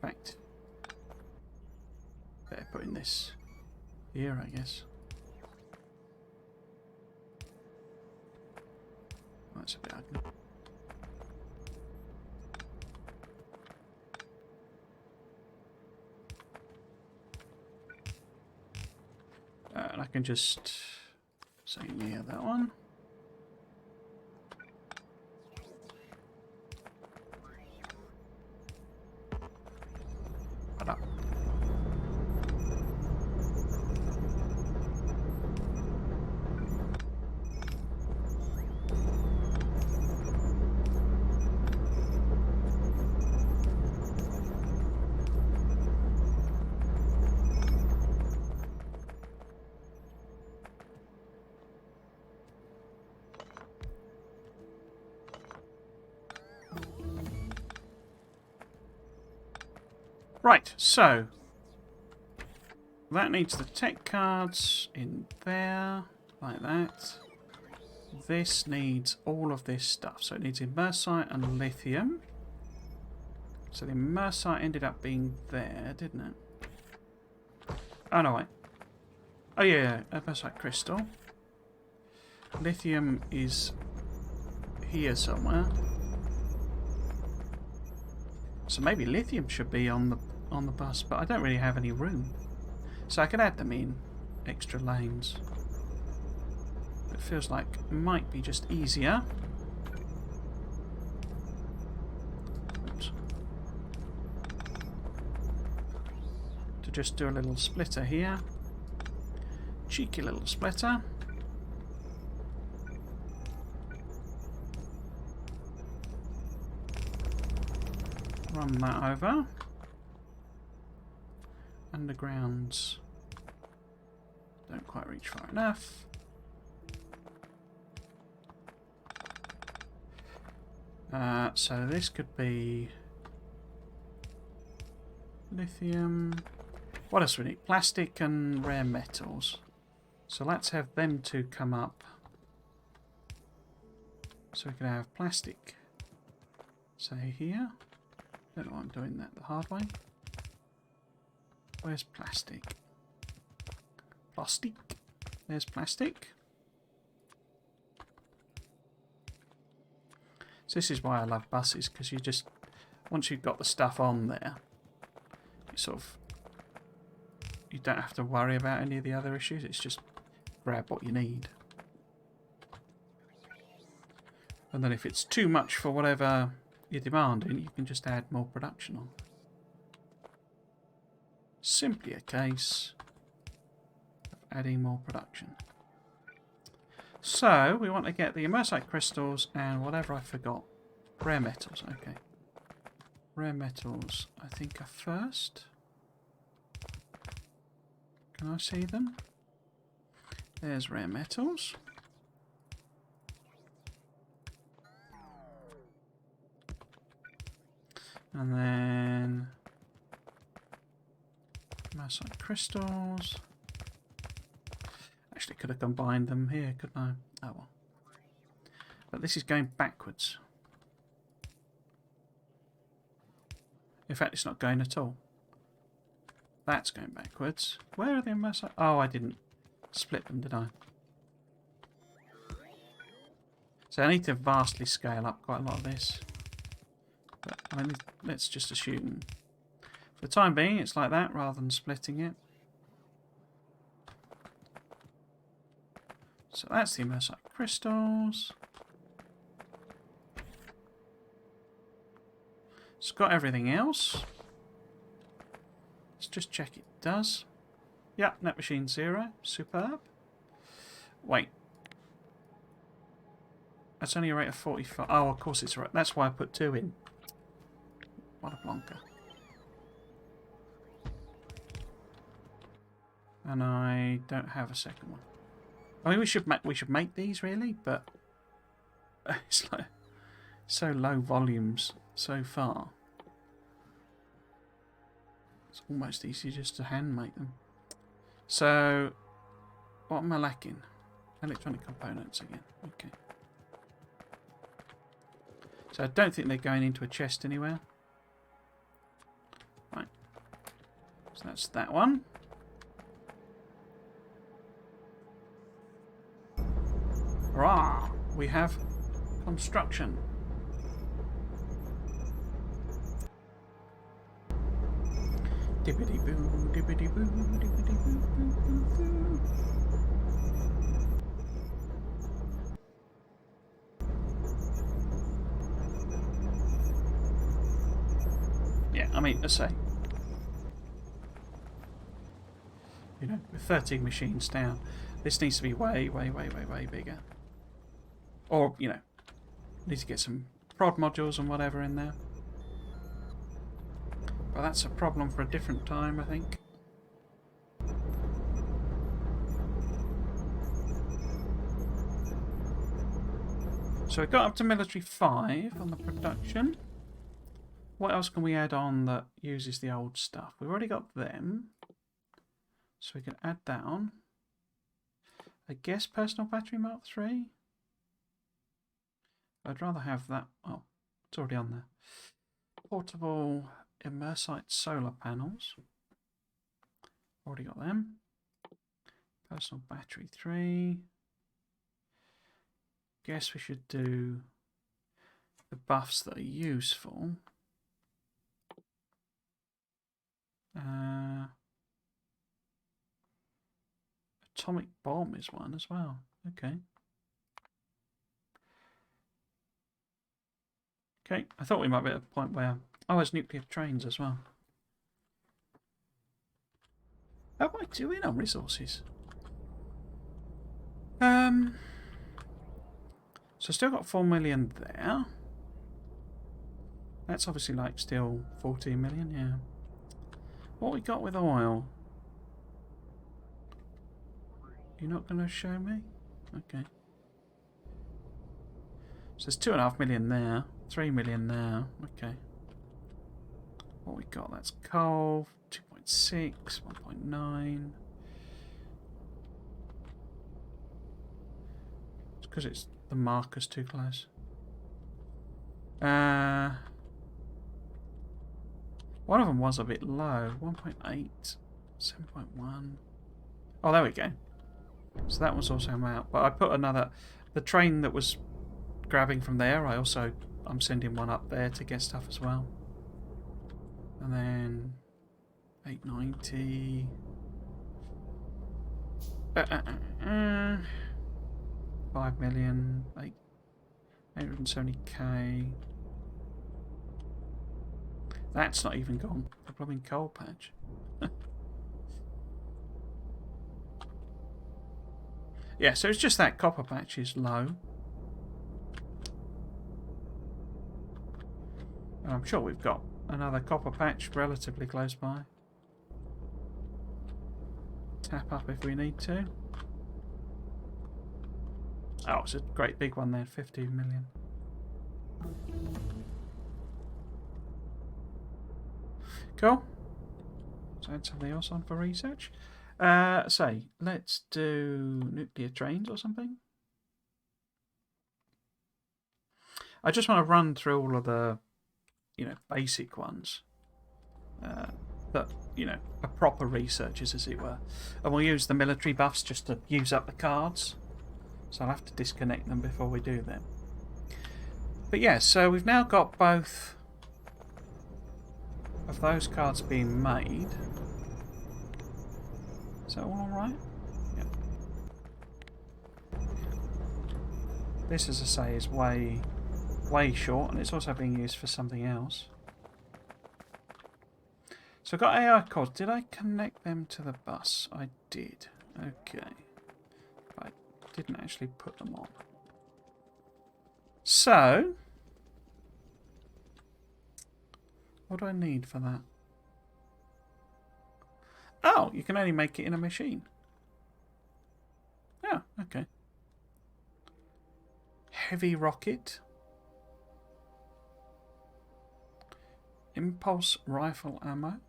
In fact, Here, I guess. That's a bit ugly. And I can just say near that one. Right up. Right, so that needs the tech cards in there, like that. This needs all of this stuff. So it needs Imersite and lithium. So the Imersite ended up being there, didn't it? Oh, no, wait. Oh, yeah, Imersite crystal. Lithium is here somewhere. So maybe lithium should be on the bus, but I don't really have any room. So I can add them in extra lanes. It feels like it might be just easier. Oops. To just do a little splitter here. Cheeky little splitter. Run that over. Undergrounds don't quite reach far enough. So this could be lithium. What else we need? Plastic and rare metals. So let's have them two come up. So we can have plastic, say here. Don't know why I'm doing that the hard way. Where's plastic? Plastic. There's plastic. So this is why I love buses, because you just, once you've got the stuff on there, you don't have to worry about any of the other issues. It's just grab what you need. And then if it's too much for whatever you're demanding, you can just add more production on. Simply a case of adding more production. So we want to get the Imersite crystals and whatever I forgot. Rare metals, okay. Rare metals, I think, are first. Can I see them? There's rare metals. And then Imersite crystals. Actually, could have combined them here, couldn't I? Oh well. But this is going backwards. In fact, it's not going at all. That's going backwards. Where are the Imersite? Oh, I didn't split them, did I? So I need to vastly scale up quite a lot of this. But I mean, let's just assume for the time being it's like that rather than splitting it. So that's the Imersite crystals. It's got everything else. Let's just check it does. Yeah, net machine 0. Superb. Wait. That's only a rate of 45. Oh, of course it's right. That's why I put 2 in. What a plonker. And I don't have a second one. I mean, we should make these really, but it's like so low volumes so far. It's almost easy just to hand make them. So, what am I lacking? Electronic components again. Okay. So I don't think they're going into a chest anywhere. Right. So that's that one. Rah! We have construction. Dibbity boo, dibbity boo, dibbity boo, boo, boo, boo. Yeah, I mean, let's say, you know, with 13 machines down, this needs to be way, way, way, way, way bigger. Or, you know, need to get some prod modules and whatever in there. But that's a problem for a different time, I think. So we got up to military 5 on the production. What else can we add on that uses the old stuff? We've already got them. So we can add that on. I guess personal battery Mark 3. I'd rather have that. Oh, it's already on there. Portable Imersite solar panels. Already got them. Personal battery 3. Guess we should do the buffs that are useful. Atomic bomb is one as well. Okay. Okay, I thought we might be at a point where... Oh, there's nuclear trains as well. How am I doing on resources? So still got 4 million there. That's obviously like still 14 million, yeah. What we got with oil? You're not going to show me? Okay. So there's 2.5 million there. 3 million there. Okay. What we got? That's coal. 2.6. 1.9. It's because it's the marker's too close. One of them was a bit low. 1.8. 7.1. Oh, there we go. So that was also out. But I put another... The train that was grabbing from there, I'm sending one up there to get stuff as well. And then 890. 5 million. 870k. That's not even gone. The blooming coal patch. Yeah, so it's just that copper patch is low. And I'm sure we've got another copper patch relatively close by. Tap up if we need to. Oh, it's a great big one there, 15 million. Cool. So add something else on for research. Say, let's do nuclear trains or something. I just want to run through all of the, basic ones. That, are proper researchers, as it were. And we'll use the military buffs just to use up the cards. So I'll have to disconnect them before we do them. But yeah, so we've now got both of those cards being made. Is that all alright? Yeah. This, as I say, is way short, and it's also being used for something else. So I've got AI cards. Did I connect them to the bus? I did. Okay. But I didn't actually put them on. So, what do I need for that? Oh, you can only make it in a machine. Oh, okay. Heavy rocket. Impulse rifle ammo.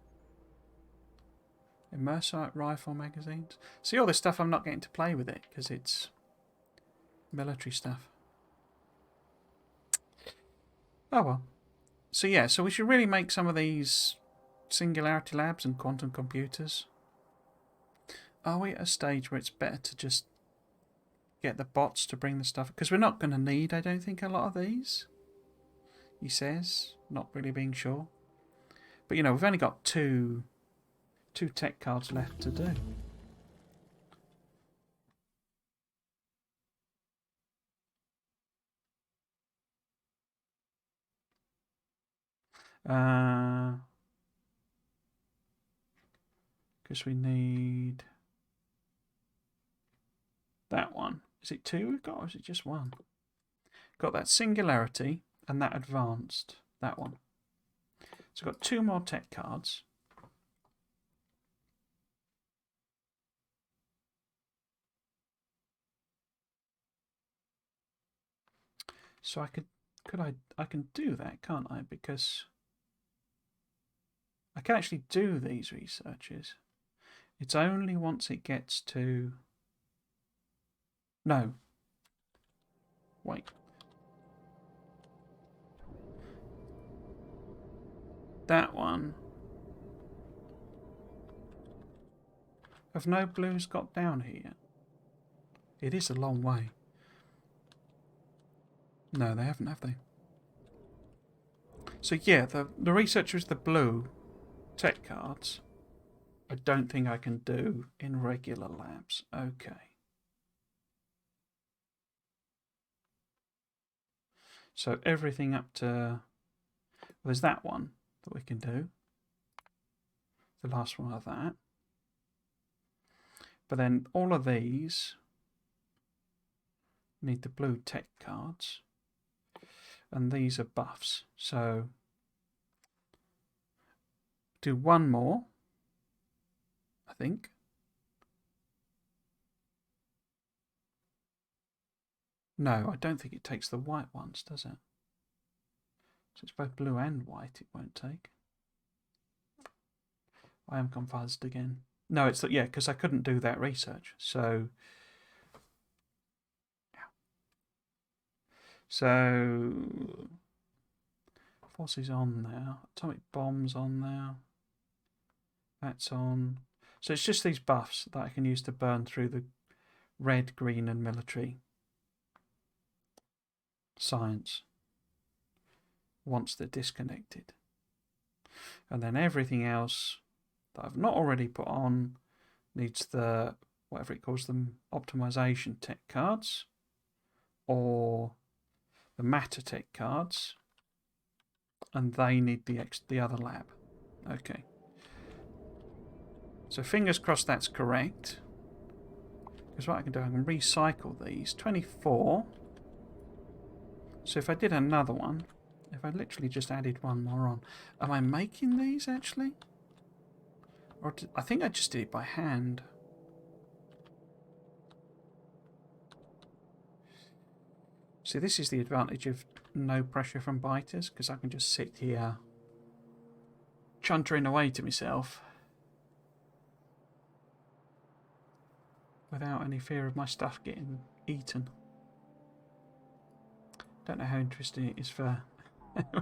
Imersite rifle magazines. See, all this stuff I'm not getting to play with it because it's military stuff. Oh well. So yeah, so we should really make some of these singularity labs and quantum computers. Are we at a stage where it's better to just get the bots to bring the stuff. Because we're not going to need, I don't think, a lot of these. He says, not really being sure. But, you know, we've only got two tech cards left to do. Because we need that one. Is it two we've got, or is it just one? Got that singularity and that advanced. That one. So we've got two more tech cards. So I can do that, can't I? Because I can actually do these researches. It's only once it gets to... No. Wait. That one. Have no blues got down here yet? It is a long way. No, they haven't, have they? So yeah, the research was the blue tech cards. I don't think I can do in regular labs. Okay. So everything up to... There's that one that we can do. The last one of that. But then all of these need the blue tech cards. And these are buffs. So do one more, I think. No, I don't think it takes the white ones, does it? So it's both blue and white it won't take. I am confused again. No, it's yeah, because I couldn't do that research. So forces on there, atomic bombs on there. That's on. So it's just these buffs that I can use to burn through the red, green, and military science once they're disconnected. And then everything else that I've not already put on needs the, whatever it calls them, optimization tech cards or the matter tech cards, and they need the other lab. Okay. So fingers crossed that's correct. Because what I can do, I can recycle these. 24. So if I did another one, if I literally just added one more on, am I making these actually? Or I think I just did it by hand. See, this is the advantage of no pressure from biters, because I can just sit here chuntering away to myself without any fear of my stuff getting eaten. Don't know how interesting it is for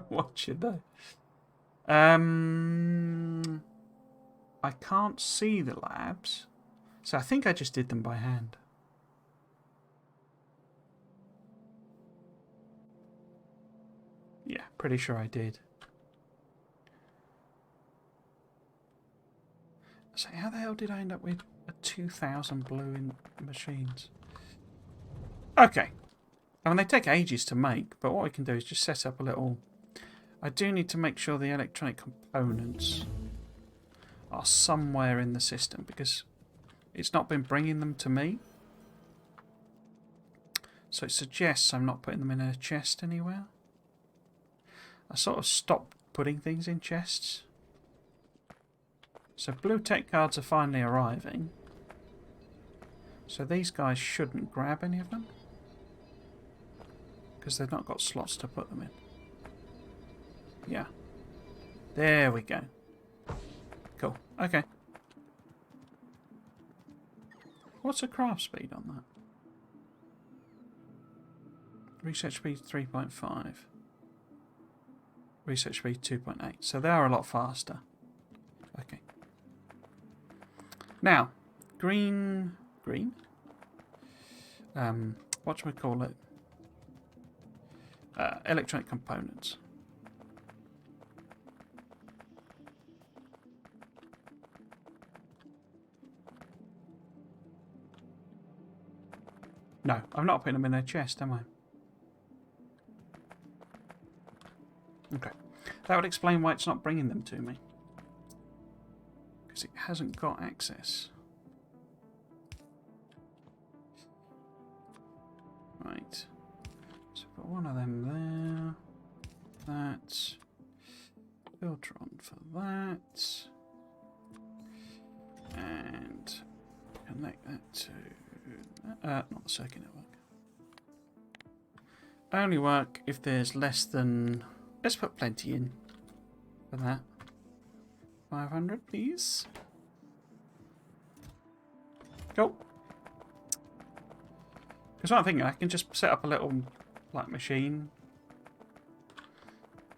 watching though. I can't see the labs, so I think I just did them by hand. Yeah, pretty sure I did. So how the hell did I end up with a 2,000 blue in machines? Okay. I mean, they take ages to make, but what we can do is just set up a little... I do need to make sure the electronic components are somewhere in the system, because it's not been bringing them to me. So it suggests I'm not putting them in a chest anywhere. I sort of stopped putting things in chests. So blue tech cards are finally arriving. So these guys shouldn't grab any of them, because they've not got slots to put them in. Yeah. There we go. Cool. Okay. What's the craft speed on that? Research speed 3.5. Research speed 2.8. So they are a lot faster. Okay. Now, green. whatchamacallit, electronic components. No, I'm not putting them in their chest, am I? Okay. That would explain why it's not bringing them to me. Because it hasn't got access. Right. So I've got one of them there. That. Filter on for that. And connect that to... not the circuit network. Only work if there's less than... Let's put plenty in for that. 500, please. Cool. Because what I'm thinking, I can just set up a little like machine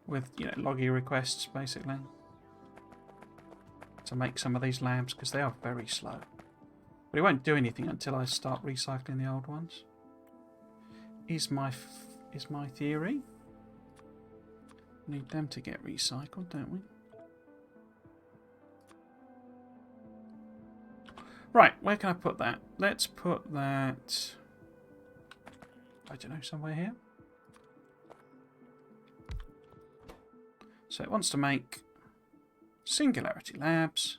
with, you know, loggy requests basically to make some of these labs, because they are very slow. But it won't do anything until I start recycling the old ones. Is my theory. Need them to get recycled, don't we? Right, where can I put that? Let's put that... I don't know, somewhere here. So it wants to make Singularity Labs.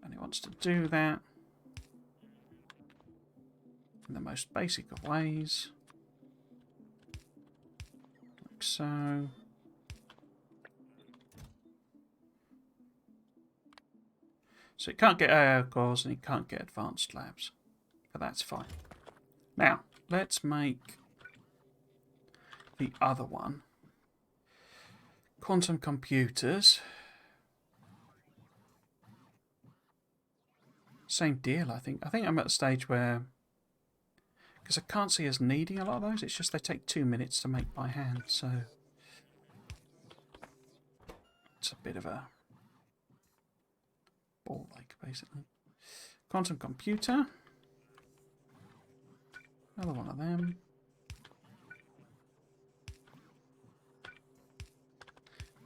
And it wants to do that in the most basic of ways. Like so. So it can't get AI cores and it can't get advanced labs. But that's fine. Now, let's make the other one. Quantum computers. Same deal, I think. I think I'm at the stage where... Because I can't see us needing a lot of those. It's just they take 2 minutes to make by hand, so... It's a bit of a... ball like, basically. Quantum computer. Another one of them.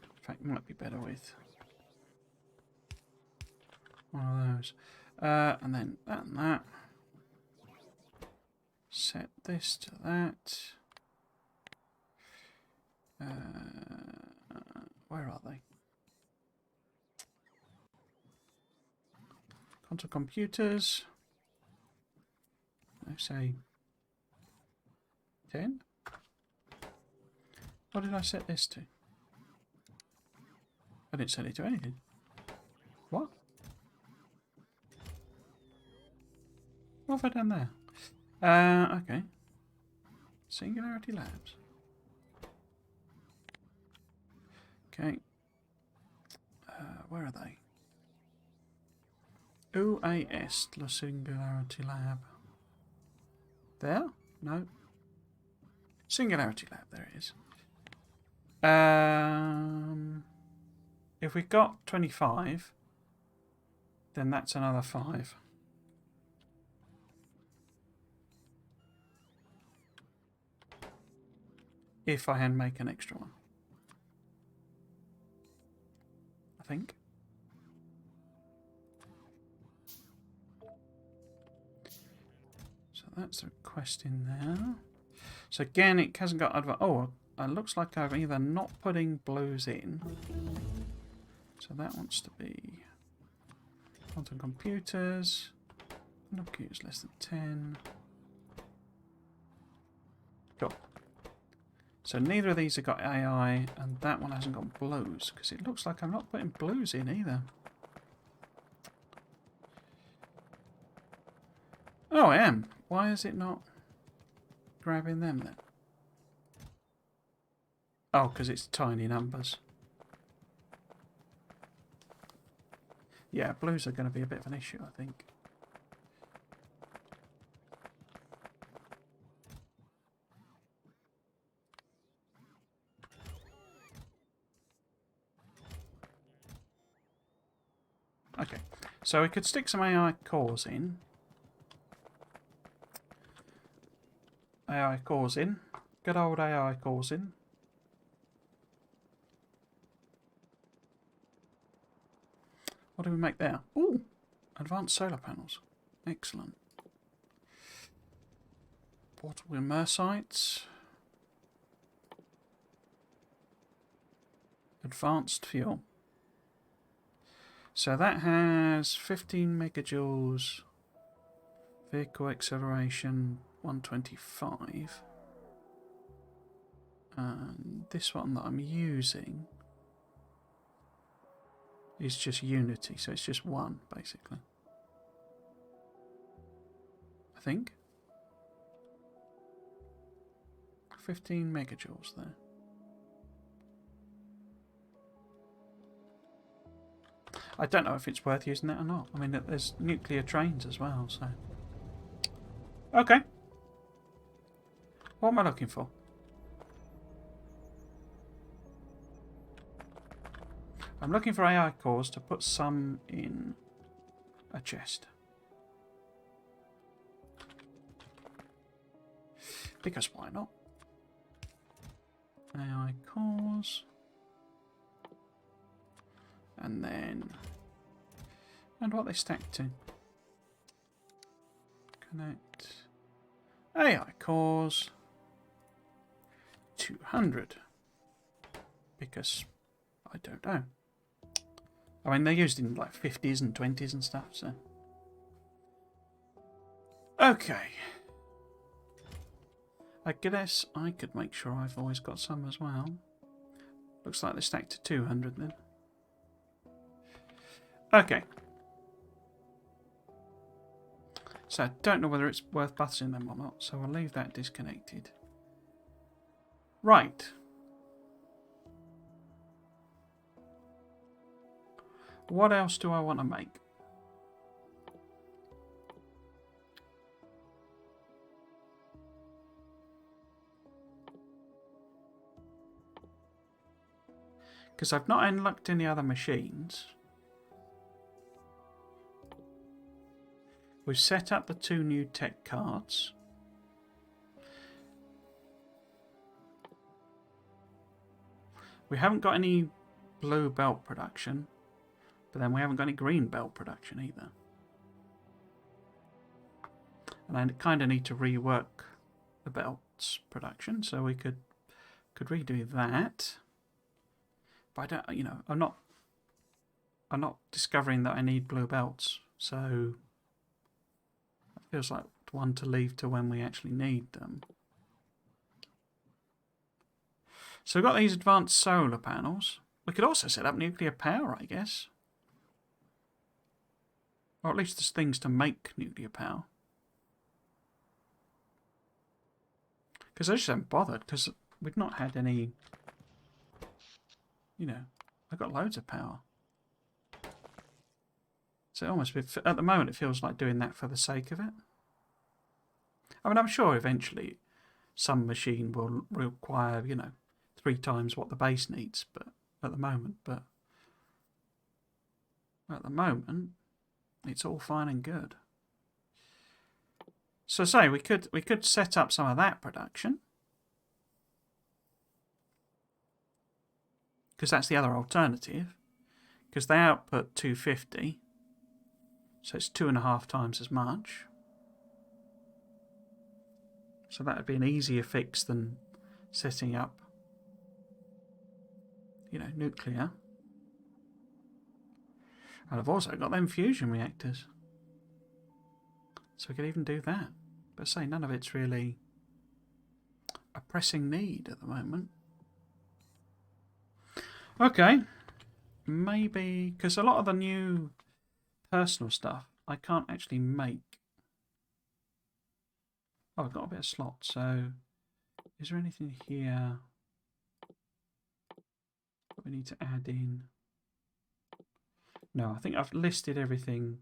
In fact, might be better with one of those. And then that and that. Set this to that. Where are they? Quantum computers. I say 10. What did I set this to? I didn't set it to anything. What? What have I done there? Okay. Singularity Labs. Okay. Where are they? UAS, La Singularity Lab. There? No. Singularity Lab, there it is. If we got 25, then that's another 5. If I hand make an extra one. I think. So that's the request in there. So again, it hasn't got advanced. Oh, it looks like I'm either not putting blues in. So that wants to be quantum computers. Quantum computers less than 10. Cool. So neither of these have got AI, and that one hasn't got blues, because it looks like I'm not putting blues in either. Oh, I am. Why is it not grabbing them then? Oh, because it's tiny numbers. Yeah, blues are going to be a bit of an issue, I think. Okay, so we could stick some AI cores in. AI cores in. Good old AI cores in. What do we make there? Ooh, advanced solar panels. Excellent. Portable Imersites. Advanced fuel. So that has 15 megajoules. Vehicle acceleration 125. And this one that I'm using is just Unity, so it's just one basically. I think. 15 megajoules there. I don't know if it's worth using that or not. I mean, there's nuclear trains as well, so. Okay. What am I looking for? I'm looking for AI cores to put some in a chest. Because why not? AI cores. And then... and what they stack to. Connect. AI cores. 200. Because I don't know. I mean, they're used in like 50s and 20s and stuff, so. Okay. I guess I could make sure I've always got some as well. Looks like they stack to 200 then. Okay. So I don't know whether it's worth buzzing them or not, so I'll leave that disconnected. Right. What else do I want to make? Because I've not unlocked any other machines. We've set up the 2 new tech cards. We haven't got any blue belt production, but then we haven't got any green belt production either. And I kind of need to rework the belts production, so we could redo that. But I don't, you know, I'm not discovering that I need blue belts, so it feels like one to leave to when we actually need them. So we've got these advanced solar panels. We could also set up nuclear power, I guess. Or at least there's things to make nuclear power. Because I just haven't bothered, because we've not had any... you know, I've got loads of power. So almost, at the moment, it feels like doing that for the sake of it. I mean, I'm sure eventually some machine will require, you know, 3 times what the base needs, but at the moment, it's all fine and good. So say we could set up some of that production. Because that's the other alternative. Because they output 250. So it's 2.5 times as much. So that would be an easier fix than setting up, you know, nuclear. And I've also got them fusion reactors. So we could even do that. But say none of it's really a pressing need at the moment. Okay. Maybe, because a lot of the new personal stuff I can't actually make. Oh, I've got a bit of slot, so is there anything here that we need to add in? No, I think I've listed everything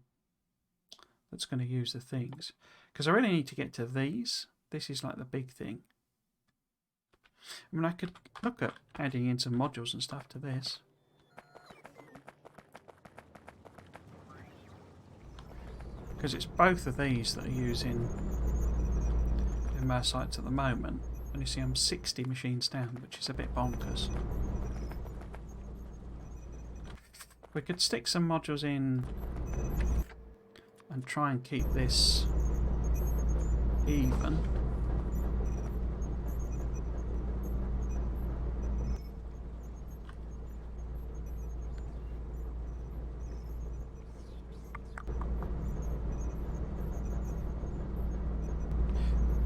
that's going to use the things. Because I really need to get to these. This is like the big thing. I mean, I could look at adding in some modules and stuff to this. Because it's both of these that are using Imersites at the moment, and you see I'm 60 machines down, which is a bit bonkers. We could stick some modules in and try and keep this even.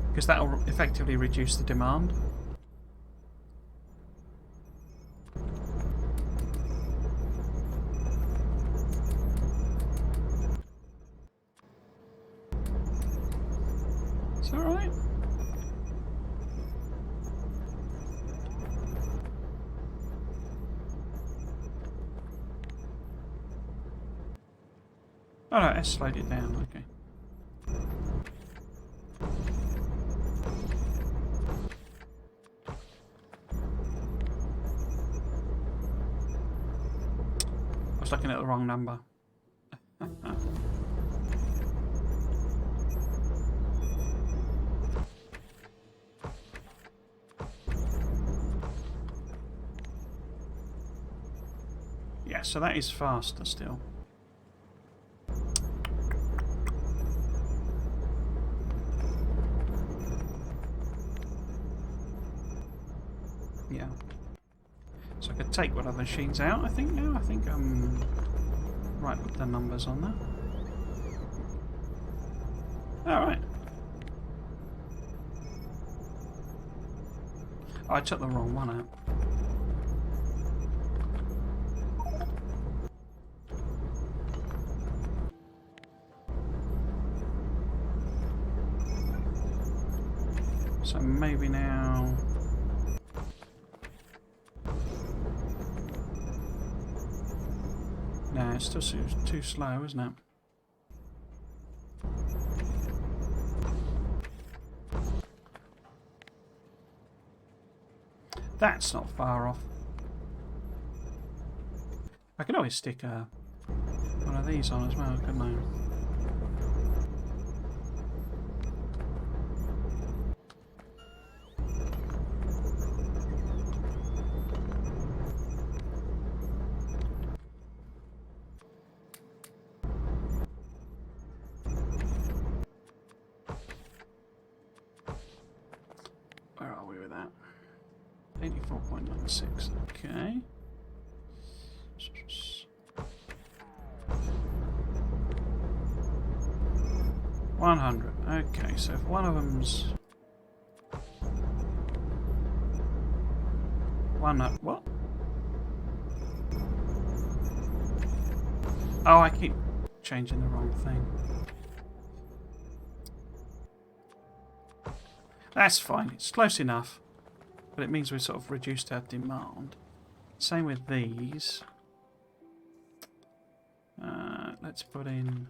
Because that will effectively reduce the demand. Is that right? Oh no, it slowed it down, okay. I was looking at the wrong number. Yeah, so that is faster still. Yeah. So I could take one of the machines out, I think now. I think I'm right with the numbers on that. Alright. Oh, I took the wrong one out. So maybe now... No, it's still too slow, isn't it? That's not far off. I could always stick one of these on as well, couldn't I? Where are we with that? 84.96, okay. 100, okay, so if one of them's... what? Oh, I keep changing the wrong thing. That's fine, it's close enough. But it means we've sort of reduced our demand. Same with these. Let's put in...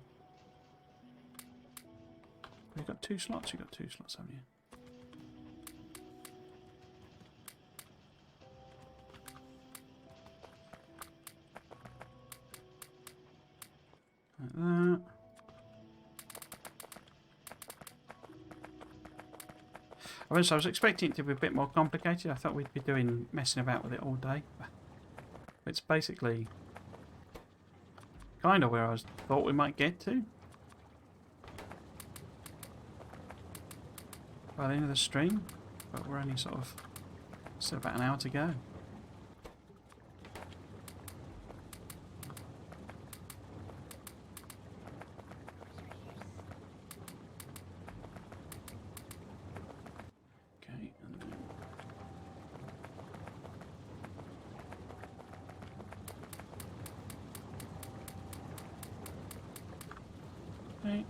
We've got 2 slots? You've got 2 slots, haven't you? Like that. I was expecting it to be a bit more complicated. I thought we'd be messing about with it all day. It's basically kind of where I thought we might get to by the end of the stream, but we're only sort of still about an hour to go. Okay.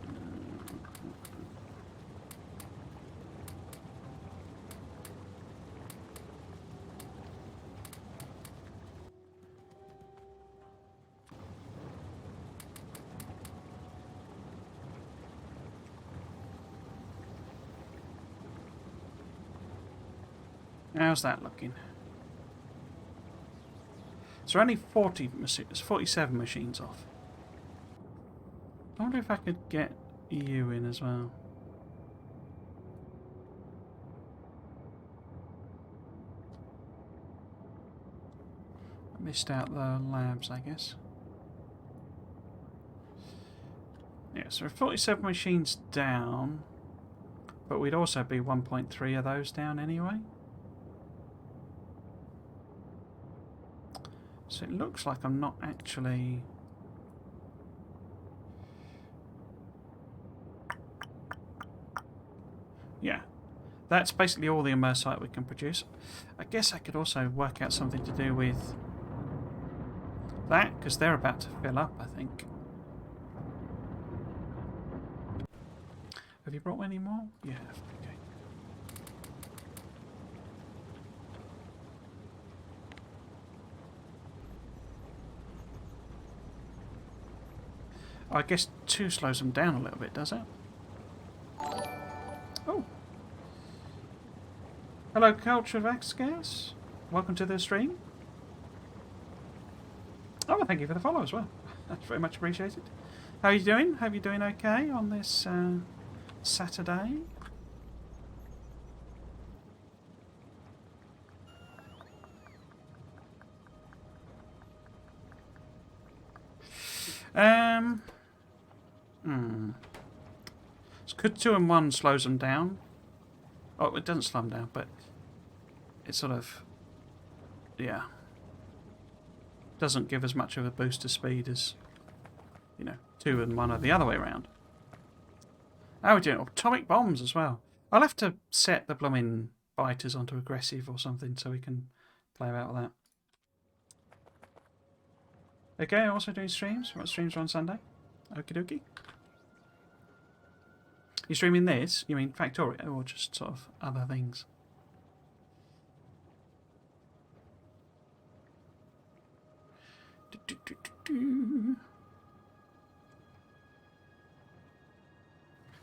How's that looking? So only 47 machines off. I wonder if I could get you in as well. Missed out the labs, I guess. Yeah, so we're 47 machines down, but we'd also be 1.3 of those down anyway. So it looks like I'm not actually... Yeah, that's basically all the Imersite we can produce. I guess I could also work out something to do with that, because they're about to fill up, I think. Have you brought any more? Yeah, okay. I guess 2 slows them down a little bit, does it? Oh. Hello, Culture Vasquez. Welcome to the stream. Oh, well, thank you for the follow as well. That's very much appreciated. How are you doing? Hope you're doing okay on this Saturday. So could 2 and 1 slows them down? Oh, it doesn't slow them down, but it sort of, yeah, doesn't give as much of a boost to speed as, you know, 2 and 1 are the other way around. How are we doing? Atomic bombs as well. I'll have to set the blooming biters onto aggressive or something so we can play about with that. Okay, also doing streams. What streams are on Sunday? Okie dokie. You streaming this? You mean Factorio or just sort of other things?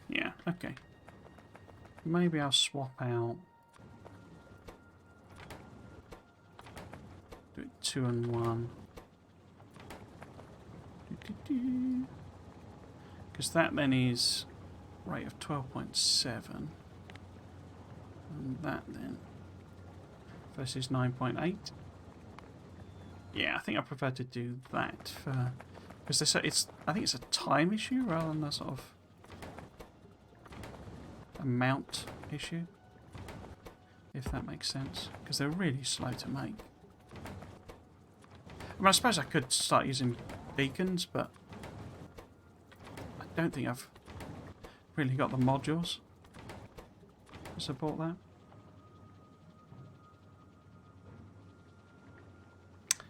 Yeah, okay. Maybe I'll swap out. Do it 2 and 1. Because that then is rate of 12.7. And that then versus 9.8. Yeah, I think I prefer to do that for, because it's, I think it's a time issue rather than a sort of amount issue, if that makes sense, because they're really slow to make. I mean, I suppose I could start using beacons, but I don't think I've really got the modules to support that.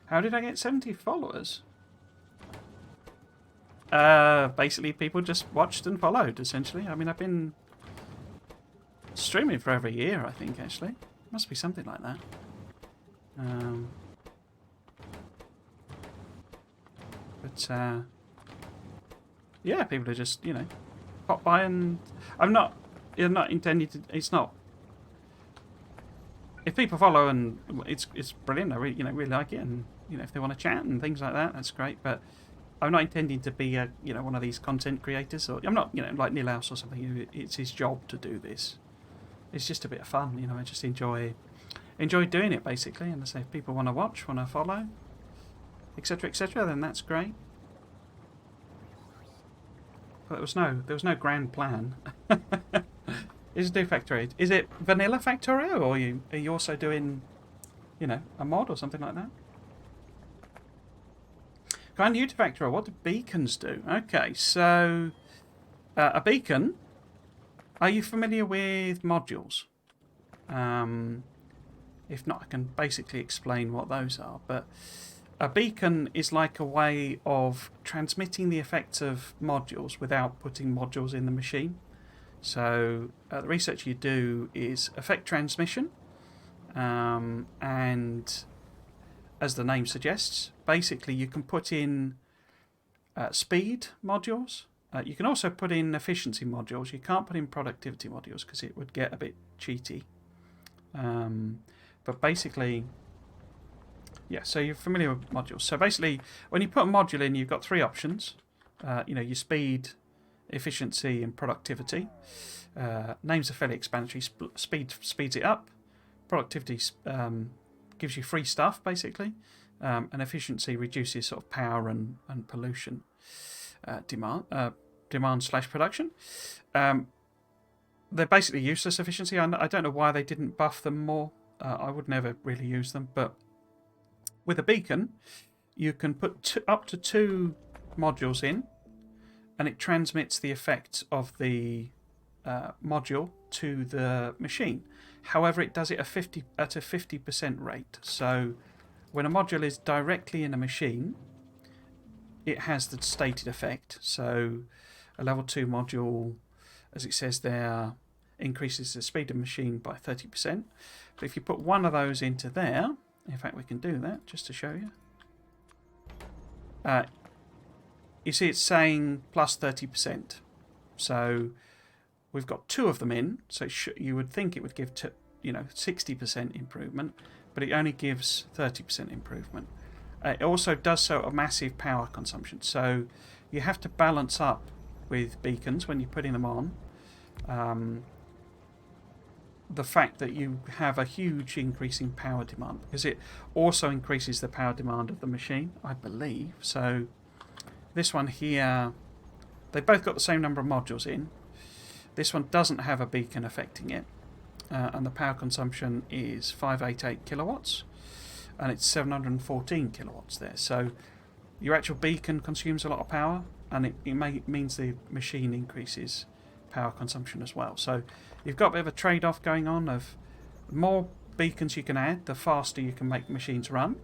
How did I get 70 followers? Basically people just watched and followed, essentially. I mean, I've been streaming for over a year, I think, actually. Must be something like that. Yeah, people are just, you know, pop by and you're not intending to, it's not, if people follow and it's brilliant, I really, you know, really like it, and, you know, if they want to chat and things like that, that's great, but I'm not intending to be a, you know, one of these content creators, or I'm not, you know, like Neil House or something. It's his job to do this. It's just a bit of fun, you know. I just enjoy doing it, basically. And I say, if people want to watch, want to follow, etc., then that's great. But there was no grand plan. Is it do Factorio? Is it vanilla Factorio, or are you also doing, you know, a mod or something like that? Kind of new to Factorio. What do beacons do? Okay, so a beacon. Are you familiar with modules? If not, I can basically explain what those are. But a beacon is like a way of transmitting the effects of modules without putting modules in the machine. So the research you do is effect transmission, and as the name suggests, basically you can put in speed modules. You can also put in efficiency modules. You can't put in productivity modules because it would get a bit cheaty. But basically, yeah, so you're familiar with modules. So basically, when you put a module in, you've got 3 options. You know, your speed, efficiency, and productivity. Names are fairly explanatory. Speed speeds it up. Productivity gives you free stuff, basically. and efficiency reduces sort of power and pollution demand slash production. They're basically useless efficiency. I don't know why they didn't buff them more. I would never really use them, but with a beacon, you can put up to 2 modules in, and it transmits the effects of the module to the machine. However, it does it at a 50% rate. So when a module is directly in a machine, it has the stated effect. So a level 2 module, as it says there, increases the speed of the machine by 30%. But if you put one of those into there, in fact we can do that just to show you. You see it's saying plus 30%. So we've got 2 of them in, so you would think it would give 60% improvement, but it only gives 30% improvement. It also does so at a massive power consumption, so you have to balance up with beacons when you're putting them on. The fact that you have a huge increase in power demand, because it also increases the power demand of the machine, I believe. So this one here, they've both got the same number of modules in. This one doesn't have a beacon affecting it, and the power consumption is 588 kilowatts, and it's 714 kilowatts there. So your actual beacon consumes a lot of power, and it means the machine increases power consumption as well. So you've got a bit of a trade-off going on of the more beacons you can add, the faster you can make machines run.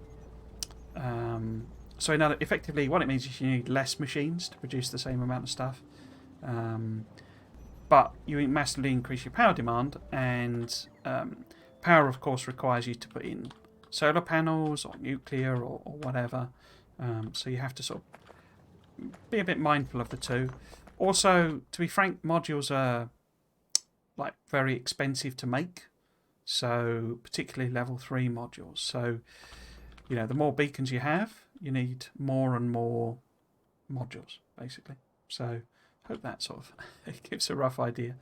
So effectively what it means is you need less machines to produce the same amount of stuff. But you massively increase your power demand, and power of course requires you to put in solar panels or nuclear or whatever. So you have to sort of be a bit mindful of the two. Also, to be frank, modules are like very expensive to make, so particularly level 3 modules. So the more beacons you have, you need more and more modules basically. So hope that sort of gives a rough idea.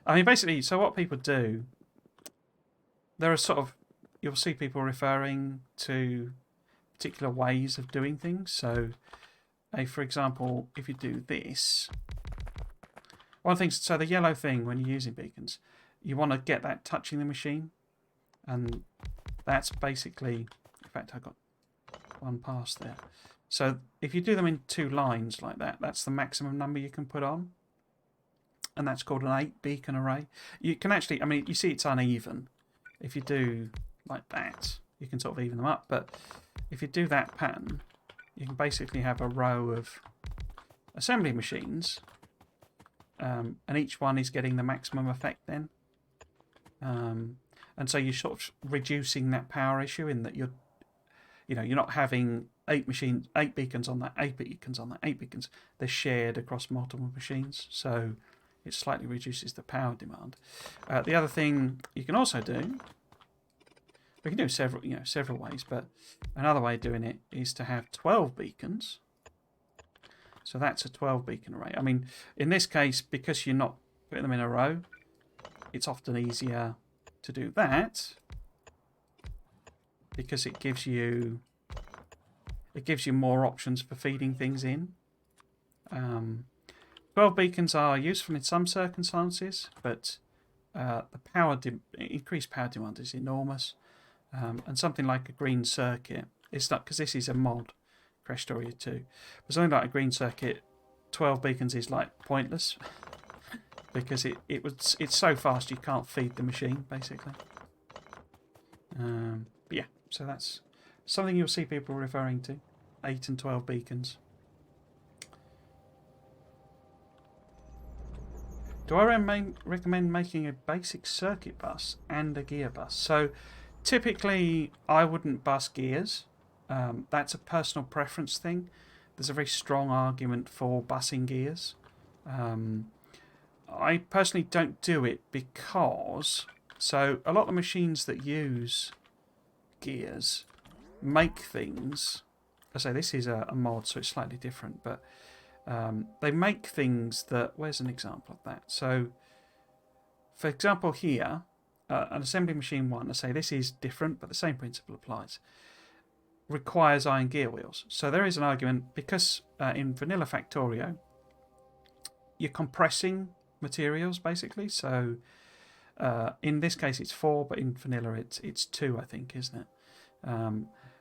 I mean, basically, so what people do, there are sort of, you'll see people referring to particular ways of doing things. So for example, if you do this, one thing, so the yellow thing when you're using beacons, you want to get that touching the machine, and that's basically, in fact I got one past there. So if you do them in 2 lines like that, that's the maximum number you can put on, and that's called an 8 beacon array. You can actually, I mean, you see it's uneven. If you do like that, you can sort of even them up, but if you do that pattern, you can basically have a row of assembly machines, and each one is getting the maximum effect then. And so you're sort of reducing that power issue in that you're not having 8 beacons on that, 8 beacons on that, 8 beacons. They're shared across multiple machines, so it slightly reduces the power demand. The other thing you can also do, we can do several ways, but another way of doing it is to have 12 beacons. So that's a 12 beacon array. I mean, in this case, because you're not putting them in a row, it's often easier to do that because it gives you more options for feeding things in. 12 beacons are useful in some circumstances, but the increased power demand is enormous. And something like a green circuit, it's not, because this is a mod, Krastorio 2, but something like a green circuit, 12 beacons is like pointless because it's so fast you can't feed the machine basically. But yeah, so that's something you'll see people referring to, 8 and 12 beacons. Do I recommend making a basic circuit bus and a gear bus? So typically I wouldn't bus gears. That's a personal preference thing. There's a very strong argument for busing gears. I personally don't do it because, so a lot of the machines that use gears make things, I say this is a mod so it's slightly different, but they make things that, where's an example of that? So for example here, an assembly machine 1, I say this is different but the same principle applies. requires iron gear wheels. So there is an argument, because in vanilla Factorio, you're compressing materials basically. So in this case it's 4, but in vanilla it's 2, I think, isn't it?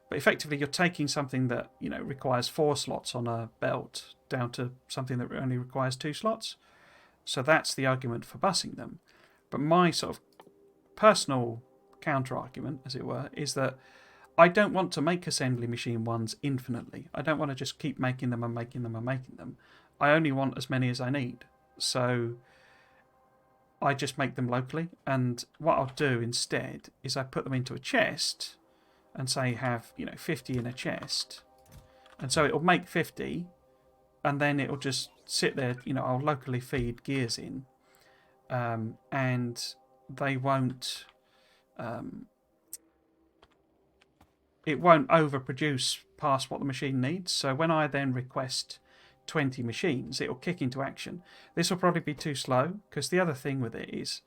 But effectively you're taking something that requires 4 slots on a belt down to something that only requires 2 slots. So that's the argument for busing them. But my sort of personal counter argument, as it were, is that I don't want to make assembly machine ones infinitely. I don't want to just keep making them and making them and making them. I only want as many as I need. So I just make them locally. And what I'll do instead is I put them into a chest and say have 50 in a chest. And so it'll make 50, and then it'll just sit there. I'll locally feed gears in, and they won't. It won't overproduce past what the machine needs. So when I then request 20 machines, it'll kick into action. This will probably be too slow, because the other thing with it is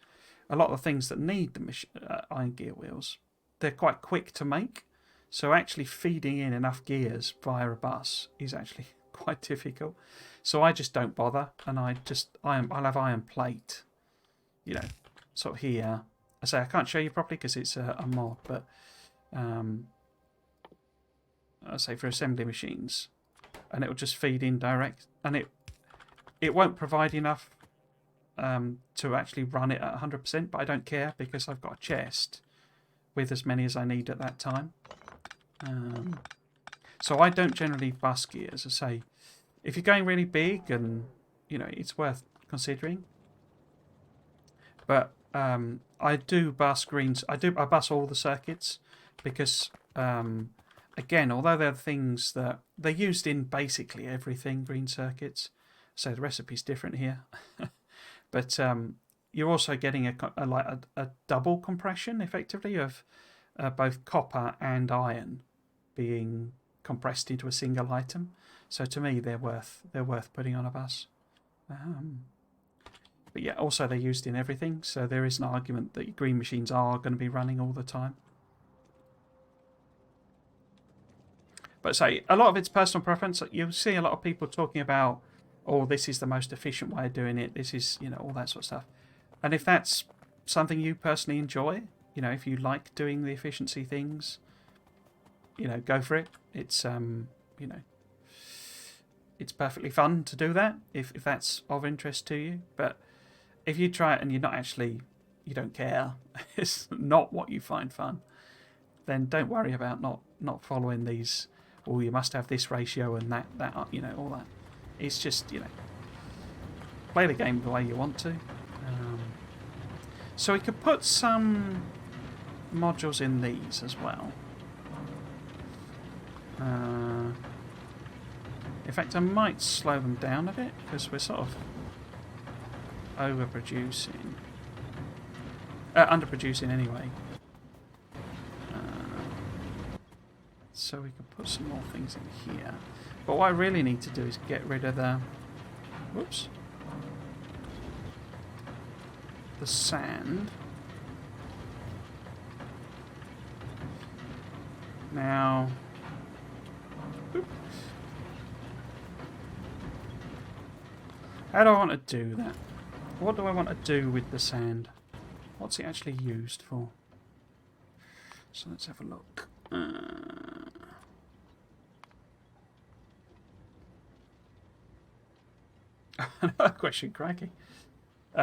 a lot of the things that need the iron gear wheels, they're quite quick to make. So actually feeding in enough gears via a bus is actually quite difficult. So I just don't bother, and I'll have iron plate, sort of here. I say I can't show you properly because it's a mod, but I say for assembly machines, and it will just feed in direct, and it won't provide enough to actually run it at 100%. But I don't care, because I've got a chest with as many as I need at that time. So I don't generally bus gears. I say if you're going really big, and it's worth considering. But I do bus greens. I bus all the circuits, because again, although they're things that they're used in basically everything, green circuits, so the recipe's different here. But you're also getting a double compression, effectively, of both copper and iron being compressed into a single item. So to me, they're worth putting on a bus. But yeah, also they're used in everything, so there is an argument that green machines are going to be running all the time. But say a lot of it's personal preference. You'll see a lot of people talking about, oh, this is the most efficient way of doing it. This is, all that sort of stuff. And if that's something you personally enjoy, if you like doing the efficiency things, go for it. It's it's perfectly fun to do that if that's of interest to you. But if you try it and you don't care, it's not what you find fun, then don't worry about not following these. Oh, you must have this ratio and that all that. It's just play the game the way you want to. So we could put some modules in these as well. In fact, I might slow them down a bit, because we're sort of overproducing. Underproducing anyway. So we can put some more things in here. But what I really need to do is get rid of the... Whoops. The sand. Now... Whoop. How do I want to do that? What do I want to do with the sand? What's it actually used for? So let's have a look. Another question, crikey. So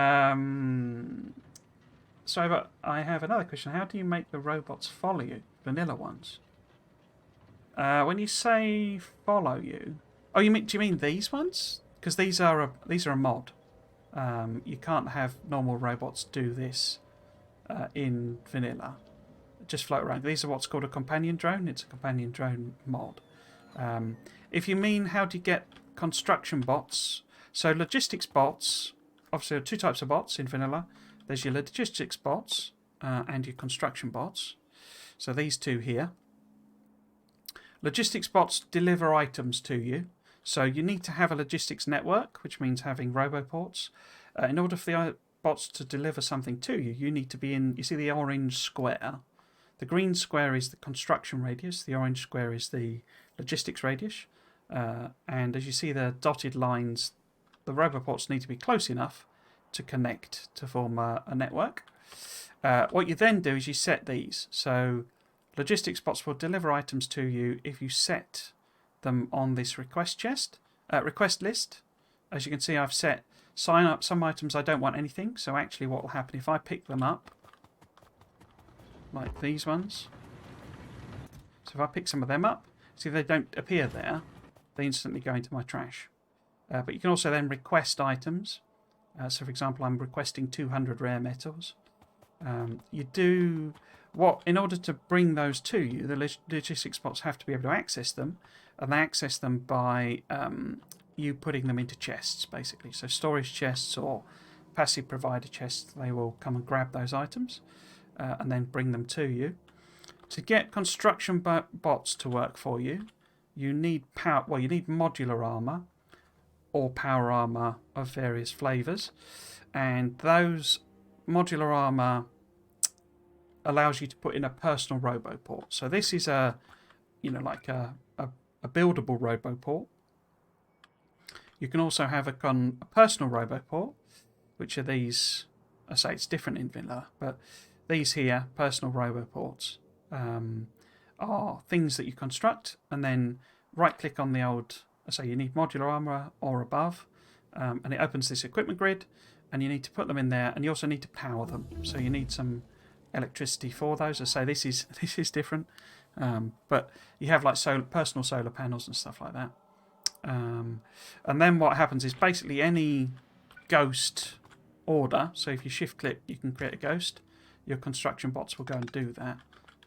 I have another question. How do you make the robots follow you? Vanilla ones. When you say follow you, do you mean these ones? Because these are a mod. You can't have normal robots do this in vanilla. Just float around. These are what's called a companion drone. It's a companion drone mod. If you mean how do you get construction bots, so logistics bots, obviously there are 2 types of bots in vanilla. There's your logistics bots and your construction bots. So these 2 here. Logistics bots deliver items to you. So you need to have a logistics network, which means having roboports. In order for the bots to deliver something to you, you need to be in, you see the orange square? The green square is the construction radius. The orange square is the logistics radius. And as you see the dotted lines, the roboports need to be close enough to connect to form a network. What you then do is you set these. So logistics bots will deliver items to you if you set them on this request list. As you can see, I've set sign up some items I don't want anything. So actually what will happen if I pick them up, like these ones. So if I pick some of them up, see if they don't appear there, they instantly go into my trash. But you can also then request items. So for example, I'm requesting 200 rare metals. In order to bring those to you, the logistics bots have to be able to access them, and they access them by you putting them into chests, basically. So storage chests or passive provider chests, they will come and grab those items and then bring them to you. To get construction bots to work for you, you need you need modular armor or power armor of various flavors, and those modular armor allows you to put in a personal roboport. So this is like a buildable roboport. You can also have a personal roboport, which are these. I say it's different in vanilla, but these here, personal roboports, are things that you construct and then right-click on the old. I say you need modular armor or above, and it opens this equipment grid, and you need to put them in there, and you also need to power them. So you need some electricity for those. I say this is different, but you have like personal solar panels and stuff like that. And then what happens is basically any ghost order. So if you shift click, you can create a ghost. Your construction bots will go and do that.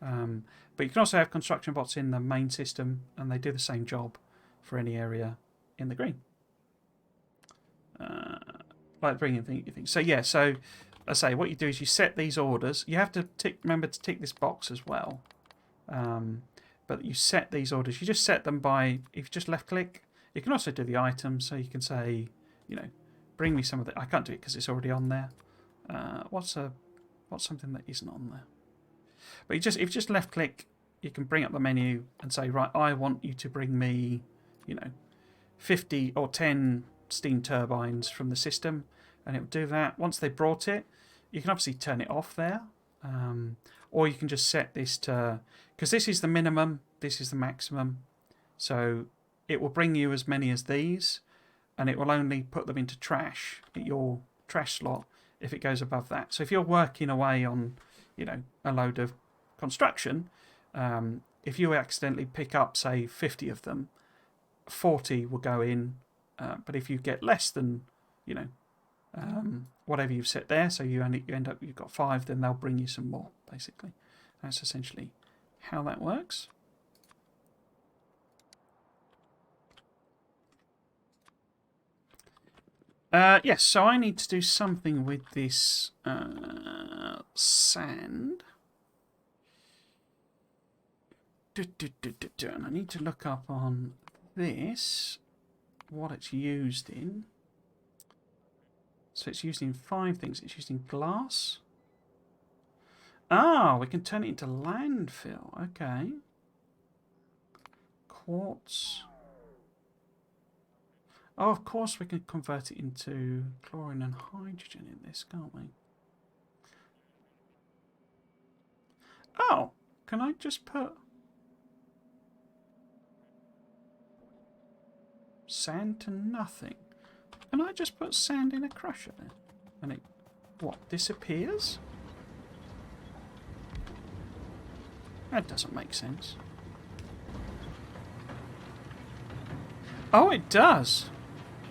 But you can also have construction bots in the main system, and they do the same job for any area in the green. Like bringing things. So yeah, so I say what you do is you set these orders. You have to remember to tick this box as well. But you set these orders. You just set them by, if you just left click, you can also do the items. So you can say, bring me some of the. I can't do it because it's already on there. What's something that isn't on there? But if you just left click, you can bring up the menu and say, right, I want you to bring me, 50 or 10 steam turbines from the system, and it will do that. Once they brought it, you can obviously turn it off there, or you can just set this to, because this is the minimum, this is the maximum, so it will bring you as many as these, and it will only put them into trash at your trash slot if it goes above that. So if you're working away on, a load of construction, if you accidentally pick up, say, 50 of them, 40 will go in, but if you get less than, whatever you've set there, so you've got 5, then they'll bring you some more, basically. That's essentially how that works. Yes, so I need to do something with this sand. And I need to look up on this what it's used in. So it's used in 5 things. It's used in glass. Ah, we can turn it into landfill. Okay. Quartz. Oh, of course we can convert it into chlorine and hydrogen in this, can't we? Oh, can I just put sand to nothing? Can I just put sand in a crusher then? And it, what, disappears? That doesn't make sense. Oh, it does.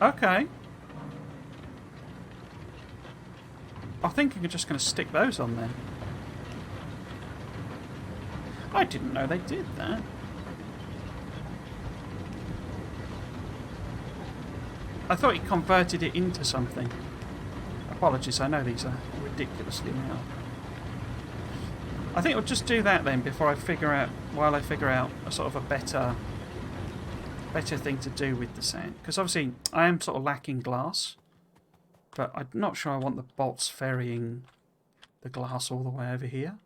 Okay. I think I'm just going to stick those on then. I didn't know they did that. I thought he converted it into something. Apologies, I know these are ridiculously loud. I think I'll just do that then while I figure out a sort of a better thing to do with the sand. Because obviously I am sort of lacking glass, but I'm not sure I want the bots ferrying the glass all the way over here.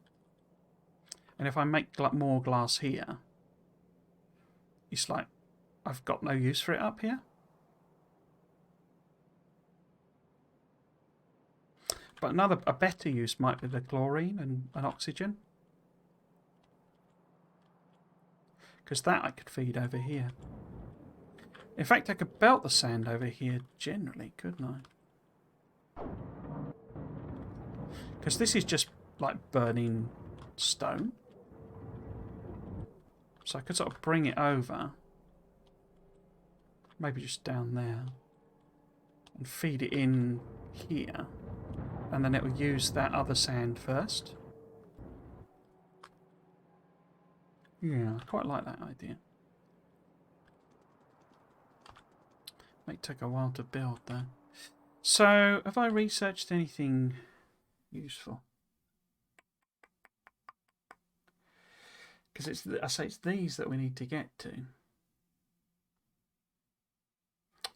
And if I make more glass here, it's like I've got no use for it up here. But a better use might be the chlorine and oxygen. Because that I could feed over here. In fact, I could belt the sand over here generally, couldn't I? Because this is just like burning stone. So I could sort of bring it over. Maybe just down there. And feed it in here. And then it will use that other sand first. Yeah, I quite like that idea. Might take a while to build though. So, have I researched anything useful? Because I say it's these that we need to get to.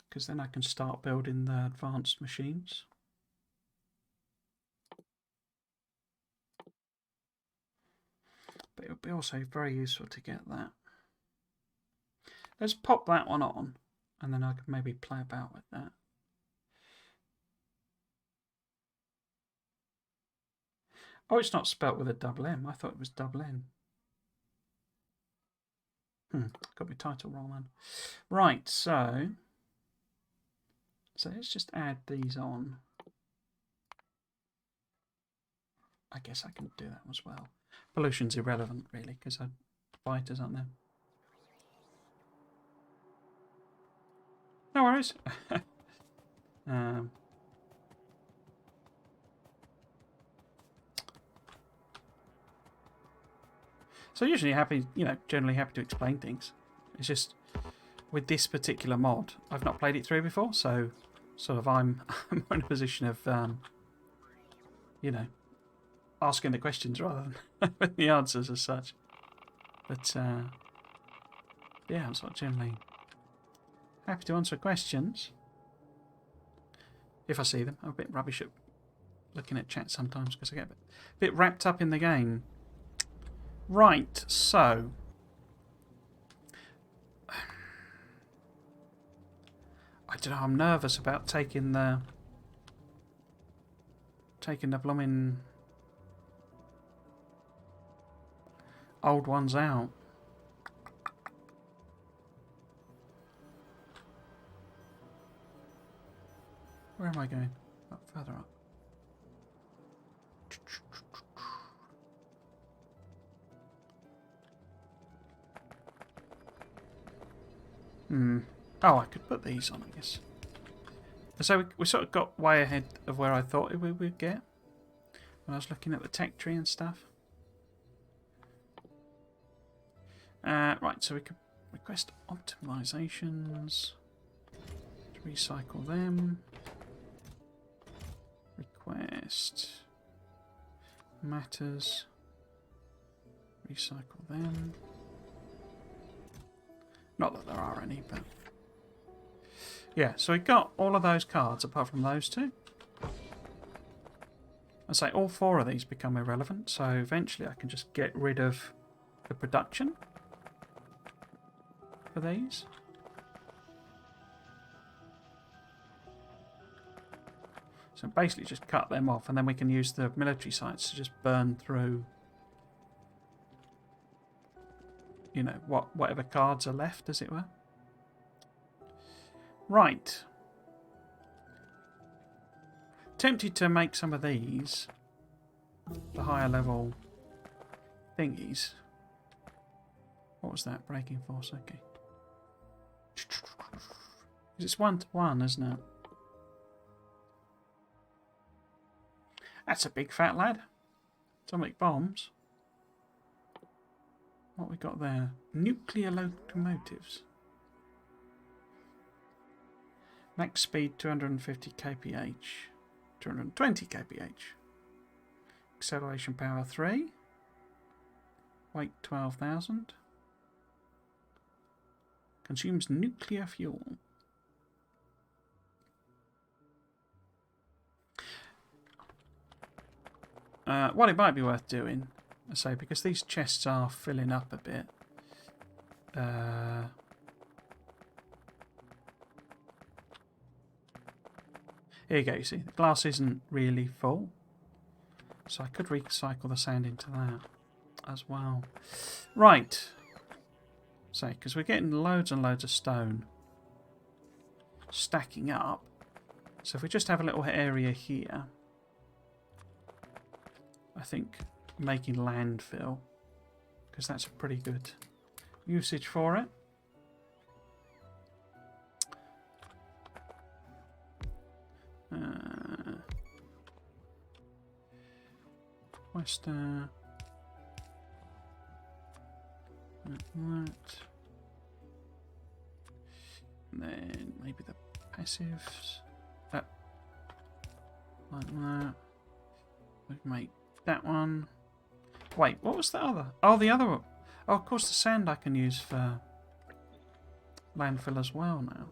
Because then I can start building the advanced machines. But it would be also very useful to get that. Let's pop that one on, and then I can maybe play about with that. Oh, it's not spelt with a double M. I thought it was double N. Got my title wrong then. Right, so let's just add these on. I guess I can do that as well. Pollution's irrelevant, really, because fighters aren't there. No worries. So usually generally happy to explain things. It's just with this particular mod, I've not played it through before, so sort of I'm in a position of asking the questions rather than the answers as such. But yeah, I'm sort of generally happy to answer questions if I see them. I'm a bit rubbish at looking at chat sometimes because I get a bit wrapped up in the game. Right, so I don't know. I'm nervous about taking the blooming old ones out. Where am I going? Up further up. Oh, I could put these on, I guess. So we sort of got way ahead of where I thought we would get when I was looking at the tech tree and stuff. Right, so we could request optimizations. Recycle them. Request matters. Recycle them. Not that there are any, but yeah. So we got all of those cards apart from those two. I say all four of these become irrelevant, so eventually I can just get rid of the production for these. So basically just cut them off, and then we can use the military sites to just burn through, whatever cards are left, as it were. Right. Tempted to make some of these the higher level thingies. What was that? Braking force, okay. It's 1-to-1, isn't it? That's a big fat lad. Atomic bombs. What we got there? Nuclear locomotives. Max speed 250 kph. 220 kph. Acceleration power 3. Weight 12,000. Consumes nuclear fuel. What it might be worth doing I say, because these chests are filling up a bit. Here you go, you see, the glass isn't really full. So I could recycle the sand into that as well. Right. So, because we're getting loads and loads of stone stacking up. So if we just have a little area here, I think making landfill, because that's a pretty good usage for it. Western. Like that. And then maybe the passives. Like that. We can make that one. Wait, what was the other? Oh, the other one. Oh, of course, the sand I can use for landfill as well now.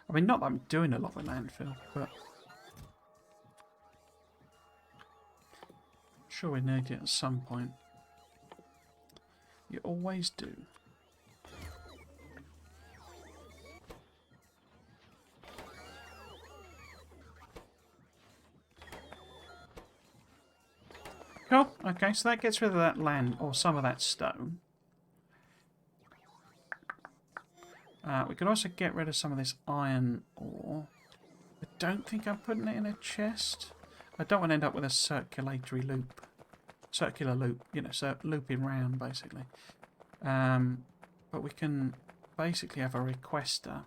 I mean, not that I'm doing a lot with landfill, but I'm sure we need it at some point. You always do. Cool. Okay, so that gets rid of that land, or some of that stone. We could also get rid of some of this iron ore. I don't think I'm putting it in a chest. I don't want to end up with a circulatory loop. Circular loop, you know, so looping round, basically. But we can basically have a requester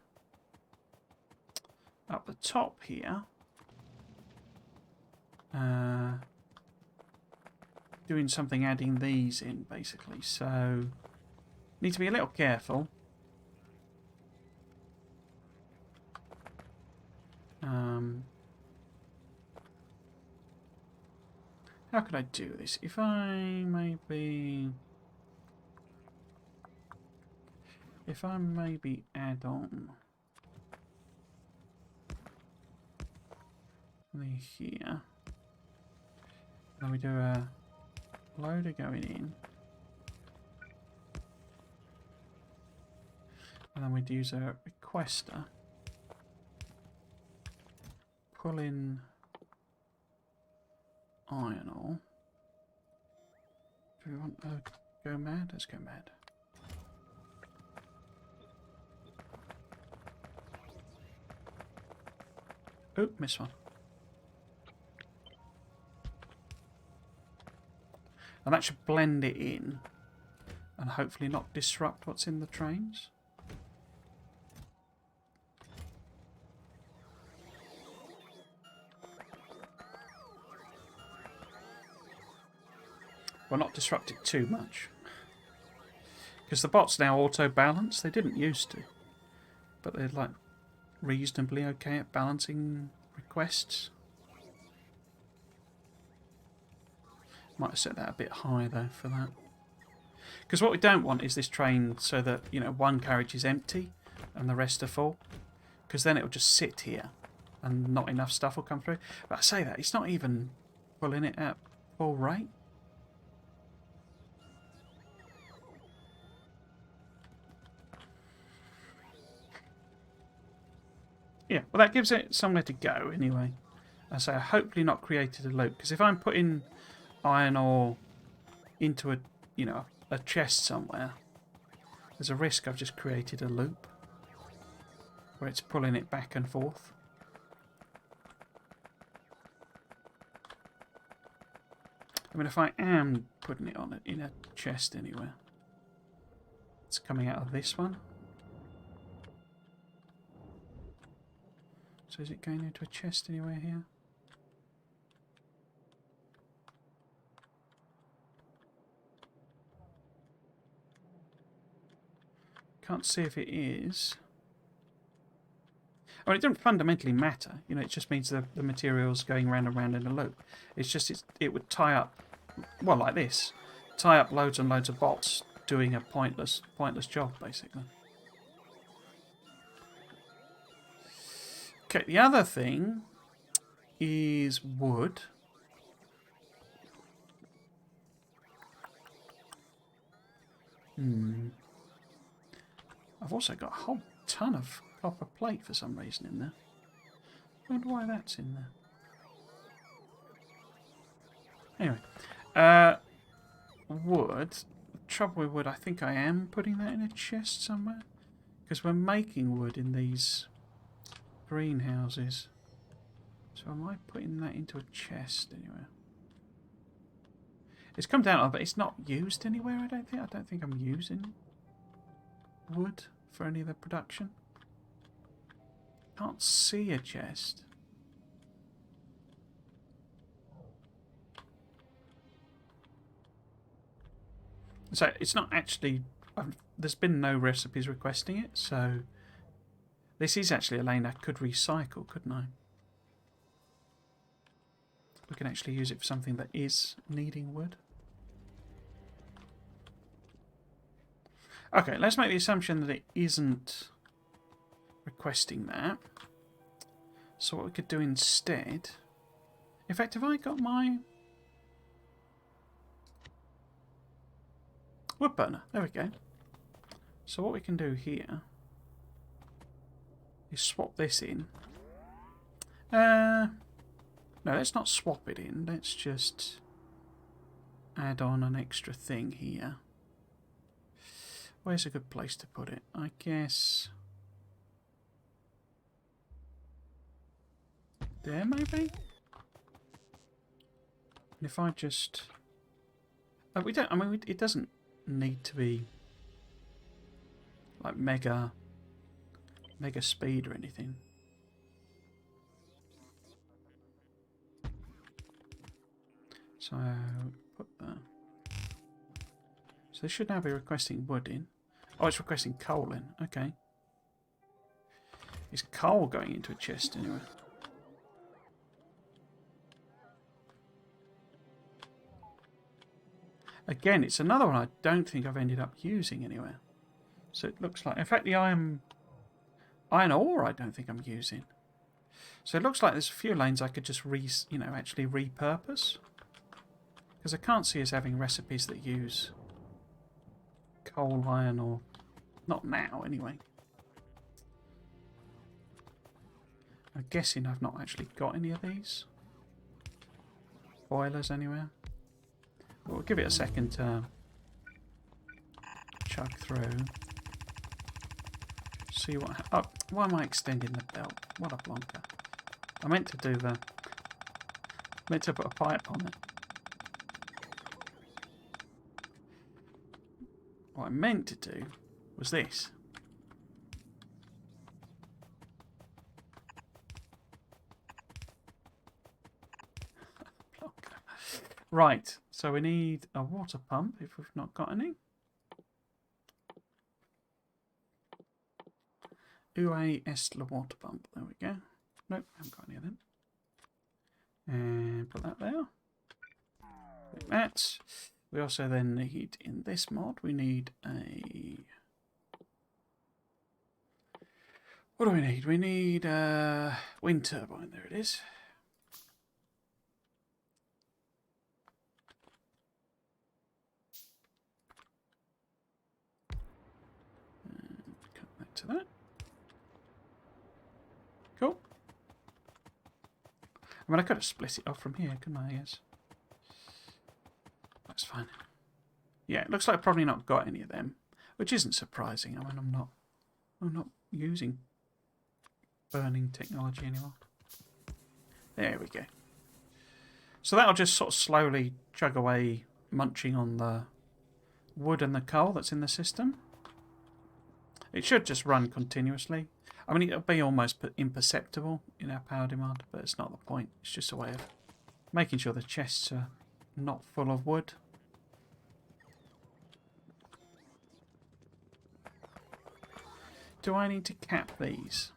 up the top here. Doing something, adding these in, basically. So, need to be a little careful. How could I do this? If I maybe add on here, then we do a loader going in, and then we'd use a requester, pull in iron ore. Do we want to go mad? Let's go mad. Oop, missed one. And that should blend it in and hopefully not disrupt what's in the trains. Well, not disrupt it too much. Because the bots now auto-balance. They didn't used to. But they're like reasonably okay at balancing requests. Might have set that a bit high though for that. Because what we don't want is this train so that, you know, one carriage is empty and the rest are full. Because then it will just sit here and not enough stuff will come through. But I say that, it's not even pulling it at full rate. Yeah, well that gives it somewhere to go anyway. I say I hopefully not created a loop, because if I'm putting iron ore into a, you know, a chest somewhere, there's a risk I've just created a loop where it's pulling it back and forth. I mean, if I am putting it on in a chest anywhere, it's coming out of this one. So is it going into a chest anywhere here? Can't see if it is. I mean, it doesn't fundamentally matter. You know, it just means the material's going round and round in a loop. It's just it would tie up, well, like this. Tie up loads and loads of bots doing a pointless job, basically. Okay, the other thing is wood. I've also got a whole ton of copper plate for some reason in there. I wonder why that's in there. Anyway, wood. The trouble with wood, I think I am putting that in a chest somewhere. Because we're making wood in these greenhouses. So am I putting that into a chest anywhere? It's come down, but it's not used anywhere, I don't think. I don't think I'm using wood for any of the production. Can't see a chest. So it's not actually... there's been no recipes requesting it, so... This is actually a lane I could recycle, couldn't I? We can actually use it for something that is needing wood. Okay, let's make the assumption that it isn't requesting that. So what we could do instead... In fact, have I got my... wood burner? There we go. So what we can do here is swap this in. No, let's not swap it in. Let's just add on an extra thing here. Where's a good place to put it? I guess... there, maybe? And if I just... we don't... I mean, it doesn't need to be... like mega speed or anything. So put that. So this should now be requesting wood in. Oh, it's requesting coal in. Okay. Is coal going into a chest anyway? Again, it's another one I don't think I've ended up using anywhere. So it looks like... in fact, the iron ore I don't think I'm using. So it looks like there's a few lanes I could just actually repurpose. Because I can't see us having recipes that use coal, iron, or... not now, anyway. I'm guessing I've not actually got any of these. Boilers anywhere. We'll give it a second to chug through. See what... oh, why am I extending the belt? What a blonker. I meant to do the... meant to put a pipe on it. What I meant to do was this. Right, so we need a water pump if we've not got any. Ue est la water pump. There we go. Nope, haven't got any of them. And put that there. Like that. We also then need, in this mod, we need a... what do we need? We need a wind turbine. There it is. And cut that to that. Cool. I mean, I could have split it off from here, couldn't I? Yes. That's fine. Yeah, it looks like I've probably not got any of them, which isn't surprising. I mean, I'm not using burning technology anymore. There we go. So that'll just sort of slowly chug away, munching on the wood and the coal that's in the system. It should just run continuously. I mean, it'll be almost imperceptible in our power demand, but it's not the point. It's just a way of making sure the chests are not full of wood. Do I need to cap these?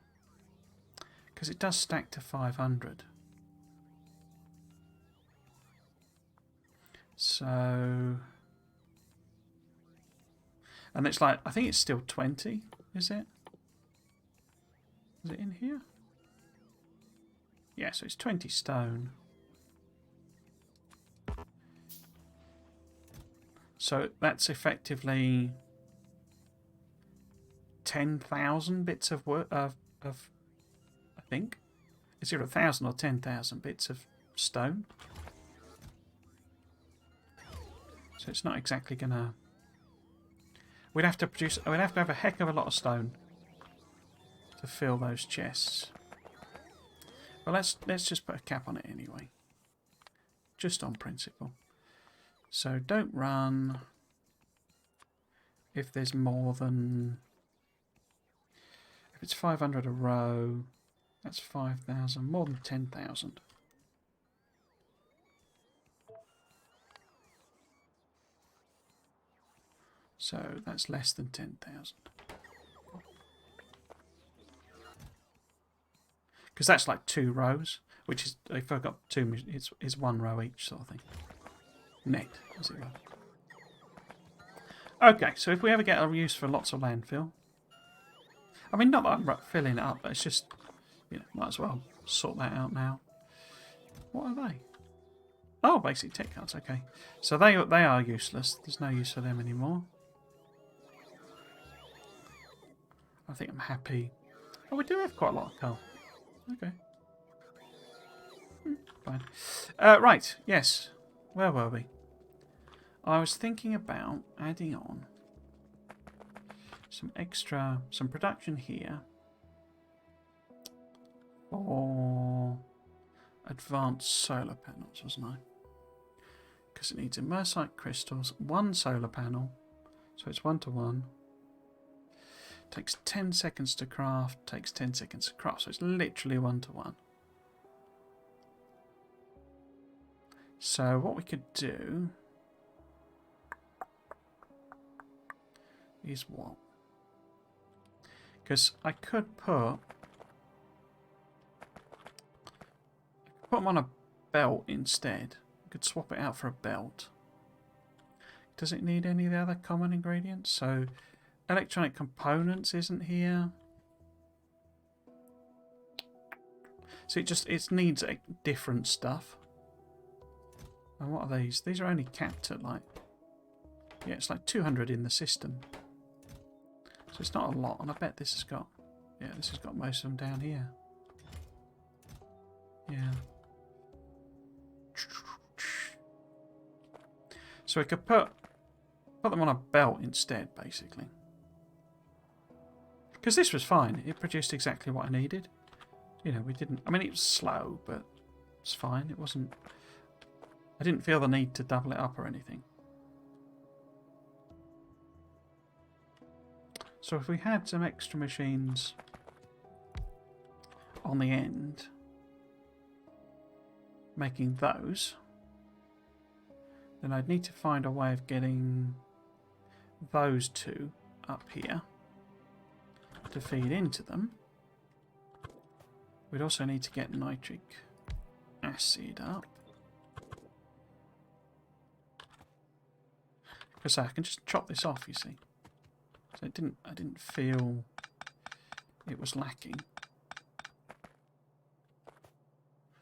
Because it does stack to 500. So... and it's like, I think it's still 20, is it? Is it in here? Yeah, so it's 20 stone. So that's effectively 10,000 bits of work of I think. It's either 1,000 or 10,000 bits of stone. So it's not exactly gonna. We'd have to produce. We'd have to have a heck of a lot of stone to fill those chests. Well, let's just put a cap on it anyway, just on principle. So don't run if there's more than. If it's 500 a row, that's 5,000. More than 10,000. So that's less than 10,000. Because that's like 2 rows, which is, if I've got 2, it's 1 row each sort of thing. Net, as it were. Okay, so if we ever get a use for lots of landfill, I mean, not that I'm filling it up, but it's just, you know, might as well sort that out now. What are they? Oh, basic tech cards, okay. So they are useless. There's no use for them anymore. I think I'm happy. Oh, we do have quite a lot of coal. Okay. Fine. Right, yes. Where were we? I was thinking about adding on some production here for advanced solar panels, wasn't I? Because it needs Imersite crystals, 1 solar panel, so it's 1 to 1. Takes 10 seconds to craft, takes 10 seconds to craft, so it's literally 1 to 1. So what we could do is what? Because I could put them on a belt instead. I could swap it out for a belt. Does it need any of the other common ingredients? So electronic components isn't here. So it needs different stuff. And what are these? These are only capped at like, yeah, it's like 200 in the system. So it's not a lot, and I bet this has got, yeah, this has got most of them down here. Yeah. So we could put them on a belt instead, basically. Because this was fine. It produced exactly what I needed. You know, we didn't, I mean, it was slow, but it's fine. It wasn't, I didn't feel the need to double it up or anything. So if we had some extra machines on the end, making those, then I'd need to find a way of getting those 2 up here to feed into them. We'd also need to get nitric acid up. Because I can just chop this off, you see. So I didn't feel it was lacking.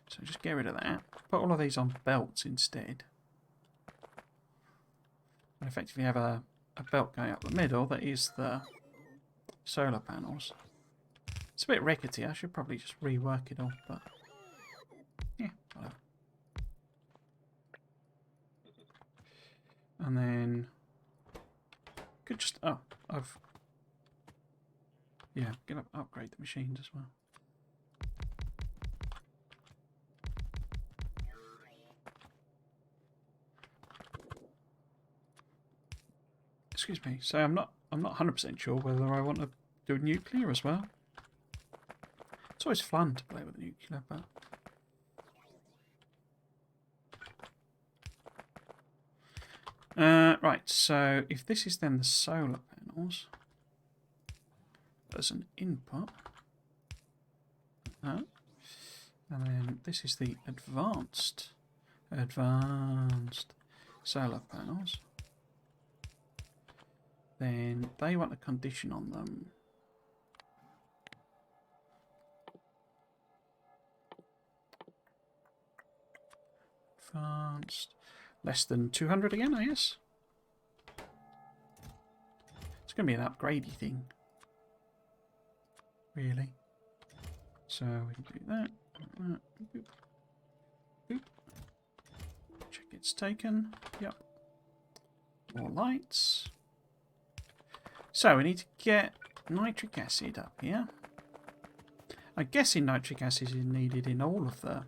So just get rid of that. Put all of these on belts instead. And effectively have a belt going up the middle that is the solar panels. It's a bit rickety. I should probably just rework it all, but yeah, whatever. And then could just yeah, gonna upgrade the machines as well. Excuse me. So I'm not 100% sure whether I want to do nuclear as well. It's always fun to play with nuclear, but right. So if this is then the solar panels as an input, and then this is the advanced solar panels. Then they want a condition on them. Advanced. Less than 200 again, I guess. It's going to be an upgradey thing. Really. So we can do that. Boop. Boop. Check it's taken. Yep. More lights. So we need to get nitric acid up here. I'm guessing nitric acid is needed in all of the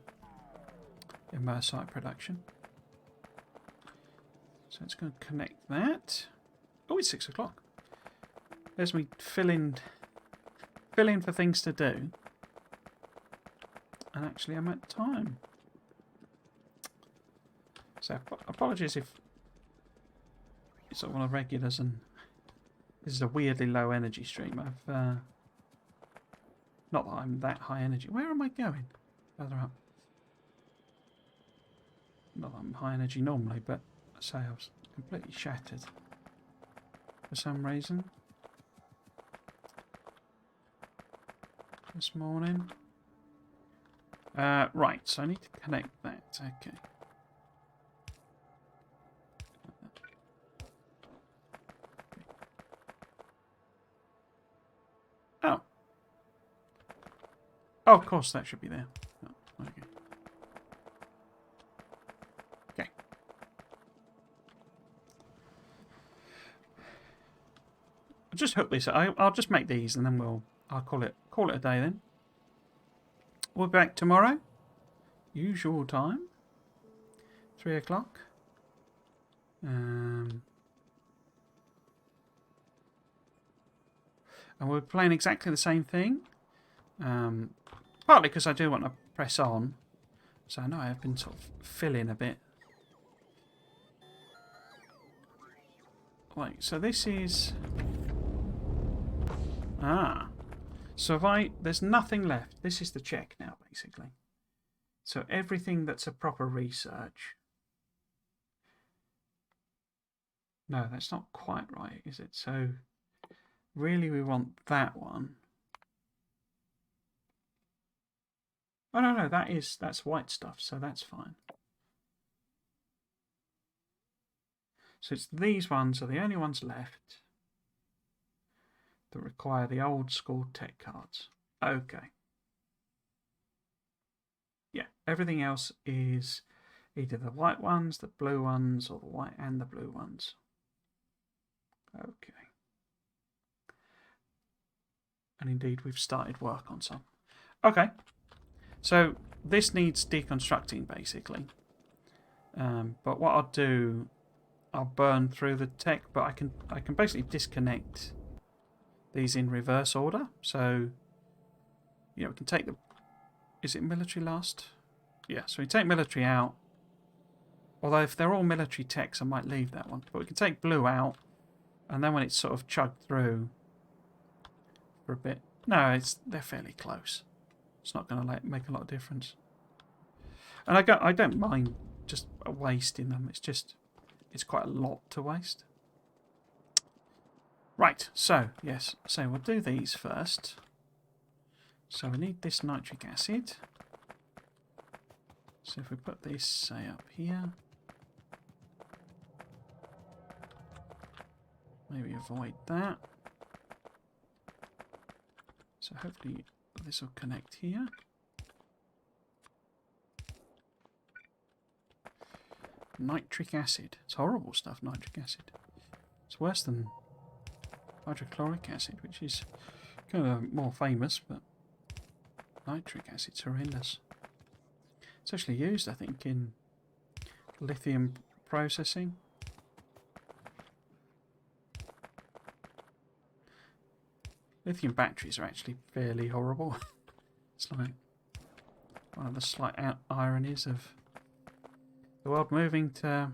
Imersite production. So it's going to connect that. Oh, it's 6 o'clock. There's me fill in for things to do. And actually I'm at time. So apologies if it's sort of one of the regulars and this is a weirdly low energy stream. I've not that I'm that high energy. Where am I going? Further up. Not that I'm high energy normally, but I say I was completely shattered for some reason this morning. Right, so I need to connect that. Okay. Oh. Oh, of course that should be there. Oh, okay. Okay. I'll just hook this. I'll just make these and then I'll call it a day then. We'll be back tomorrow. Usual time. 3 o'clock. And we're playing exactly the same thing. Partly because I do want to press on. So I know I've been sort of filling a bit. Right, so this is... Ah. So there's nothing left. This is the check now, basically. So everything that's a proper research. No, that's not quite right, is it? So really we want that one. Oh no, that's white stuff, so that's fine. So it's these ones are the only ones left that require the old school tech cards. Okay. Yeah, everything else is either the white ones, the blue ones, or the white and the blue ones. Okay. And indeed, we've started work on some. Okay. So this needs deconstructing, basically. But what I'll do, I'll burn through the tech, but I can basically disconnect these in reverse order. So, you know, we can take the... Is it military last? Yeah, so we take military out. Although if they're all military techs, I might leave that one. But we can take blue out, and then when it's sort of chugged through for a bit... No, they're fairly close. It's not going to make a lot of difference. And I don't mind just wasting them. It's quite a lot to waste. Right, so, yes. So we'll do these first. So we need this nitric acid. So if we put this, say, up here. Maybe avoid that. So hopefully this will connect here. Nitric acid. It's horrible stuff, nitric acid. It's worse than hydrochloric acid, which is kind of more famous, but nitric acid's horrendous. It's actually used, I think, in lithium processing. Lithium batteries are actually fairly horrible. It's like one of the slight ironies of the world moving to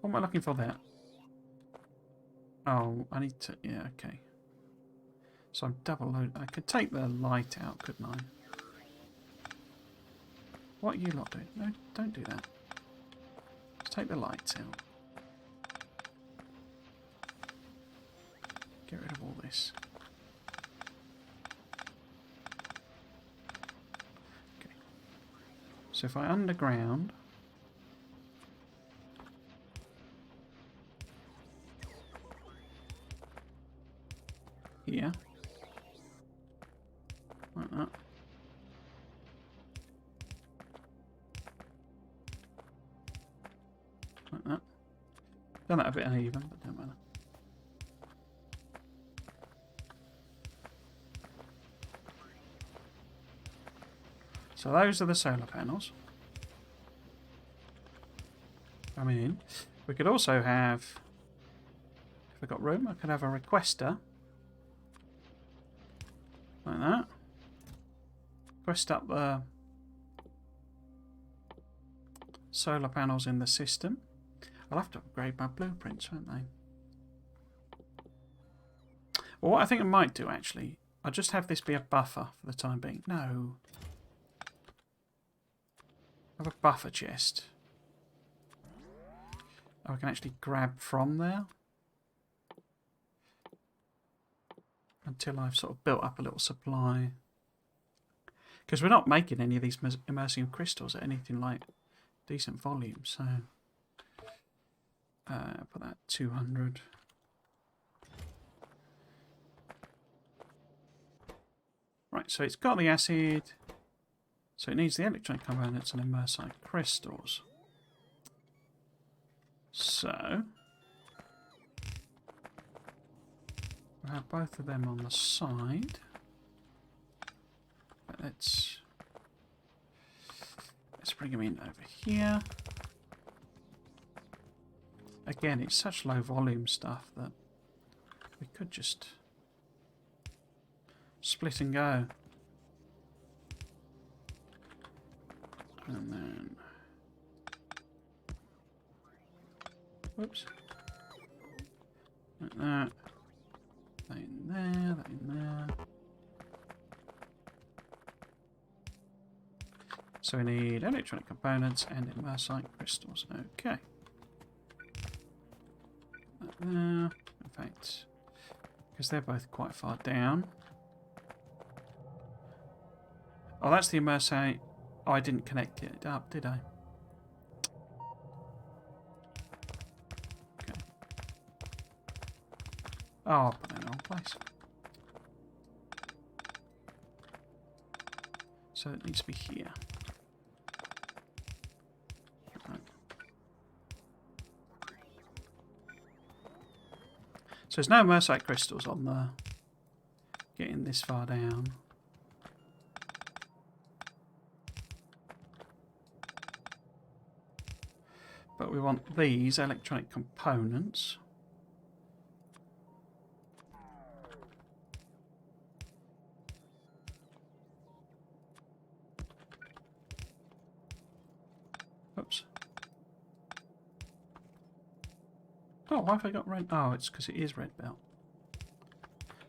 what am I looking for there? Oh, I need to... Yeah, okay. So I'm double loaded. I could take the light out, couldn't I? What are you lot doing? No, don't do that. Let's take the lights out. Get rid of all this. So if I underground... here. Like that. Like that. Done that a bit uneven, but don't matter. So those are the solar panels coming in. We could also have, if we've got room, I could have a requester. Like that. Request up the solar panels in the system. I'll have to upgrade my blueprints, won't I? Well, what I think I might do, actually, I'll just have this be a buffer for the time being. No. Have a buffer chest. Oh, I can actually grab from there. Until I've sort of built up a little supply. Because we're not making any of these immersive crystals at anything like decent volume, so... put that 200. Right, so it's got the acid. So it needs the electronic components and Imersite crystals. So we'll have both of them on the side. But let's bring them in over here. Again, it's such low volume stuff that we could just split and go. And then... whoops. Like that. That in there, that in there. So we need electronic components and Imersite crystals. Okay. That there. In fact, because they're both quite far down. Oh, that's the Imersite. Oh, I didn't connect it up, did I? Okay. Oh, I'll put that in the wrong place. So it needs to be here. Right. So there's no Imersite crystals on the getting this far down. But we want these electronic components. Oops. Oh, why have I got red? Oh, it's because it is red belt.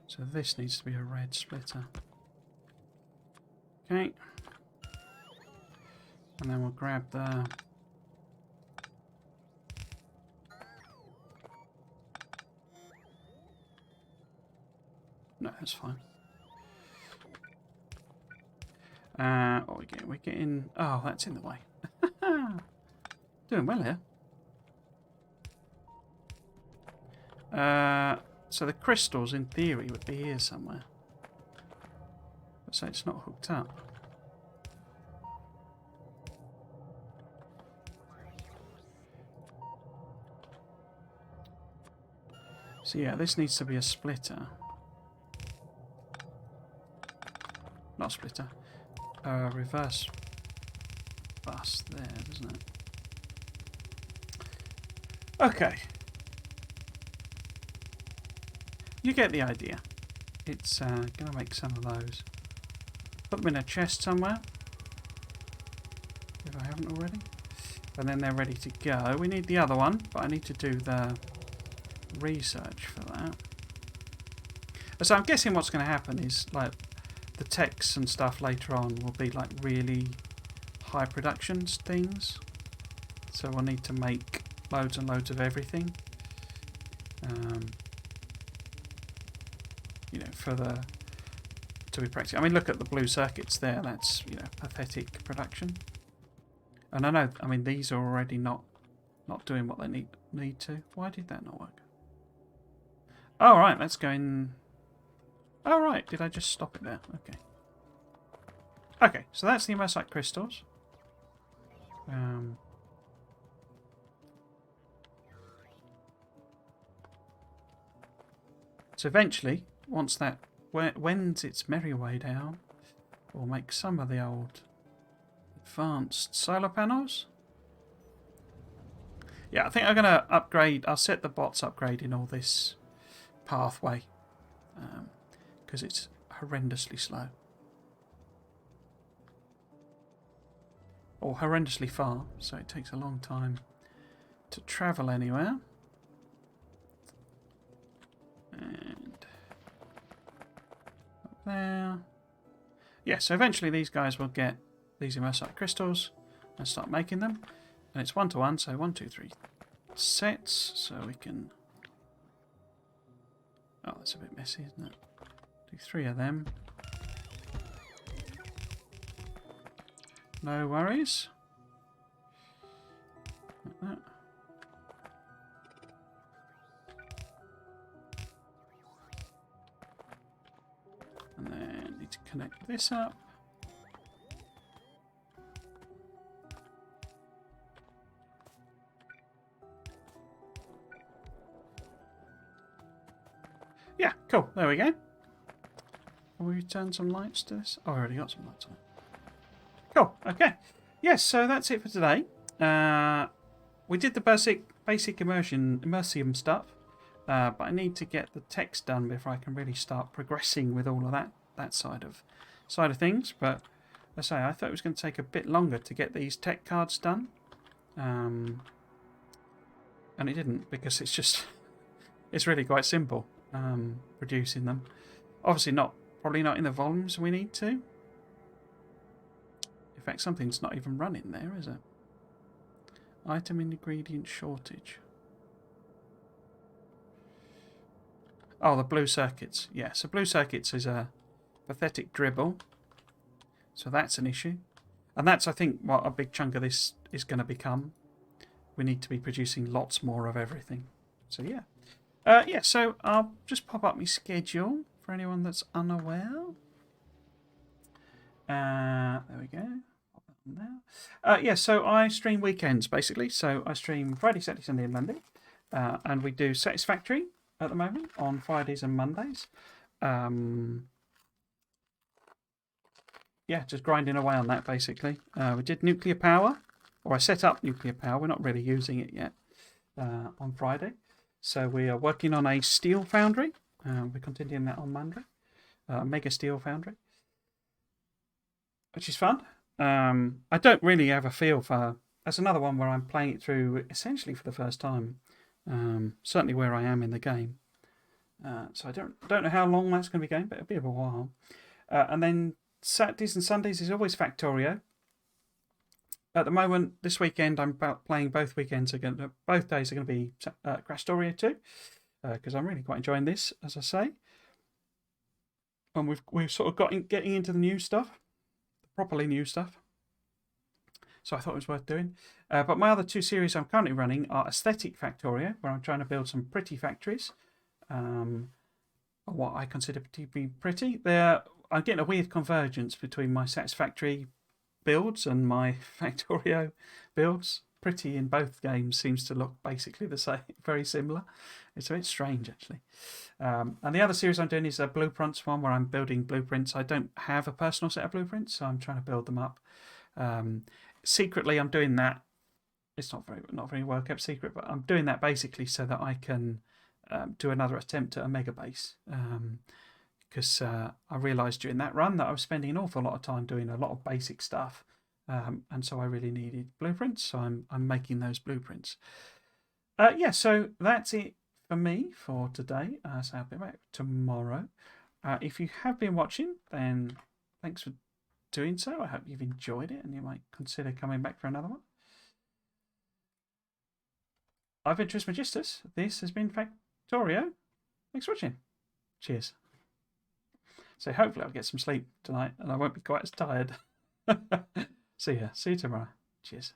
So this needs to be a red splitter. Okay. And then we'll grab the... No, that's fine. What are we getting? We're getting... Oh, that's in the way. Doing well here. So the crystals, in theory, would be here somewhere. But so it's not hooked up. So yeah, this needs to be a splitter. Not splitter. Reverse bus there, doesn't it? Okay. You get the idea. It's going to make some of those. Put them in a chest somewhere. If I haven't already. And then they're ready to go. We need the other one, but I need to do the research for that. So I'm guessing what's going to happen is like the texts and stuff later on will be like really high productions things. So we'll need to make loads and loads of everything. You know, for the to be practical. I mean, look at the blue circuits there. That's, you know, pathetic production. And I know, I mean, these are already not doing what they need to. Why did that not work? Oh, right, let's go in. Oh, right, did I just stop it there? Okay. Okay, so that's the Imersite crystals. So eventually, once that wends its merry way down, we'll make some of the old advanced solar panels. Yeah, I think I'm going to upgrade. I'll set the bots upgrading all this pathway because it's horrendously slow. Or horrendously far, so it takes a long time to travel anywhere. And up there. Yeah, so eventually these guys will get these Imersite crystals and start making them. And it's 1-to-1, so 1, 2, 3 sets, so we can... Oh, that's a bit messy, isn't it? Do 3 of them. No worries. Like that. And then need to connect this up. Yeah, cool. There we go. Can we turn some lights to this? Oh, I already got some lights on. Cool. Okay. Yes, so that's it for today. We did the basic immersium stuff, but I need to get the text done before I can really start progressing with all of that side of things. But as I say, I thought it was going to take a bit longer to get these tech cards done, and it didn't because it's really quite simple producing them. Obviously probably not in the volumes we need to. In fact, something's not even running there, is it? Item ingredient shortage. Oh, the blue circuits. Yeah, so blue circuits is a pathetic dribble. So that's an issue. And that's, I think, what a big chunk of this is going to become. We need to be producing lots more of everything. So, yeah. Yeah, so I'll just pop up my schedule for anyone that's unaware. There we go. Yeah, so I stream weekends basically. So I stream Friday, Saturday, Sunday, and Monday, and we do Satisfactory at the moment on Fridays and Mondays. Yeah, just grinding away on that basically. We did nuclear power, or I set up nuclear power. We're not really using it yet on Friday, so we are working on a steel foundry. We're continuing that on Monday, mega steel foundry, which is fun. I don't really have a feel for. That's another one where I'm playing it through essentially for the first time. Certainly where I am in the game. So I don't know how long that's going to be going, but it'll be a while. And then Saturdays and Sundays is always Factorio. At the moment, this weekend I'm playing both weekends. Both days are going to be Krastorio too, because I'm really quite enjoying this, as I say. And we've sort of getting into the new stuff. Properly new stuff, so I thought it was worth doing. But my other 2 series I'm currently running are Aesthetic Factorio, where I'm trying to build some pretty factories, what I consider to be pretty. I'm getting a weird convergence between my Satisfactory builds and my Factorio builds. Pretty in both games seems to look basically the same, very similar. It's a bit strange actually. And the other series I'm doing is a blueprints one where I'm building blueprints. I don't have a personal set of blueprints, so I'm trying to build them up. Secretly, I'm doing that. It's not very well kept secret, but I'm doing that basically so that I can do another attempt at a mega base. Because I realised during that run that I was spending an awful lot of time doing a lot of basic stuff. And so I really needed blueprints, so I'm making those blueprints. Yeah, so that's it for me for today. So I'll be back tomorrow. If you have been watching, then thanks for doing so. I hope you've enjoyed it and you might consider coming back for another one. I've been Trismegistus. This has been Factorio. Thanks for watching. Cheers. So hopefully I'll get some sleep tonight and I won't be quite as tired. See you tomorrow. Cheers.